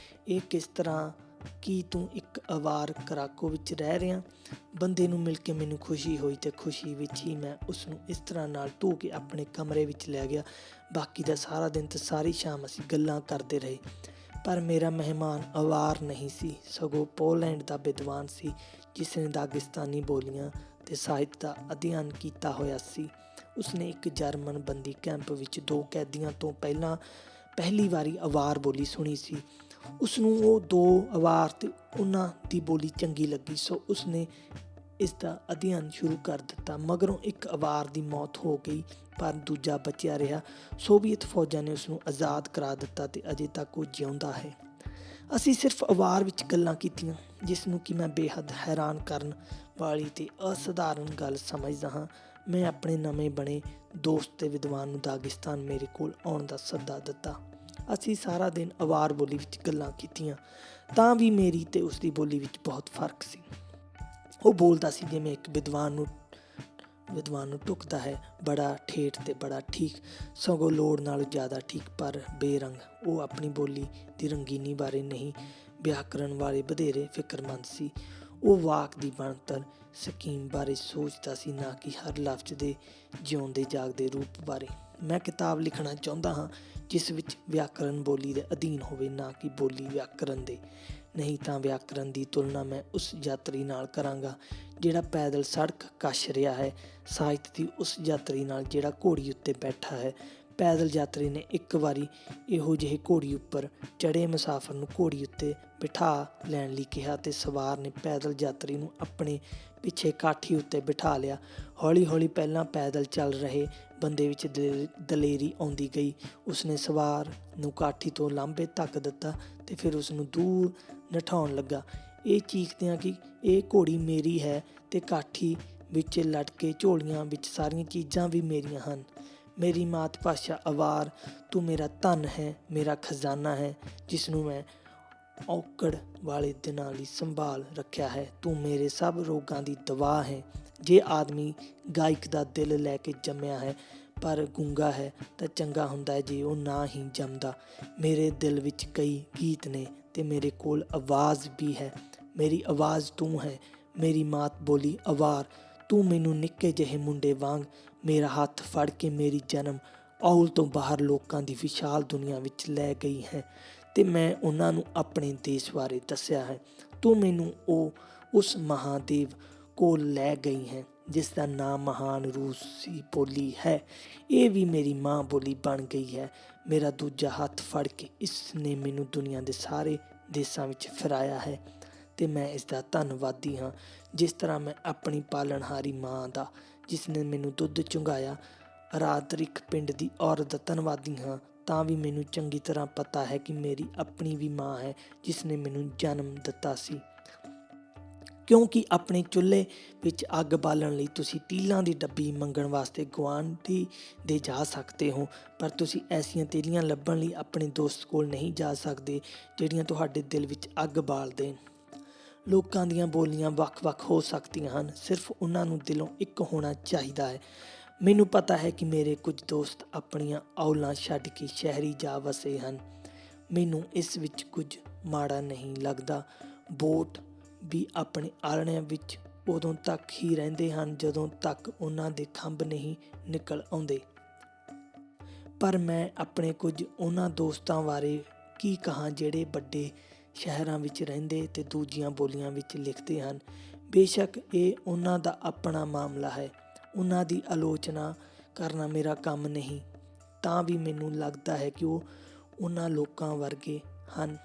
ਇਹ ਕਿਸ ਤਰ੍ਹਾਂ? ਕੀ ਤੂੰ ਇੱਕ ਅਵਾਰ ਕਰਾਕੋ ਵਿੱਚ ਰਹਿ ਰਿਹਾ? ਬੰਦੇ ਨੂੰ ਮਿਲ ਕੇ ਮੈਨੂੰ ਖੁਸ਼ੀ ਹੋਈ ਤੇ ਖੁਸ਼ੀ ਵਿੱਚ ਹੀ ਮੈਂ ਉਸਨੂੰ ਇਸ ਤਰ੍ਹਾਂ ਨਾਲ ਧੋ ਕੇ ਆਪਣੇ ਕਮਰੇ ਵਿੱਚ ਲੈ ਗਿਆ। ਬਾਕੀ ਦਾ ਸਾਰਾ ਦਿਨ ਤੇ ਸਾਰੀ ਸ਼ਾਮ ਅਸੀਂ ਗੱਲਾਂ ਕਰਦੇ ਰਹੇ। ਪਰ ਮੇਰਾ ਮਹਿਮਾਨ ਅਵਾਰ ਨਹੀਂ ਸੀ, ਸਗੋਂ ਪੋਲੈਂਡ ਦਾ ਵਿਦਵਾਨ ਸੀ, ਜਿਸ ਨੇ ਦਾਗਿਸਤਾਨੀ ਬੋਲੀਆਂ ਤੇ ਸਾਹਿਤ ਦਾ ਅਧਿਐਨ ਕੀਤਾ ਹੋਇਆ ਸੀ। ਉਸਨੇ ਇੱਕ ਜਰਮਨ ਬੰਦੀ ਕੈਂਪ ਵਿੱਚ 2 ਕੈਦੀਆਂ ਤੋਂ ਪਹਿਲੀ ਵਾਰੀ ਅਵਾਰ ਬੋਲੀ ਸੁਣੀ ਸੀ। ਉਸਨੂੰ ਉਹ 2 ਅਵਾਰ ਤੇ ਉਹਨਾਂ ਦੀ ਬੋਲੀ ਚੰਗੀ ਲੱਗੀ, ਸੋ ਉਸਨੇ ਇਸ ਦਾ ਅਧਿਐਨ ਸ਼ੁਰੂ ਕਰ ਦਿੱਤਾ। ਮਗਰੋਂ ਇੱਕ ਅਵਾਰ ਦੀ ਮੌਤ ਹੋ ਗਈ, ਪਰ ਦੂਜਾ ਬਚਿਆ ਰਿਹਾ। ਸੋਵੀਅਤ ਫੌਜਾਂ ਨੇ ਉਸਨੂੰ ਆਜ਼ਾਦ ਕਰਾ ਦਿੱਤਾ ਤੇ ਅਜੇ ਤੱਕ ਉਹ ਜਿਉਂਦਾ ਹੈ। ਅਸੀਂ ਸਿਰਫ ਅਵਾਰ ਵਿੱਚ ਗੱਲਾਂ ਕੀਤੀਆਂ, ਜਿਸ ਨੂੰ ਕਿ ਮੈਂ ਬੇਹੱਦ ਹੈਰਾਨ ਕਰਨ ਵਾਲੀ ਤੇ ਅਸਧਾਰਨ ਗੱਲ ਸਮਝਦਾ ਹਾਂ। ਮੈਂ ਆਪਣੇ ਨਵੇਂ ਬਣੇ ਦੋਸਤ ਤੇ ਵਿਦਵਾਨ ਨੂੰ ਦਾਗਿਸਤਾਨ ਮੇਰੇ ਕੋਲ ਆਉਣ ਦਾ ਸੱਦਾ ਦਿੱਤਾ। ਅਸੀਂ ਸਾਰਾ ਦਿਨ ਅਵਾਰ ਬੋਲੀ ਵਿੱਚ ਗੱਲਾਂ ਕੀਤੀਆਂ, ਤਾਂ ਵੀ ਮੇਰੀ ਤੇ ਉਸਦੀ ਬੋਲੀ ਵਿੱਚ ਬਹੁਤ ਫਰਕ ਸੀ। ਉਹ ਬੋਲਦਾ ਸੀ ਜਿਵੇਂ ਇੱਕ ਵਿਦਵਾਨ ਨੂੰ ਟੁਕਦਾ ਹੈ, ਬੜਾ ਠੇਠ ਤੇ ਬੜਾ ਠੀਕ, ਸਗੋਂ ਲੋੜ ਨਾਲੋਂ ਜ਼ਿਆਦਾ ਠੀਕ, ਪਰ ਬੇਰੰਗ। ਉਹ ਆਪਣੀ ਬੋਲੀ ਦੀ ਰੰਗੀਨੀ ਬਾਰੇ ਨਹੀਂ, ਵਿਆਕਰਨ ਬਾਰੇ ਵਧੇਰੇ ਫਿਕਰਮੰਦ ਸੀ। ਉਹ ਵਾਕ ਦੀ ਬਣਤਰ ਸਕੀਮ ਬਾਰੇ ਸੋਚਦਾ ਸੀ, ਨਾ ਕਿ ਹਰ ਲਫ਼ਜ਼ ਦੇ ਜਿਉਂਦੇ ਜਾਗਦੇ ਰੂਪ ਬਾਰੇ। ਮੈਂ ਕਿਤਾਬ ਲਿਖਣਾ ਚਾਹੁੰਦਾ ਹਾਂ ਜਿਸ ਵਿੱਚ ਵਿਆਕਰਨ ਬੋਲੀ ਦੇ ਅਧੀਨ ਹੋਵੇ, ਨਾ ਕਿ ਬੋਲੀ ਵਿਆਕਰਨ ਦੇ। ਨਹੀਂ ਤਾਂ ਵਿਆਕਰਨ ਦੀ ਤੁਲਨਾ ਮੈਂ ਉਸ ਯਾਤਰੀ ਨਾਲ ਕਰਾਂਗਾ ਜਿਹੜਾ ਪੈਦਲ ਸੜਕ ਕੱਸ਼ ਰਿਹਾ ਹੈ, ਸਾਹਿਤ ਦੀ ਉਸ ਯਾਤਰੀ ਨਾਲ ਜਿਹੜਾ ਘੋੜੀ ਉੱਤੇ ਬੈਠਾ ਹੈ। ਪੈਦਲ ਯਾਤਰੀ ਨੇ ਇੱਕ ਵਾਰੀ ਇਹੋ ਜਿਹੇ ਘੋੜੀ ਉੱਪਰ ਚੜ੍ਹੇ ਮੁਸਾਫਰ ਨੂੰ ਘੋੜੀ ਉੱਤੇ ਬਿਠਾ ਲੈਣ ਲਈ ਕਿਹਾ ਤੇ ਸਵਾਰ ਨੇ ਪੈਦਲ ਯਾਤਰੀ ਨੂੰ ਆਪਣੇ ਪਿੱਛੇ ਕਾਠੀ ਉੱਤੇ ਬਿਠਾ ਲਿਆ। ਹੌਲੀ ਹੌਲੀ ਪਹਿਲਾਂ ਪੈਦਲ ਚੱਲ ਰਹੇ ਬੰਦੇ ਵਿੱਚ ਦਲੇਰੀ ਆਉਂਦੀ ਗਈ। ਉਸਨੇ ਸਵਾਰ ਨੂੰ ਕਾਠੀ ਤੋਂ ਲਾਂਭੇ ਧੱਕ ਦਿੱਤਾ ਤੇ ਫਿਰ ਉਸਨੂੰ ਦੂਰ ਨਠਾਉਣ ਲੱਗਾ, ਇਹ ਚੀਕਦਿਆਂ ਕਿ ਇਹ ਘੋੜੀ ਮੇਰੀ ਹੈ ਤੇ ਕਾਠੀ ਵਿੱਚ ਲਟਕੇ ਝੋਲੀਆਂ ਵਿੱਚ ਸਾਰੀਆਂ ਚੀਜ਼ਾਂ ਵੀ ਮੇਰੀਆਂ ਹਨ। ਮੇਰੀ ਮਾਤ ਭਾਸ਼ਾ ਅਵਾਰ, ਤੂੰ ਮੇਰਾ ਧਨ ਹੈ, ਮੇਰਾ ਖਜ਼ਾਨਾ ਹੈ ਜਿਸ ਨੂੰ ਮੈਂ ਔਕੜ ਵਾਲੇ ਦਿਨਾਂ ਲਈ ਸੰਭਾਲ ਰੱਖਿਆ ਹੈ। ਤੂੰ ਮੇਰੇ ਸਭ ਰੋਗਾਂ ਦੀ ਦਵਾ ਹੈ। ਜੇ ਆਦਮੀ ਗਾਇਕ ਦਾ ਦਿਲ ਲੈ ਕੇ ਜੰਮਿਆ ਹੈ ਪਰ ਗੂੰਗਾ ਹੈ ਤਾਂ ਚੰਗਾ ਹੁੰਦਾ ਹੈ ਜੇ ਉਹ ਨਾ ਹੀ ਜੰਮਦਾ। ਮੇਰੇ ਦਿਲ ਵਿੱਚ ਕਈ ਗੀਤ ਨੇ ਤੇ ਮੇਰੇ ਕੋਲ ਆਵਾਜ਼ ਵੀ ਹੈ। ਮੇਰੀ ਆਵਾਜ਼ ਤੂੰ ਹੈ, ਮੇਰੀ ਮਾਤ ਬੋਲੀ ਅਵਾਰ। ਤੂੰ ਮੈਨੂੰ ਨਿੱਕੇ ਜਿਹੇ ਮੁੰਡੇ ਵਾਂਗ ਮੇਰਾ ਹੱਥ ਫੜ ਕੇ ਮੇਰੀ ਜਨਮ ਔਲ ਤੋਂ ਬਾਹਰ ਲੋਕਾਂ ਦੀ ਵਿਸ਼ਾਲ ਦੁਨੀਆ ਵਿੱਚ ਲੈ ਗਈ ਹੈ ਤੇ ਮੈਂ ਉਹਨਾਂ ਨੂੰ ਆਪਣੇ ਦੇਸ਼ ਬਾਰੇ ਦੱਸਿਆ ਹੈ। ਤੂੰ ਮੈਨੂੰ ਉਸ ਮਹਾਦੇਵ ਕੋਲ ਲੈ ਗਈ ਹੈ ਜਿਸ ਦਾ ਨਾਮ ਮਹਾਨ ਰੂਸੀ ਬੋਲੀ ਹੈ। ਇਹ ਵੀ ਮੇਰੀ ਮਾਂ ਬੋਲੀ ਬਣ ਗਈ ਹੈ। ਮੇਰਾ ਦੂਜਾ ਹੱਥ ਫੜ ਕੇ ਇਸ ਨੇ ਮੈਨੂੰ ਦੁਨੀਆ ਦੇ ਸਾਰੇ ਦੇਸ਼ਾਂ ਵਿੱਚ ਫਿਰਾਇਆ ਹੈ ਤੇ ਮੈਂ ਇਸ ਦਾ ਧੰਨਵਾਦੀ ਹਾਂ। ਜਿਸ ਤਰ੍ਹਾਂ ਮੈਂ ਆਪਣੀ ਪਾਲਣਹਾਰੀ ਮਾਂ ਦਾ, ਜਿਸ ਨੇ ਮੈਨੂੰ ਦੁੱਧ ਚੁੰਘਾਇਆ, ਰਾਦਰਿਕ ਪਿੰਡ ਦੀ ਔਰਤ ਦਾ ਧੰਨਵਾਦੀ ਹਾਂ, ਤਾਂ ਵੀ ਮੈਨੂੰ ਚੰਗੀ ਤਰ੍ਹਾਂ ਪਤਾ ਹੈ ਕਿ ਮੇਰੀ ਆਪਣੀ ਵੀ ਮਾਂ ਹੈ ਜਿਸ ਨੇ ਮੈਨੂੰ ਜਨਮ ਦਿੱਤਾ ਸੀ। ਕਿਉਂਕਿ ਆਪਣੇ ਚੁੱਲ੍ਹੇ ਵਿੱਚ ਅੱਗ ਬਾਲਣ ਲਈ ਤੁਸੀਂ ਤੀਲਾਂ ਦੀ ਡੱਬੀ ਮੰਗਣ ਵਾਸਤੇ ਗੁਆਂਢੀ ਦੇ ਜਾ ਸਕਦੇ ਹੋ, ਪਰ ਤੁਸੀਂ ਐਸੀਆਂ ਤੀਲੀਆਂ ਲੱਭਣ ਲਈ ਆਪਣੇ ਦੋਸਤ ਕੋਲ ਨਹੀਂ ਜਾ ਸਕਦੇ ਜਿਹੜੀਆਂ ਤੁਹਾਡੇ ਦਿਲ ਵਿੱਚ ਅੱਗ ਬਾਲ ਦੇਣ। ਲੋਕਾਂ ਦੀਆਂ ਬੋਲੀਆਂ ਵੱਖ-ਵੱਖ ਹੋ ਸਕਦੀਆਂ ਹਨ, ਸਿਰਫ ਉਹਨਾਂ ਨੂੰ ਦਿਲੋਂ ਇੱਕ ਹੋਣਾ ਚਾਹੀਦਾ ਹੈ। ਮੈਨੂੰ ਪਤਾ ਹੈ ਕਿ ਮੇਰੇ ਕੁਝ ਦੋਸਤ ਆਪਣੀਆਂ ਔਲਾਂ ਛੱਡ ਕੇ ਸ਼ਹਿਰੀ ਜਾ ਵਸੇ ਹਨ। ਮੈਨੂੰ ਇਸ ਵਿੱਚ ਕੁਝ ਮਾੜਾ ਨਹੀਂ ਲੱਗਦਾ। ਵੋਟ ਵੀ ਆਪਣੇ ਆਲ੍ਹਣਿਆਂ ਵਿੱਚ ਉਦੋਂ ਤੱਕ ਹੀ ਰਹਿੰਦੇ ਹਨ ਜਦੋਂ ਤੱਕ ਉਹਨਾਂ ਦੇ ਖੰਭ ਨਹੀਂ ਨਿਕਲ ਆਉਂਦੇ। ਪਰ ਮੈਂ ਆਪਣੇ ਕੁਝ ਉਹਨਾਂ ਦੋਸਤਾਂ ਬਾਰੇ ਕੀ ਕਹਾਂ ਜਿਹੜੇ ਵੱਡੇ ਸ਼ਹਿਰਾਂ ਵਿੱਚ ਰਹਿੰਦੇ ਤੇ ਦੂਜੀਆਂ ਬੋਲੀਆਂ ਵਿੱਚ ਲਿਖਦੇ ਹਨ। ਬੇਸ਼ੱਕ ਇਹ ਉਹਨਾਂ ਦਾ ਆਪਣਾ ਮਾਮਲਾ ਹੈ, ਉਹਨਾਂ ਦੀ ਆਲੋਚਨਾ ਕਰਨਾ ਮੇਰਾ ਕੰਮ ਨਹੀਂ, ਤਾਂ ਵੀ ਮੈਨੂੰ ਲੱਗਦਾ ਹੈ ਕਿ ਉਹ ਉਹਨਾਂ ਲੋਕਾਂ ਵਰਗੇ ਹਨ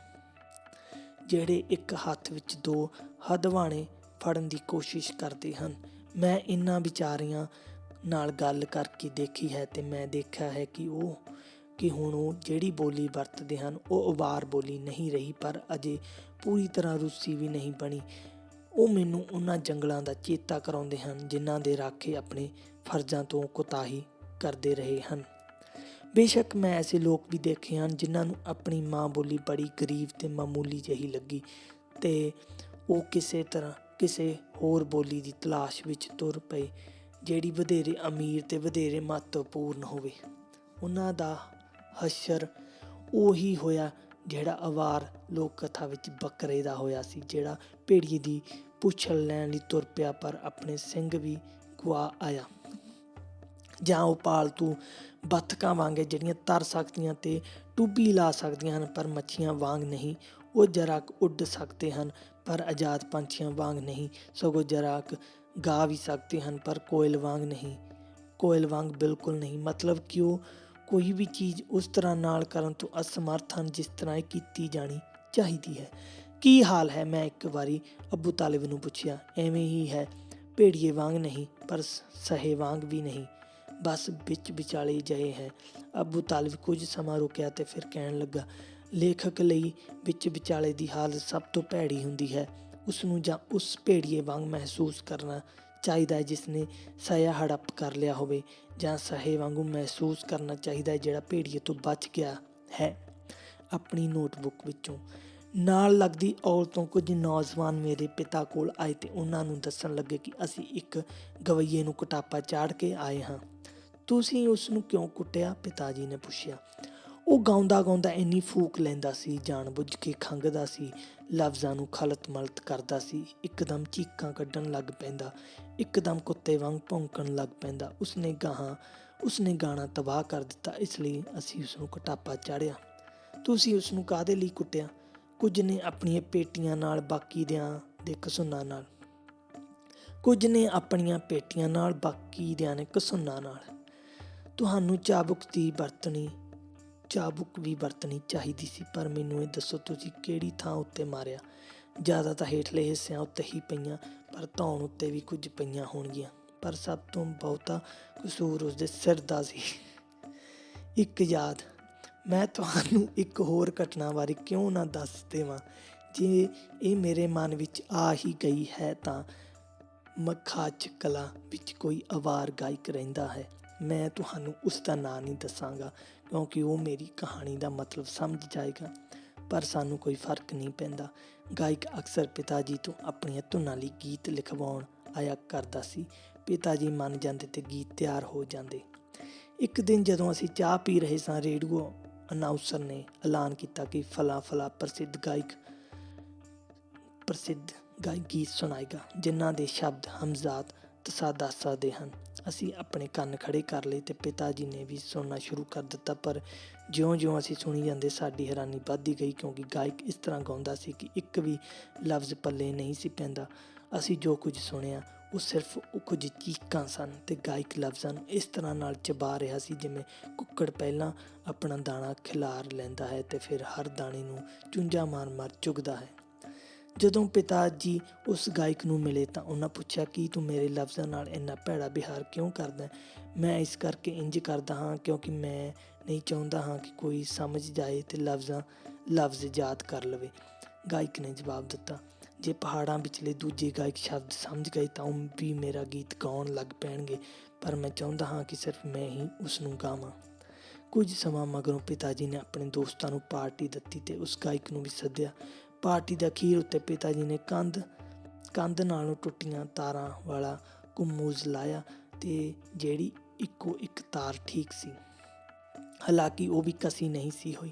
ਜਿਹੜੇ ਇੱਕ ਹੱਥ ਵਿੱਚ ਦੋ ਹਦਵਾਣੇ ਫੜਨ ਦੀ ਕੋਸ਼ਿਸ਼ ਕਰਦੇ ਹਨ। ਮੈਂ ਇਹਨਾਂ ਵਿਚਾਰਿਆਂ ਨਾਲ ਗੱਲ ਕਰਕੇ ਦੇਖੀ ਹੈ ਤੇ ਮੈਂ ਦੇਖਿਆ ਹੈ ਕਿ ਹੁਣ ਉਹ ਜਿਹੜੀ ਬੋਲੀ ਵਰਤਦੇ ਹਨ ਉਹ ਅਵਾਰ ਬੋਲੀ ਨਹੀਂ ਰਹੀ, ਪਰ ਅਜੇ ਪੂਰੀ ਤਰ੍ਹਾਂ ਰੂਸੀ ਵੀ ਨਹੀਂ ਬਣੀ। ਉਹ ਮੈਨੂੰ ਉਹਨਾਂ ਜੰਗਲਾਂ ਦਾ ਚੇਤਾ ਕਰਾਉਂਦੇ ਹਨ ਜਿਨ੍ਹਾਂ ਦੇ ਰਾਖੇ ਆਪਣੇ ਫਰਜ਼ਾਂ ਤੋਂ ਕੋਤਾਹੀ ਕਰਦੇ ਰਹੇ ਹਨ। ਬੇਸ਼ੱਕ ਮੈਂ ਐਸੇ ਲੋਕ ਵੀ ਦੇਖੇ ਹਨ ਜਿਨ੍ਹਾਂ ਨੂੰ ਆਪਣੀ ਮਾਂ ਬੋਲੀ ਬੜੀ ਗਰੀਬ ਤੇ ਮਾਮੂਲੀ ਜਿਹੀ ਲੱਗੀ ਤੇ ਉਹ ਕਿਸੇ ਹੋਰ ਬੋਲੀ ਦੀ ਤਲਾਸ਼ ਵਿੱਚ ਤੁਰ ਪਏ ਜਿਹੜੀ ਵਧੇਰੇ ਅਮੀਰ ਤੇ ਵਧੇਰੇ ਮਹੱਤਵਪੂਰਨ ਹੋਵੇ। ਉਹਨਾਂ ਦਾ ਹਸ਼ਰ ਉਹੀ ਹੋਇਆ ਜਿਹੜਾ ਅਵਾਰ ਲੋਕ ਕਥਾ ਵਿੱਚ ਬੱਕਰੇ ਦਾ ਹੋਇਆ ਸੀ, ਜਿਹੜਾ ਭੇੜੀਏ ਦੀ ਪੁੱਛਲ ਲੈਣ ਲਈ ਤੁਰ ਪਿਆ ਪਰ ਆਪਣੇ ਸਿੰਘ ਵੀ ਗੁਆ ਆਇਆ। ਜਾਂ ਉਹ ਪਾਲਤੂ ਬੱਤਖਾਂ ਵਾਂਗ ਜਿਹੜੀਆਂ ਤਰ ਸਕਦੀਆਂ ਤੇ ਟੁੱਬੀ ਲਾ ਸਕਦੀਆਂ ਹਨ ਪਰ ਮੱਛੀਆਂ ਵਾਂਗ ਨਹੀਂ। ਉਹ ਜਰਾ ਕੁ ਉੱਡ ਸਕਦੇ ਹਨ ਪਰ ਆਜ਼ਾਦ ਪੰਛੀਆਂ ਵਾਂਗ ਨਹੀਂ, ਸਗੋਂ ਜਰਾ ਕੁ ਗਾ ਵੀ ਸਕਦੇ ਹਨ ਪਰ ਕੋਇਲ ਵਾਂਗ ਬਿਲਕੁਲ ਨਹੀਂ। ਮਤਲਬ ਕਿ ਉਹ ਕੋਈ ਵੀ ਚੀਜ਼ ਉਸ ਤਰ੍ਹਾਂ ਨਾਲ ਕਰਨ ਤੋਂ ਅਸਮਰਥ ਹਨ ਜਿਸ ਤਰ੍ਹਾਂ ਇਹ ਕੀਤੀ ਜਾਣੀ ਚਾਹੀਦੀ ਹੈ। ਕੀ ਹਾਲ ਹੈ? ਮੈਂ ਇੱਕ ਵਾਰੀ ਅੱਬੂ ਤਾਲਿਬ ਨੂੰ ਪੁੱਛਿਆ। ਐਵੇਂ ਹੀ ਹੈ, ਭੇੜੀਏ ਵਾਂਗ ਨਹੀਂ ਪਰ ਸਹੇ ਵਾਂਗ ਵੀ ਨਹੀਂ, ਬਸ ਵਿੱਚ ਵਿਚਾਲੇ ਜਿਹੇ ਹੈ। ਅੱਬੂ ਤਾਲਿਬ ਕੁਝ ਸਮਾਂ ਰੁਕਿਆ ਤੇ ਫਿਰ ਕਹਿਣ ਲੱਗਾ, ਲੇਖਕ ਲਈ ਵਿੱਚ ਵਿਚਾਲੇ ਦੀ ਹਾਲਤ ਸਭ ਤੋਂ ਭੈੜੀ ਹੁੰਦੀ ਹੈ। ਉਸਨੂੰ ਜਾਂ ਉਸ ਭੇੜੀਏ ਵਾਂਗ ਮਹਿਸੂਸ ਕਰਨਾ ਚਾਹੀਦਾ ਹੈ ਜਿਸ ਨੇ ਸਹਿਆ ਹੜੱਪ ਕਰ ਲਿਆ ਹੋਵੇ, ਜਾਂ ਸਹੇ ਵਾਂਗੂ ਮਹਿਸੂਸ ਕਰਨਾ ਚਾਹੀਦਾ ਹੈ ਜਿਹੜਾ ਭੇੜੀਏ ਤੋਂ ਬਚ ਗਿਆ ਹੈ। ਆਪਣੀ ਨੋਟਬੁੱਕ ਵਿੱਚੋਂ ਨਾਲ ਲੱਗਦੀ ਔਲ ਤੋਂ ਕੁਝ ਨੌਜਵਾਨ ਮੇਰੇ ਪਿਤਾ ਕੋਲ ਆਏ ਤੇ ਉਹਨਾਂ ਨੂੰ ਦੱਸਣ ਲੱਗੇ ਕਿ ਅਸੀਂ ਇੱਕ ਗਵੱਈਏ ਨੂੰ ਕੁਟਾਪਾ ਚਾੜ ਕੇ ਆਏ ਹਾਂ। ਤੁਸੀਂ ਉਸਨੂੰ ਕਿਉਂ ਕੁੱਟਿਆ? ਪਿਤਾ ਜੀ ਨੇ ਪੁੱਛਿਆ। ਉਹ ਗਾਉਂਦਾ ਗਾਉਂਦਾ ਇੰਨੀ ਫੂਕ ਲੈਂਦਾ ਸੀ, ਜਾਣ ਬੁੱਝ ਕੇ ਖੰਘਦਾ ਸੀ, ਲਫ਼ਜ਼ਾਂ ਨੂੰ ਖਲਤ ਮਲਤ ਕਰਦਾ ਸੀ, ਇੱਕਦਮ ਚੀਕਾਂ ਕੱਢਣ ਲੱਗ ਪੈਂਦਾ, ਇੱਕਦਮ ਕੁੱਤੇ ਵਾਂਗ ਭੌਂਕਣ ਲੱਗ ਪੈਂਦਾ। ਉਸਨੇ ਗਾਣਾ ਤਬਾਹ ਕਰ ਦਿੱਤਾ, ਇਸ ਲਈ ਅਸੀਂ ਉਸਨੂੰ ਕੁਟਾਪਾ ਚਾੜਿਆ। ਤੁਸੀਂ ਉਸਨੂੰ ਕਾਹਦੇ ਲਈ ਕੁੱਟਿਆ? ਕੁਝ ਨੇ ਆਪਣੀਆਂ ਪੇਟੀਆਂ ਨਾਲ, ਬਾਕੀ ਦਿਆਂ ਦੇ ਕਸੂਨਾਂ ਨਾਲ। ਕੁਝ ਨੇ ਆਪਣੀਆਂ ਪੇਟੀਆਂ ਨਾਲ, ਬਾਕੀ ਦਿਆਂ ਨੇ ਕਸੂਨਾਂ ਨਾਲ। ਤੁਹਾਨੂੰ ਚਾਬੁਕ ਵੀ ਵਰਤਣੀ ਚਾਹੀਦੀ ਸੀ, ਪਰ ਮੈਨੂੰ ਇਹ ਦੱਸੋ ਤੁਸੀਂ ਕਿਹੜੀ ਥਾਂ ਉੱਤੇ ਮਾਰਿਆ? ਜ਼ਿਆਦਾ ਤਾਂ ਹੇਠਲੇ ਹਿੱਸਿਆਂ ਉੱਤੇ ਹੀ ਪਈਆਂ, ਪਰ ਧੌਣ ਉੱਤੇ ਵੀ ਕੁਝ ਪਈਆਂ ਹੋਣਗੀਆਂ। ਪਰ ਸਭ ਤੋਂ ਬਹੁਤਾ ਕਸੂਰ ਉਸਦੇ ਸਿਰ ਦਾ ਸੀ। ਇੱਕ ਯਾਦ, ਮੈਂ ਤੁਹਾਨੂੰ ਇੱਕ ਹੋਰ ਘਟਨਾ ਬਾਰੇ ਕਿਉਂ ਨਾ ਦੱਸ ਦੇਵਾਂ। ਜੇ ਇਹ ਮੇਰੇ ਮਨ ਵਿੱਚ ਆ ਹੀ ਗਈ ਹੈ ਤਾਂ ਮਖਾਚ ਕਲਾਂ ਵਿੱਚ ਕੋਈ ਅਵਾਰ ਗਾਇਕ ਰਹਿੰਦਾ ਹੈ। ਮੈਂ ਤੁਹਾਨੂੰ ਉਸ ਦਾ ਨਾਂ ਨਹੀਂ ਦੱਸਾਂਗਾ, ਕਿਉਂਕਿ ਉਹ ਮੇਰੀ ਕਹਾਣੀ ਦਾ ਮਤਲਬ ਸਮਝ ਜਾਏਗਾ। ਪਰ ਸਾਨੂੰ ਕੋਈ ਫਰਕ ਨਹੀਂ ਪੈਂਦਾ। ਗਾਇਕ ਅਕਸਰ ਪਿਤਾ ਜੀ ਤੋਂ ਆਪਣੀਆਂ ਧੁਨਾਂ ਲਈ ਗੀਤ ਲਿਖਵਾਉਣ ਆਇਆ ਕਰਦਾ ਸੀ। ਪਿਤਾ ਜੀ ਮੰਨ ਜਾਂਦੇ ਤੇ ਗੀਤ ਤਿਆਰ ਹੋ ਜਾਂਦੇ। ਇੱਕ ਦਿਨ ਜਦੋਂ ਅਸੀਂ ਚਾਹ ਪੀ ਰਹੇ ਸਾਂ, ਰੇਡੀਓ ਅਨਾਊਂਸਰ ਨੇ ਐਲਾਨ ਕੀਤਾ ਕਿ ਫਲਾ ਪ੍ਰਸਿੱਧ ਗਾਇਕ ਗੀਤ ਸੁਣਾਏਗਾ, ਜਿਨ੍ਹਾਂ ਦੇ ਸ਼ਬਦ ਹਮਜ਼ਾਦ ਤਸਾਦਾਸਾ ਦੇ ਹਨ। ਅਸੀਂ ਆਪਣੇ ਕੰਨ ਖੜੇ ਕਰ ਲਏ ਤੇ ਪਿਤਾ ਜੀ ਨੇ ਵੀ ਸੁਣਨਾ ਸ਼ੁਰੂ ਕਰ ਦਿੱਤਾ। ਪਰ ਜਿਉਂ-ਜਿਉਂ ਅਸੀਂ ਸੁਣੀ ਜਾਂਦੇ, ਸਾਡੀ ਹੈਰਾਨੀ ਵੱਧਦੀ ਗਈ, ਕਿਉਂਕਿ ਗਾਇਕ ਇਸ ਤਰ੍ਹਾਂ ਗਾਉਂਦਾ ਸੀ ਕਿ ਇੱਕ ਵੀ ਲਫ਼ਜ਼ ਪੱਲੇ ਨਹੀਂ ਸੀ ਪੈਂਦਾ। ਅਸੀਂ ਜੋ ਕੁਝ ਸੁਣਿਆ ਉਹ ਸਿਰਫ ਕੁਝ ਚੀਕਾਂ ਸਨ, ਤੇ ਗਾਇਕ ਲਫ਼ਜ਼ਾਂ ਨੂੰ ਇਸ ਤਰ੍ਹਾਂ ਨਾਲ ਚਬਾ ਰਿਹਾ ਸੀ ਜਿਵੇਂ ਕੁੱਕੜ ਪਹਿਲਾਂ ਆਪਣਾ ਦਾਣਾ ਖਿਲਾਰ ਲੈਂਦਾ ਹੈ ਤੇ ਫਿਰ ਹਰ ਦਾਣੇ ਨੂੰ ਚੁੰਝਾਂ ਮਾਰ-ਮਾਰ ਚੁਗਦਾ ਹੈ। ਜਦੋਂ ਪਿਤਾ ਜੀ ਉਸ ਗਾਇਕ ਨੂੰ ਮਿਲੇ ਤਾਂ ਉਹਨਾਂ ਪੁੱਛਿਆ, ਕੀ ਤੂੰ ਮੇਰੇ ਲਫ਼ਜ਼ਾਂ ਨਾਲ ਇੰਨਾ ਭੈੜਾ ਵਿਹਾਰ ਕਿਉਂ ਕਰਦਾ? ਮੈਂ ਇਸ ਕਰਕੇ ਇੰਝ ਕਰਦਾ ਹਾਂ ਕਿਉਂਕਿ ਮੈਂ ਨਹੀਂ ਚਾਹੁੰਦਾ ਹਾਂ ਕਿ ਕੋਈ ਸਮਝ ਜਾਏ ਤੇ ਲਫ਼ਜ਼ ਯਾਦ ਕਰ ਲਵੇ। ਗਾਇਕ ਨੇ ਜਵਾਬ ਦਿੱਤਾ, ਜੇ ਪਹਾੜਾਂ ਵਿਚਲੇ ਦੂਜੇ ਗਾਇਕ ਸ਼ਬਦ ਸਮਝ ਗਏ ਤਾਂ ਉਹ ਵੀ ਮੇਰਾ ਗੀਤ ਗਾਉਣ ਲੱਗ ਪੈਣਗੇ, ਪਰ ਮੈਂ ਚਾਹੁੰਦਾ ਹਾਂ ਕਿ ਸਿਰਫ ਮੈਂ ਹੀ ਉਸ ਨੂੰ ਗਾਵਾਂ। ਕੁਝ ਸਮਾਂ ਮਗਰੋਂ ਪਿਤਾ ਜੀ ਨੇ ਆਪਣੇ ਦੋਸਤਾਂ ਨੂੰ ਪਾਰਟੀ ਦਿੱਤੀ ਤੇ ਉਸ ਗਾਇਕ ਨੂੰ ਵੀ ਸੱਦਿਆ। ਪਾਰਟੀ ਦੇ ਅਖੀਰ ਉੱਤੇ ਪਿਤਾ ਜੀ ਨੇ ਕੰਧ ਨਾਲੋਂ ਟੁੱਟੀਆਂ ਤਾਰਾਂ ਵਾਲਾ ਗੁੰਮੂਜ਼ ਲਾਇਆ ਤੇ ਜਿਹੜੀ ਇੱਕੋ ਇੱਕ ਤਾਰ ਠੀਕ ਸੀ, ਹਾਲਾਂਕਿ ਉਹ ਵੀ ਕਸੀ ਨਹੀਂ ਸੀ ਹੋਈ,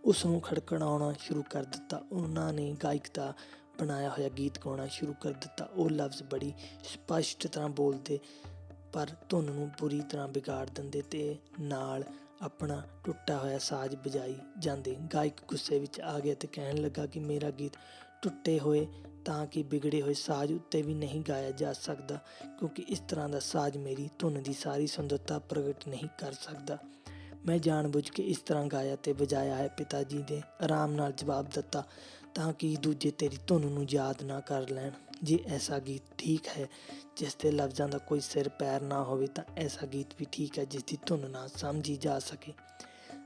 ਉਸ ਨੂੰ ਖੜਕੜਾਉਣਾ ਸ਼ੁਰੂ ਕਰ ਦਿੱਤਾ। ਉਹਨਾਂ ਨੇ ਗਾਇਕ ਦਾ ਬਣਾਇਆ ਹੋਇਆ ਗੀਤ ਗਾਉਣਾ ਸ਼ੁਰੂ ਕਰ ਦਿੱਤਾ। ਉਹ ਲਫ਼ਜ਼ ਬੜੀ ਸਪਸ਼ਟ ਤਰ੍ਹਾਂ ਬੋਲਦੇ, ਪਰ ਧੁਨ ਨੂੰ ਬੁਰੀ ਤਰ੍ਹਾਂ ਵਿਗਾੜ ਦਿੰਦੇ ਤੇ ਨਾਲ ਆਪਣਾ ਟੁੱਟਾ ਹੋਇਆ ਸਾਜ਼ ਵਜਾਈ ਜਾਂਦੇ। ਗਾਇਕ ਗੁੱਸੇ ਵਿੱਚ ਆ ਗਿਆ ਤੇ ਕਹਿਣ ਲੱਗਾ ਕਿ ਮੇਰਾ ਗੀਤ ਟੁੱਟੇ ਹੋਏ ਤਾਂ ਕਿ ਵਿਗੜੇ ਹੋਏ ਸਾਜ਼ ਉੱਤੇ ਵੀ ਨਹੀਂ ਗਾਇਆ ਜਾ ਸਕਦਾ, ਕਿਉਂਕਿ ਇਸ ਤਰ੍ਹਾਂ ਦਾ ਸਾਜ਼ ਮੇਰੀ ਧੁਨ ਦੀ ਸਾਰੀ ਸੁੰਦਰਤਾ ਪ੍ਰਗਟ ਨਹੀਂ ਕਰ ਸਕਦਾ। ਮੈਂ ਜਾਣ-ਬੁੱਝ ਕੇ ਇਸ ਤਰ੍ਹਾਂ ਗਾਇਆ ਤੇ ਵਜਾਇਆ ਹੈ। ਪਿਤਾ ਜੀ ਨੇ ਆਰਾਮ ਨਾਲ ਜਵਾਬ ਦਿੱਤਾ, ਤਾਂ ਕਿ ਦੂਜੇ ਤੇਰੀ ਧੁਨ ਨੂੰ ਯਾਦ ਨਾ ਕਰ ਲੈਣ। ਜੇ ਐਸਾ ਗੀਤ ਠੀਕ ਹੈ ਜਿਸ ਦੇ ਲਫ਼ਜ਼ਾਂ ਦਾ ਕੋਈ ਸਿਰ ਪੈਰ ਨਾ ਹੋਵੇ, ਤਾਂ ਐਸਾ ਗੀਤ ਵੀ ਠੀਕ ਹੈ ਜਿਸ ਦੀ ਧੁਨ ਨਾ ਸਮਝੀ ਜਾ ਸਕੇ।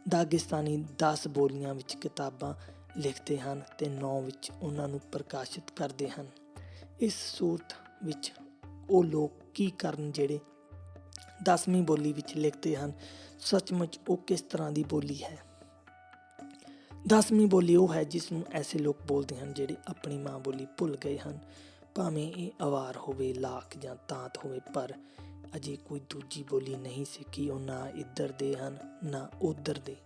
ਦਾਗਿਸਤਾਨੀ 10 ਬੋਲੀਆਂ ਵਿੱਚ ਕਿਤਾਬਾਂ ਲਿਖਦੇ ਹਨ ਤੇ 9 ਵਿੱਚ ਉਹਨਾਂ ਨੂੰ ਪ੍ਰਕਾਸ਼ਿਤ ਕਰਦੇ ਹਨ। ਇਸ ਸੂਰਤ ਵਿੱਚ ਉਹ ਲੋਕ ਕੀ ਕਰਨ ਜਿਹੜੇ 10ਵੀਂ ਬੋਲੀ ਵਿੱਚ ਲਿਖਦੇ ਹਨ? ਸੱਚਮੁੱਚ ਉਹ ਕਿਸ ਤਰ੍ਹਾਂ ਦੀ ਬੋਲੀ ਹੈ? 10ਵੀਂ ਬੋਲੀ ਉਹ ਹੈ ਜਿਸ ਨੂੰ ਐਸੇ ਲੋਕ ਬੋਲਦੇ ਹਨ ਜਿਹੜੇ ਆਪਣੀ ਮਾਂ ਬੋਲੀ ਭੁੱਲ ਗਏ ਹਨ, ਭਾਵੇਂ ਇਹ ਅਵਾਰ ਹੋਵੇ, ਲਾਖ ਜਾਂ ਤਾਂਤ ਹੋਵੇ, ਪਰ ਅਜੇ ਕੋਈ ਦੂਜੀ ਬੋਲੀ ਨਹੀਂ ਸਿੱਖੀ। ਉਹ ਨਾ ਇੱਧਰ ਦੇ ਹਨ ਨਾ ਉੱਧਰ ਦੇ।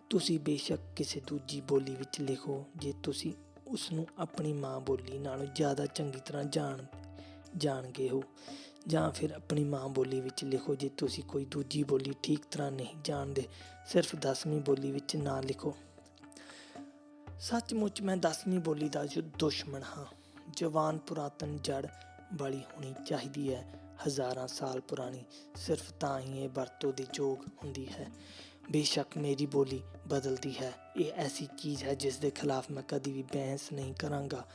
ਤੁਸੀਂ ਬੇਸ਼ੱਕ ਕਿਸੇ ਦੂਜੀ ਬੋਲੀ ਵਿੱਚ ਲਿਖੋ ਜੇ ਤੁਸੀਂ ਉਸ ਨੂੰ ਆਪਣੀ ਮਾਂ ਬੋਲੀ ਨਾਲੋਂ ਜ਼ਿਆਦਾ ਚੰਗੀ ਤਰ੍ਹਾਂ ਜਾਣ ਗਏ ਹੋ, ਜਾਂ ਫਿਰ ਆਪਣੀ ਮਾਂ ਬੋਲੀ ਵਿੱਚ ਲਿਖੋ ਜੇ ਤੁਸੀਂ ਕੋਈ ਦੂਜੀ ਬੋਲੀ ਠੀਕ ਤਰ੍ਹਾਂ ਨਹੀਂ ਜਾਣਦੇ। ਸਿਰਫ 10ਵੀਂ ਬੋਲੀ ਵਿੱਚ ਨਾ ਲਿਖੋ। ਸੱਚਮੁੱਚ ਮੈਂ 10ਵੀਂ ਬੋਲੀ ਦਾ ਦੁਸ਼ਮਣ ਹਾਂ। ਜਵਾਨ ਪੁਰਾਤਨ ਜੜ ਵਾਲੀ ਹੋਣੀ ਚਾਹੀਦੀ ਹੈ, ਹਜ਼ਾਰਾਂ ਸਾਲ ਪੁਰਾਣੀ, ਸਿਰਫ ਤਾਂ ਹੀ ਇਹ ਵਰਤੋਂ ਦੇ ਯੋਗ ਹੁੰਦੀ ਹੈ। ਬੇਸ਼ੱਕ ਮੇਰੀ ਬੋਲੀ ਬਦਲਦੀ ਹੈ, ਇਹ ਐਸੀ ਚੀਜ਼ ਹੈ ਜਿਸ ਦੇ ਖਿਲਾਫ ਮੈਂ ਕਦੀ ਵੀ ਬਹਿਸ ਨਹੀਂ ਕਰਾਂਗਾ।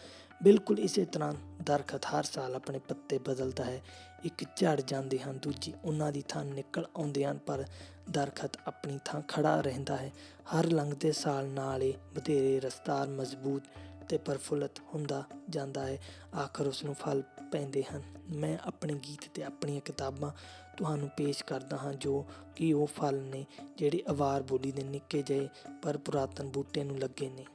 ਬਿਲਕੁਲ ਇਸੇ ਤਰ੍ਹਾਂ ਦਰਖਤ ਹਰ ਸਾਲ ਆਪਣੇ ਪੱਤੇ ਬਦਲਦਾ ਹੈ। ਇੱਕ ਝੜ ਜਾਂਦੇ ਹਨ, ਦੂਜੇ ਉਹਨਾਂ ਦੀ ਥਾਂ ਨਿਕਲ ਆਉਂਦੇ ਹਨ, ਪਰ ਦਰਖਤ ਆਪਣੀ ਥਾਂ ਖੜ੍ਹਾ ਰਹਿੰਦਾ ਹੈ। ਹਰ ਲੰਘਦੇ ਸਾਲ ਨਾਲ ਇਹ ਵਧੇਰੇ ਰਸਦਾਰ, ਮਜ਼ਬੂਤ ਤੇ ਪ੍ਰਫੁੱਲਤ ਹੁੰਦਾ ਜਾਂਦਾ ਹੈ। ਆਖਰ ਉਸ ਨੂੰ ਫਲ ਪੈਂਦੇ ਹਨ। ਮੈਂ ਆਪਣੇ ਗੀਤ ਤੇ ਆਪਣੀਆਂ ਕਿਤਾਬਾਂ ਤੁਹਾਨੂੰ ਪੇਸ਼ ਕਰਦਾ ਹਾਂ, ਜੋ ਕਿ ਉਹ ਫਲ ਨੇ ਜਿਹੜੇ ਅਵਾਰ ਬੋਲੀ ਦੇ ਨਿੱਕੇ ਜਿਹੇ ਪਰ ਪੁਰਾਤਨ ਬੂਟੇ ਨੂੰ ਲੱਗੇ ਨੇ।